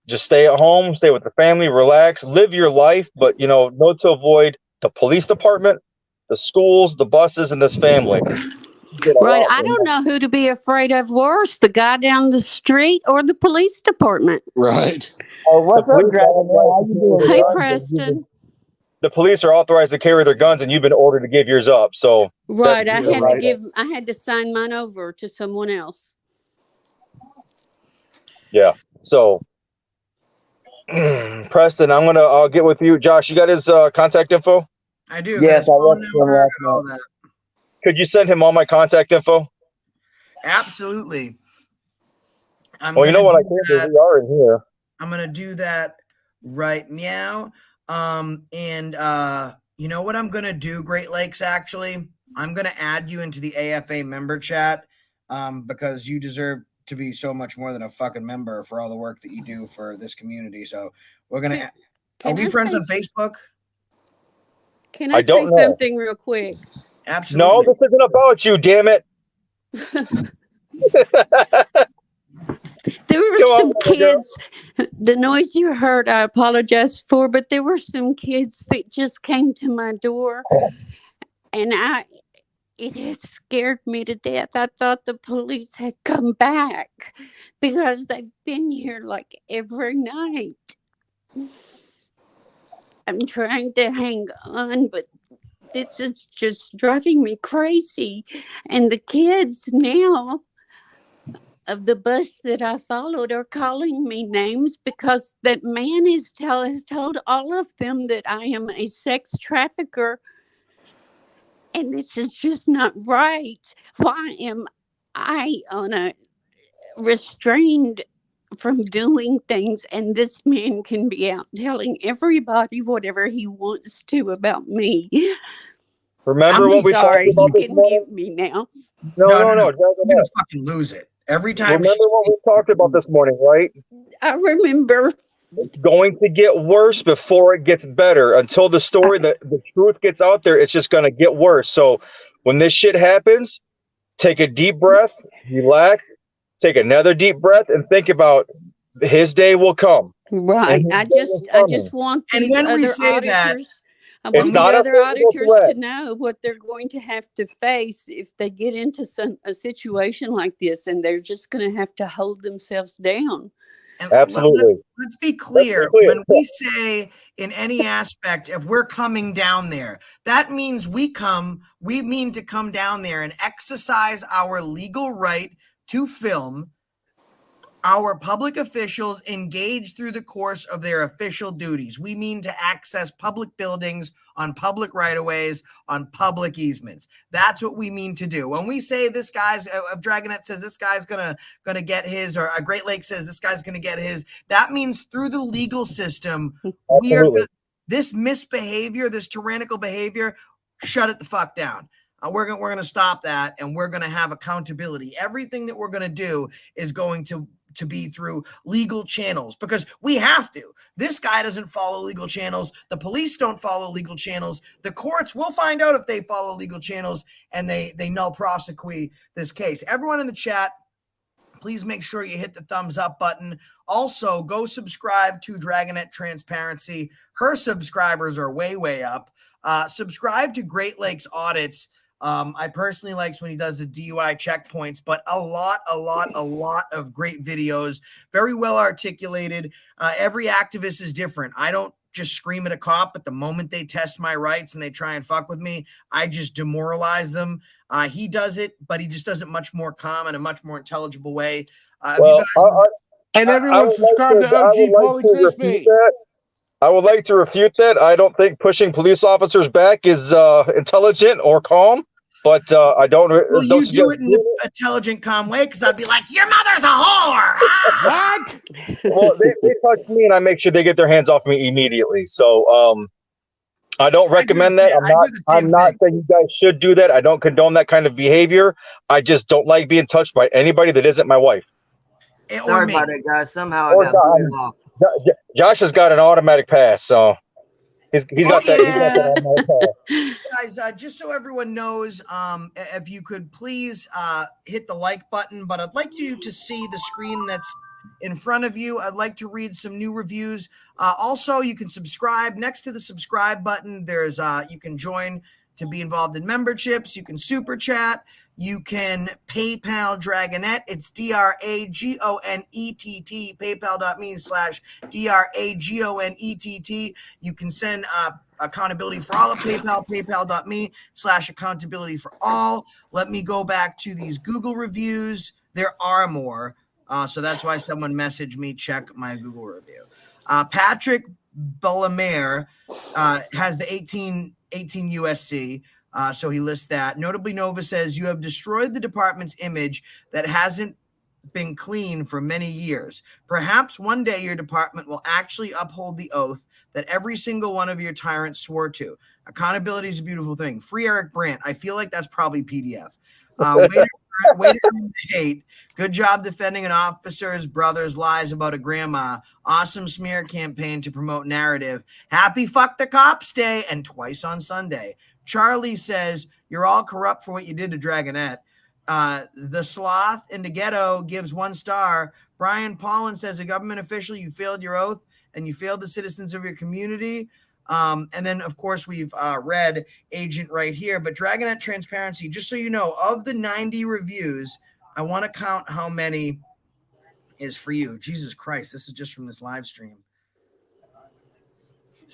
Just stay at home, stay with the family, relax, live your life, but know to avoid the police department, the schools, the buses, and this family. Right. I don't know who to be afraid of worse, the guy down the street or the police department. Right. Oh, what's up, Dragon? Hey, Preston. The police are authorized to carry their guns, and you've been ordered to give yours up. So right, I had to sign mine over to someone else. Yeah. So Preston, I'll get with you. Josh, you got his contact info? I do. Yes, I left him last night. Could you send him all my contact info? Absolutely. Well, you know what I can do? We are in here. I'm gonna do that right now. You know what I'm gonna do, Great Lakes, actually? I'm gonna add you into the AFA member chat because you deserve to be so much more than a fucking member for all the work that you do for this community. So we're gonna are we friends on Facebook? Can I say something real quick? Absolutely. No, this isn't about you, damn it. There were some kids, the noise you heard, I apologize for, but there were some kids that just came to my door and it has scared me to death. I thought the police had come back because they've been here like every night. I'm trying to hang on, but this is just driving me crazy. And the kids now of the bus that I followed are calling me names because that man has told all of them that I am a sex trafficker. And this is just not right. Why am I restrained from doing things, and this man can be out telling everybody whatever he wants to about me? Remember what we talked about you can mute me now. No. You're gonna fucking lose it every time. Remember what we talked about this morning, right? I remember. It's going to get worse before it gets better. Until the story, the truth gets out there, it's just going to get worse. So when this shit happens, take a deep breath, relax, take another deep breath, and think about his day will come. Right. I just want these when other we say auditors, that, I want these other auditors to know what they're going to have to face if they get into a situation like this, and they're just going to have to hold themselves down. And absolutely. Let's be clear. When we say in any aspect, if we're coming down there, that means we mean to come down there and exercise our legal right to film. Our public officials engage through the course of their official duties. We mean to access public buildings on public right-of-ways, on public easements. That's what we mean to do. When we say this guy's, if Dragonette says this guy's gonna get his, or a Great Lake says this guy's gonna get his, that means through the legal system, we are this misbehavior, this tyrannical behavior, shut it the fuck down. We're gonna stop that, and we're gonna have accountability. Everything that we're gonna do is going to to be through legal channels, because we have to. This guy doesn't follow legal channels. The police don't follow legal channels. The courts will find out if they follow legal channels, and they null prosecute this case. Everyone in the chat, please make sure you hit the thumbs up button. Also, go subscribe to Dragonet Transparency. Her subscribers are way, way up. Subscribe to Great Lakes Audits. I personally likes when he does the DUI checkpoints, but a lot of great videos, very well articulated. Every activist is different. I don't just scream at a cop, but the moment they test my rights and they try and fuck with me, I just demoralize them. He does it, but he just does it much more calm and a much more intelligible way. And everyone subscribe to OG Paulie Crispy. I would like to refute that. I don't think pushing police officers back is intelligent or calm, but I don't. Well, you do it in an intelligent, calm way, because I'd be like, your mother's a whore. What? Well, they touch me, and I make sure they get their hands off me immediately. So I don't recommend that. I'm not saying you guys should do that. I don't condone that kind of behavior. I just don't like being touched by anybody that isn't my wife. Sorry about it, guys. Somehow I got booted off. Josh has got an automatic pass, so he's got that. He's got that automatic pass. Guys, just so everyone knows, if you could please hit the like button, but I'd like you to see the screen that's in front of you. I'd like to read some new reviews. Also, you can subscribe. Next to the subscribe button, there's you can join to be involved in memberships. You can super chat. You can PayPal Dragonet. It's DRAGONETT, paypal.me/DRAGONETT. You can send accountability for all at PayPal, paypal.me/accountability for all. Let me go back to these Google reviews. There are more. So that's why someone messaged me, check my Google review. Patrick Bellamere has the 18 USC. So he lists that. Notably, Nova says, you have destroyed the department's image that hasn't been clean for many years. Perhaps one day your department will actually uphold the oath that every single one of your tyrants swore to. Accountability is a beautiful thing. Free Eric Brandt. I feel like that's probably PDF. Way to hate. Good job defending an officer's brother's lies about a grandma. Awesome smear campaign to promote narrative. Happy Fuck the Cops Day and twice on Sunday. Charlie says, you're all corrupt for what you did to Dragonet. The Sloth in the Ghetto gives 1 star. Brian Paulin says, a government official, you failed your oath and you failed the citizens of your community. And then, of course, we've read Agent right here. But Dragonet Transparency, just so you know, of the 90 reviews, I want to count how many is for you. Jesus Christ, this is just from this live stream.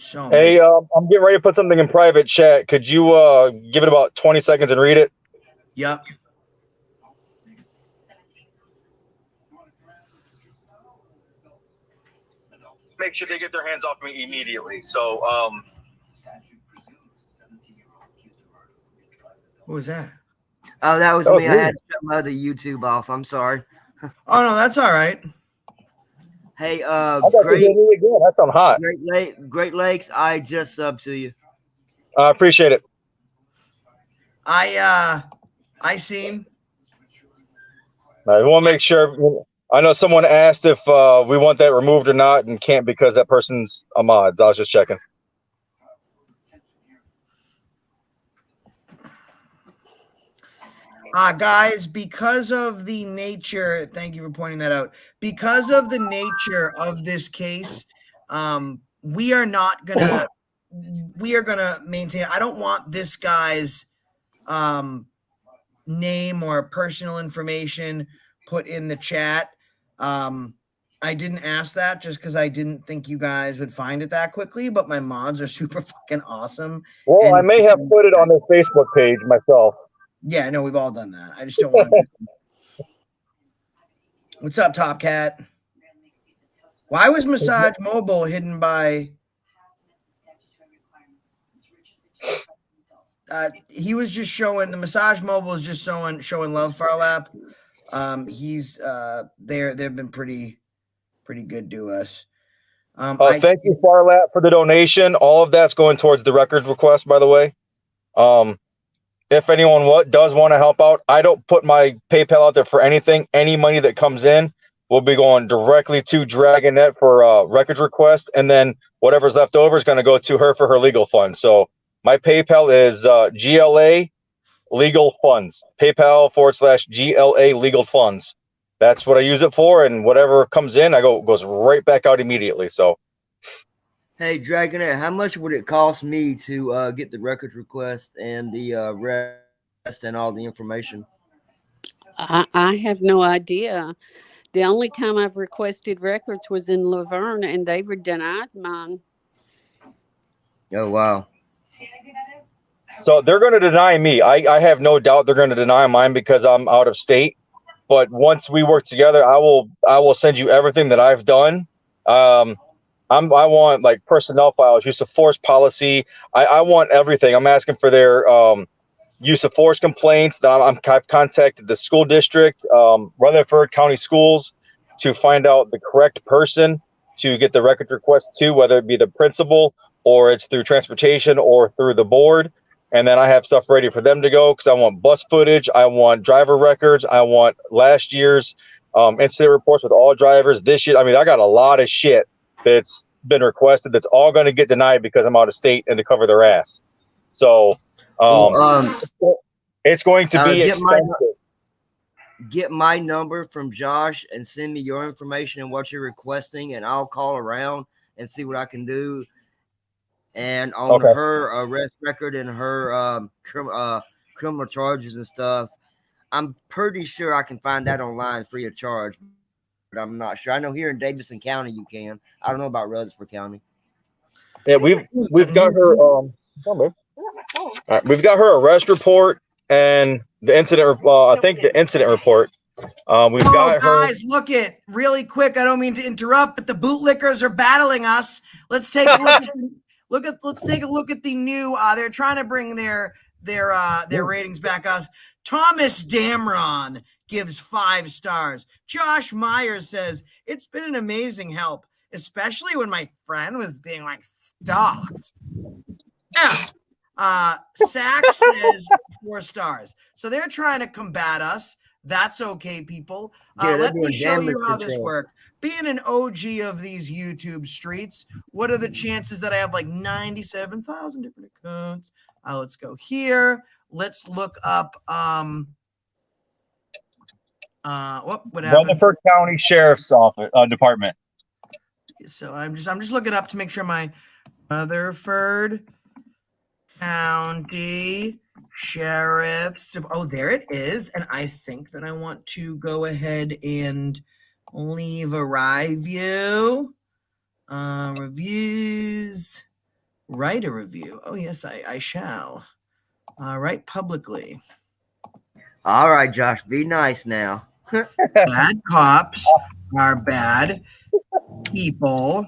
So hey, I'm getting ready to put something in private chat. Could you give it about 20 seconds and read it? Yep. Make sure they get their hands off me immediately. So, what was that? Oh, that was me. I had to shut my other YouTube off. I'm sorry. Oh no, that's all right. Hey, great. Again. That sounds hot. Great Lakes. I just subbed to you. I appreciate it. I seen. I want to make sure. I know someone asked if we want that removed or not, and can't because that person's a mod. I was just checking. Guys, because of the nature, thank you for pointing that out. Because of the nature of this case, we are gonna maintain. I don't want this guy's name or personal information put in the chat. I didn't ask that just because I didn't think you guys would find it that quickly, but my mods are super fucking awesome. Well, I may have put it on their Facebook page myself. Yeah, no, we've all done that. I just don't want to. What's up, Top Cat? Why was Massage Mobile hidden by? He was just showing the Massage Mobile is just showing love for our lap. He's they've been pretty good to us. Thank you, Farlap, for the donation. All of that's going towards the records request, by the way. If anyone does want to help out, I don't put my PayPal out there for anything. Any money that comes in will be going directly to Dragonette for records request, and then whatever's left over is going to go to her for her legal funds. So my PayPal is GLA Legal Funds. PayPal /GLA Legal Funds. That's what I use it for, and whatever comes in, goes right back out immediately. So, Hey, Dragonette, how much would it cost me to get the records request and the rest and all the information? I have no idea. The only time I've requested records was in Laverne, and they were denied mine. Oh, wow. so they're going to deny me. I have no doubt they're going to deny mine because I'm out of state. But once we work together, I will send you everything that I've done. I want like personnel files, use of force policy. I want everything. I'm asking for their use of force complaints. I've contacted the school district, Rutherford County Schools, to find out the correct person to get the records request to, whether it be the principal or it's through transportation or through the board. And then I have stuff ready for them to go because I want bus footage, I want driver records, I want last year's incident reports with all drivers. This year, I mean, I got a lot of shit that's been requested that's all going to get denied because I'm out of state and to cover their ass. So it's going to be expensive. Get my number from Josh and send me your information and what you're requesting, and I'll call around and see what I can do. And on her arrest record and her criminal charges and stuff, I'm pretty sure I can find that online free of charge, but I'm not sure. I know here in Davidson County you can. I don't know about Rutherford County. Yeah, we've got her. We've got her arrest report and the incident. I think the incident report. We've got her. Guys, look it really quick. I don't mean to interrupt, but the bootlickers are battling us. Let's take a look at let's take a look at the new. They're trying to bring their ratings back up. Thomas Damron gives 5 stars. Josh Myers says it's been an amazing help, especially when my friend was being like stalked. Sax says 4 stars. So they're trying to combat us. That's okay, people. Let me show you how this works. Being an OG of these YouTube streets, what are the chances that I have like 97,000 different accounts? Let's go here. Let's look up what happened? Rutherford County Sheriff's Office Department. So I'm just looking up to make sure my Rutherford County Sheriff's. Oh, there it is. And I think that I want to go ahead and leave a review. Reviews. Write a review. Oh, yes, I shall. Write publicly. All right, Josh, be nice now. Bad cops are bad people,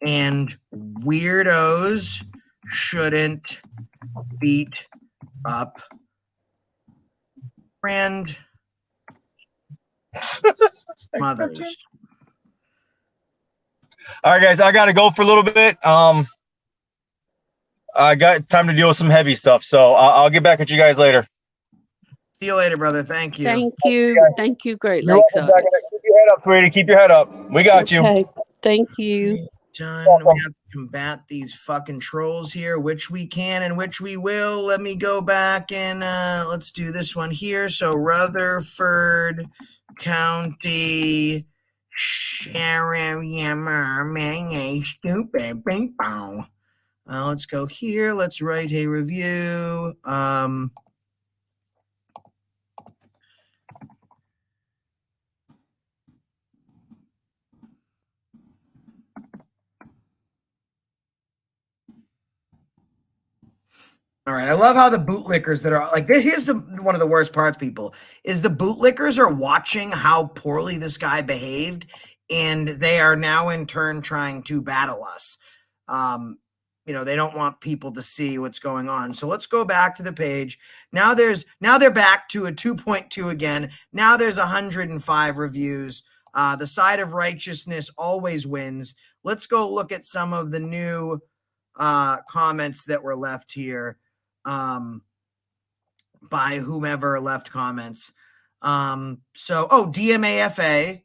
and weirdos shouldn't beat up grandmothers. All right, guys, I got to go for a little bit. I got time to deal with some heavy stuff, so I'll get back at you guys later. See you later, brother. Thank you. Thank you. Thank you, Great Lakes. Keep your head up, sweetie. Keep your head up. We got you. Thank you. Done. We have to combat these fucking trolls here, which we can and which we will. Let me go back and let's do this one here. So Rutherford County Sheriff, stupid ping pong. Let's go here. Let's write a review. All right. I love how the bootlickers that are like, here's one of the worst parts, people, is the bootlickers are watching how poorly this guy behaved, and they are now in turn trying to battle us. They don't want people to see what's going on. So let's go back to the page. Now they're back to a 2.2 again. Now there's 105 reviews. The side of righteousness always wins. Let's go look at some of the new comments that were left here by whomever left comments. DMAFA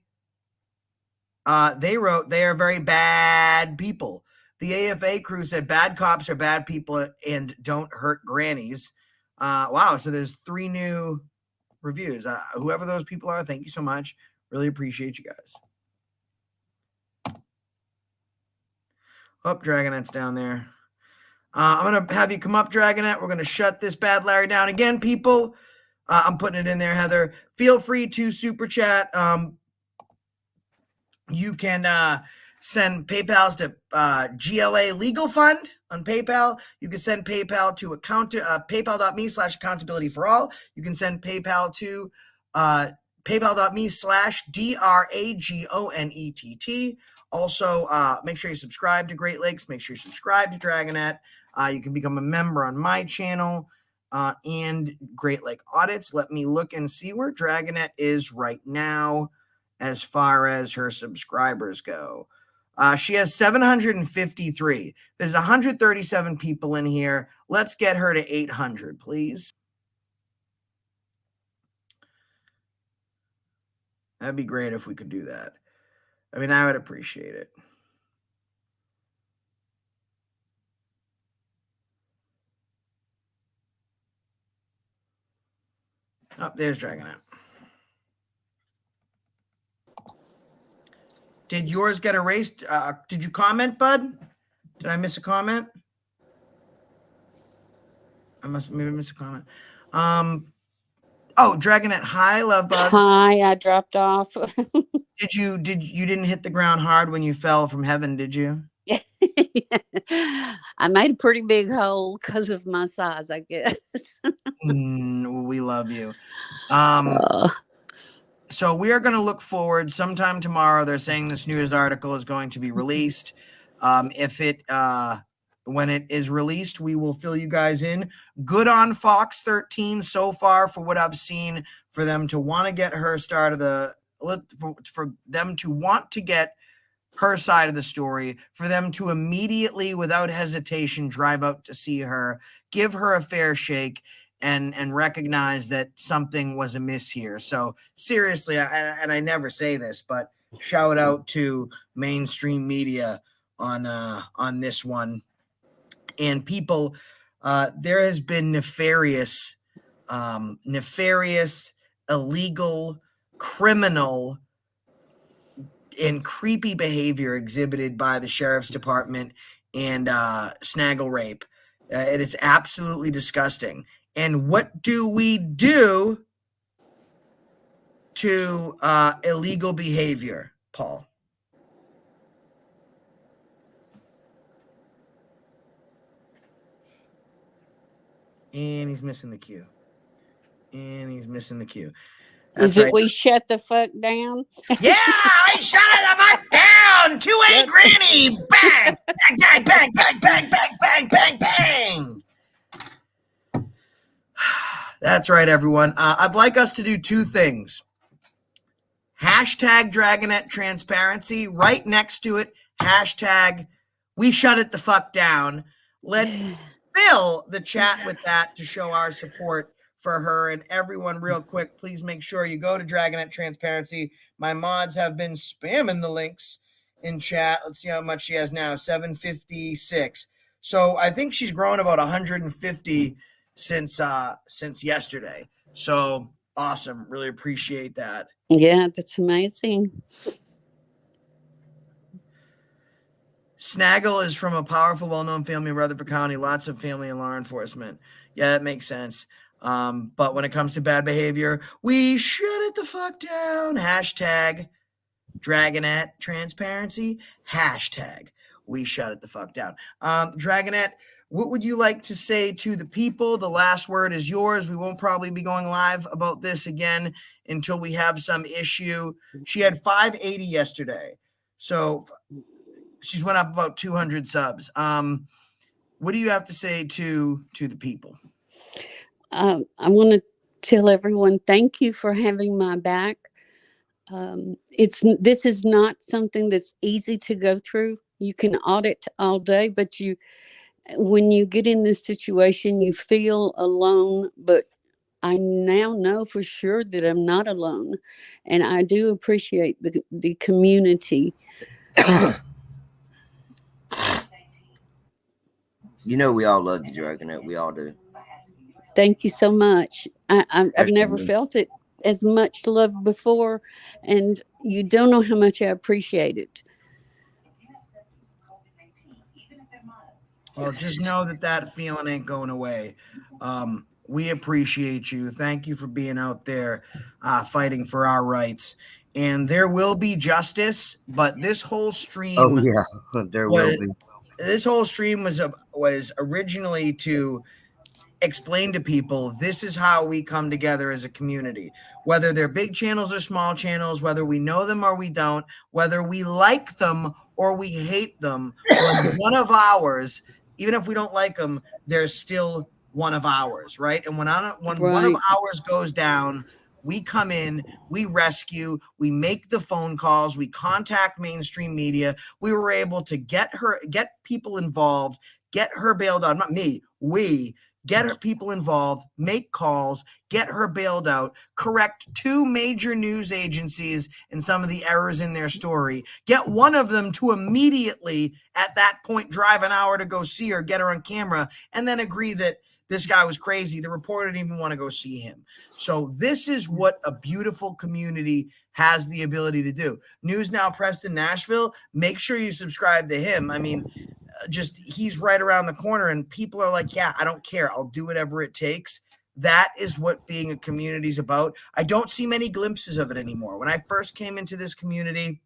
They wrote, they are very bad people. The AFA crew said bad cops are bad people and don't hurt grannies. Wow. So there's 3 new reviews. Whoever those people are, thank you so much. Really appreciate you guys. Oh, Dragonette's down there. I'm going to have you come up, Dragonette. We're going to shut this bad Larry down again, people. I'm putting it in there, Heather. Feel free to super chat. You can send PayPals to GLA Legal Fund on PayPal. You can send PayPal to paypal.me/accountability for all. You can send PayPal to paypal.me/DRAGONETT. Also, make sure you subscribe to Great Lakes. Make sure you subscribe to Dragonette. You can become a member on my channel and Great Lake Audits. Let me look and see where Dragonette is right now as far as her subscribers go. She has 753. There's 137 people in here. Let's get her to 800, please. That'd be great if we could do that. I mean, I would appreciate it. Oh, there's Dragonette. Did yours get erased? Did you comment, bud? Did I miss a comment? I must maybe miss a comment. Oh, Dragonette, hi, love bug. Hi, I dropped off. You didn't hit the ground hard when you fell from heaven, did you? I made a pretty big hole because of my size, I guess. We love you. So we are going to look forward sometime tomorrow. They're saying this news article is going to be released. When it is released, we will fill you guys in. Good on Fox 13 so far for what I've seen, for them to want to get her started, for them to want to get her side of the story, for them to immediately, without hesitation, drive out to see her, give her a fair shake, and recognize that something was amiss here. So seriously, and I never say this, but shout out to mainstream media on this one. And people, there has been nefarious, illegal, criminal, and creepy behavior exhibited by the sheriff's department and Snaggle Rape. It is absolutely disgusting. And what do we do to illegal behavior, Paul? And he's missing the cue. That's Is it right. we shut the fuck down? Yeah, I shut the fuck down. 2A Granny. Bang, bang, bang, bang, bang, bang, bang, bang, bang. That's right, everyone. I'd like us to do 2 things. Hashtag Dragonette Transparency. Right next to it, hashtag we shut it the fuck down. Let fill the chat with that to show our support for her. And everyone, real quick, please make sure you go to Dragonette Transparency. My mods have been spamming the links in chat. Let's see how much she has now. 756. So I think she's grown about 150 since yesterday. So awesome. Really appreciate that. Yeah, that's amazing. Snaggle is from a powerful, well-known family in Rutherford County. Lots of family in law enforcement. Yeah, that makes sense. But when it comes to bad behavior, we shut it the fuck down. Hashtag Dragonette Transparency. Hashtag we shut it the fuck down. Dragonette, what would you like to say to the people? The last word is yours. We won't probably be going live about this again until we have some issue. She had 580 yesterday. So she's went up about 200 subs. What do you have to say to the people? I want to tell everyone thank you for having my back. This is not something that's easy to go through. You can audit all day, but when you get in this situation, you feel alone. But I now know for sure that I'm not alone, and I do appreciate the community. You know, we all love you, Dragonette. We all do. Thank you so much. I've never Especially me. felt it as much love before, and you don't know how much I appreciate it. Well, just know that that feeling ain't going away. We appreciate you. Thank you for being out there fighting for our rights. And there will be justice, but this whole stream Oh yeah, there will be. this whole stream was originally to explain to people this is how we come together as a community, whether they're big channels or small channels, whether we know them or we don't, whether we like them or we hate them. When one of ours, even if we don't like them, they're still one of ours, right? And when one of Right. ours goes down, we come in, we rescue, we make the phone calls, we contact mainstream media. We were able to get people involved, get her bailed out. Not me, we get her people involved, make calls, get her bailed out, correct 2 major news agencies and some of the errors in their story, get one of them to immediately at that point drive an hour to go see her, get her on camera, and then agree that this guy was crazy. The reporter didn't even want to go see him. So this is what a beautiful community has the ability to do. News Now Preston Nashville, make sure you subscribe to him. I mean, just he's right around the corner and people are like, yeah, I don't care, I'll do whatever it takes. That is what being a community is about. I don't see many glimpses of it anymore. When I first came into this community,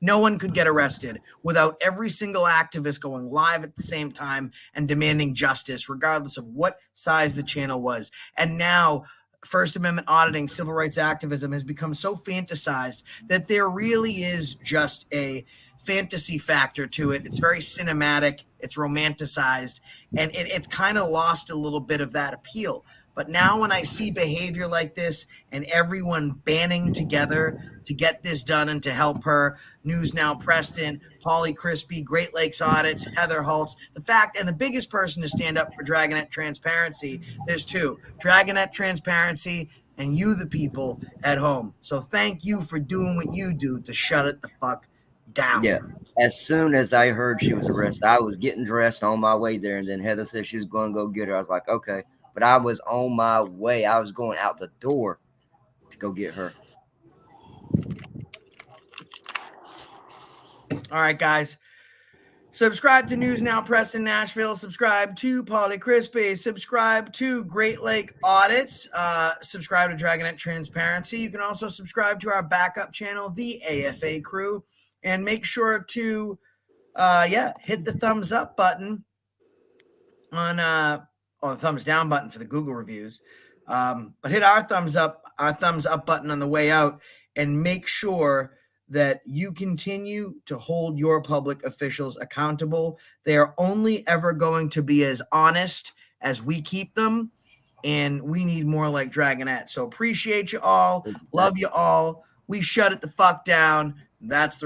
no one could get arrested without every single activist going live at the same time and demanding justice, regardless of what size the channel was. And now First Amendment auditing, civil rights activism has become so fantasized that there really is just a fantasy factor to it. It's very cinematic, it's romanticized, and it's kind of lost a little bit of that appeal. But now when I see behavior like this and everyone banding together to get this done and to help her, News Now Preston, Pauly Crispy, Great Lakes Audits, Heather Holtz, the fact, and the biggest person to stand up for Dragonette Transparency, there's 2, Dragonette Transparency and you, the people at home. So thank you for doing what you do to shut it the fuck down. Yeah. As soon as I heard she was arrested, I was getting dressed on my way there, and then Heather said she was going to go get her. I was like, okay. But I was on my way. I was going out the door to go get her. All right, guys. Subscribe to News Now Preston Nashville. Subscribe to Pauly Crispy. Subscribe to Great Lake Audits. Subscribe to Dragonette Transparency. You can also subscribe to our backup channel, the AFA Crew. And make sure to, hit the thumbs up button on, the thumbs down button for the Google reviews. But hit our thumbs up button on the way out, and make sure that you continue to hold your public officials accountable. They are only ever going to be as honest as we keep them, and we need more like Dragonette. So appreciate you all. Love you all. We shut it the fuck down. That's the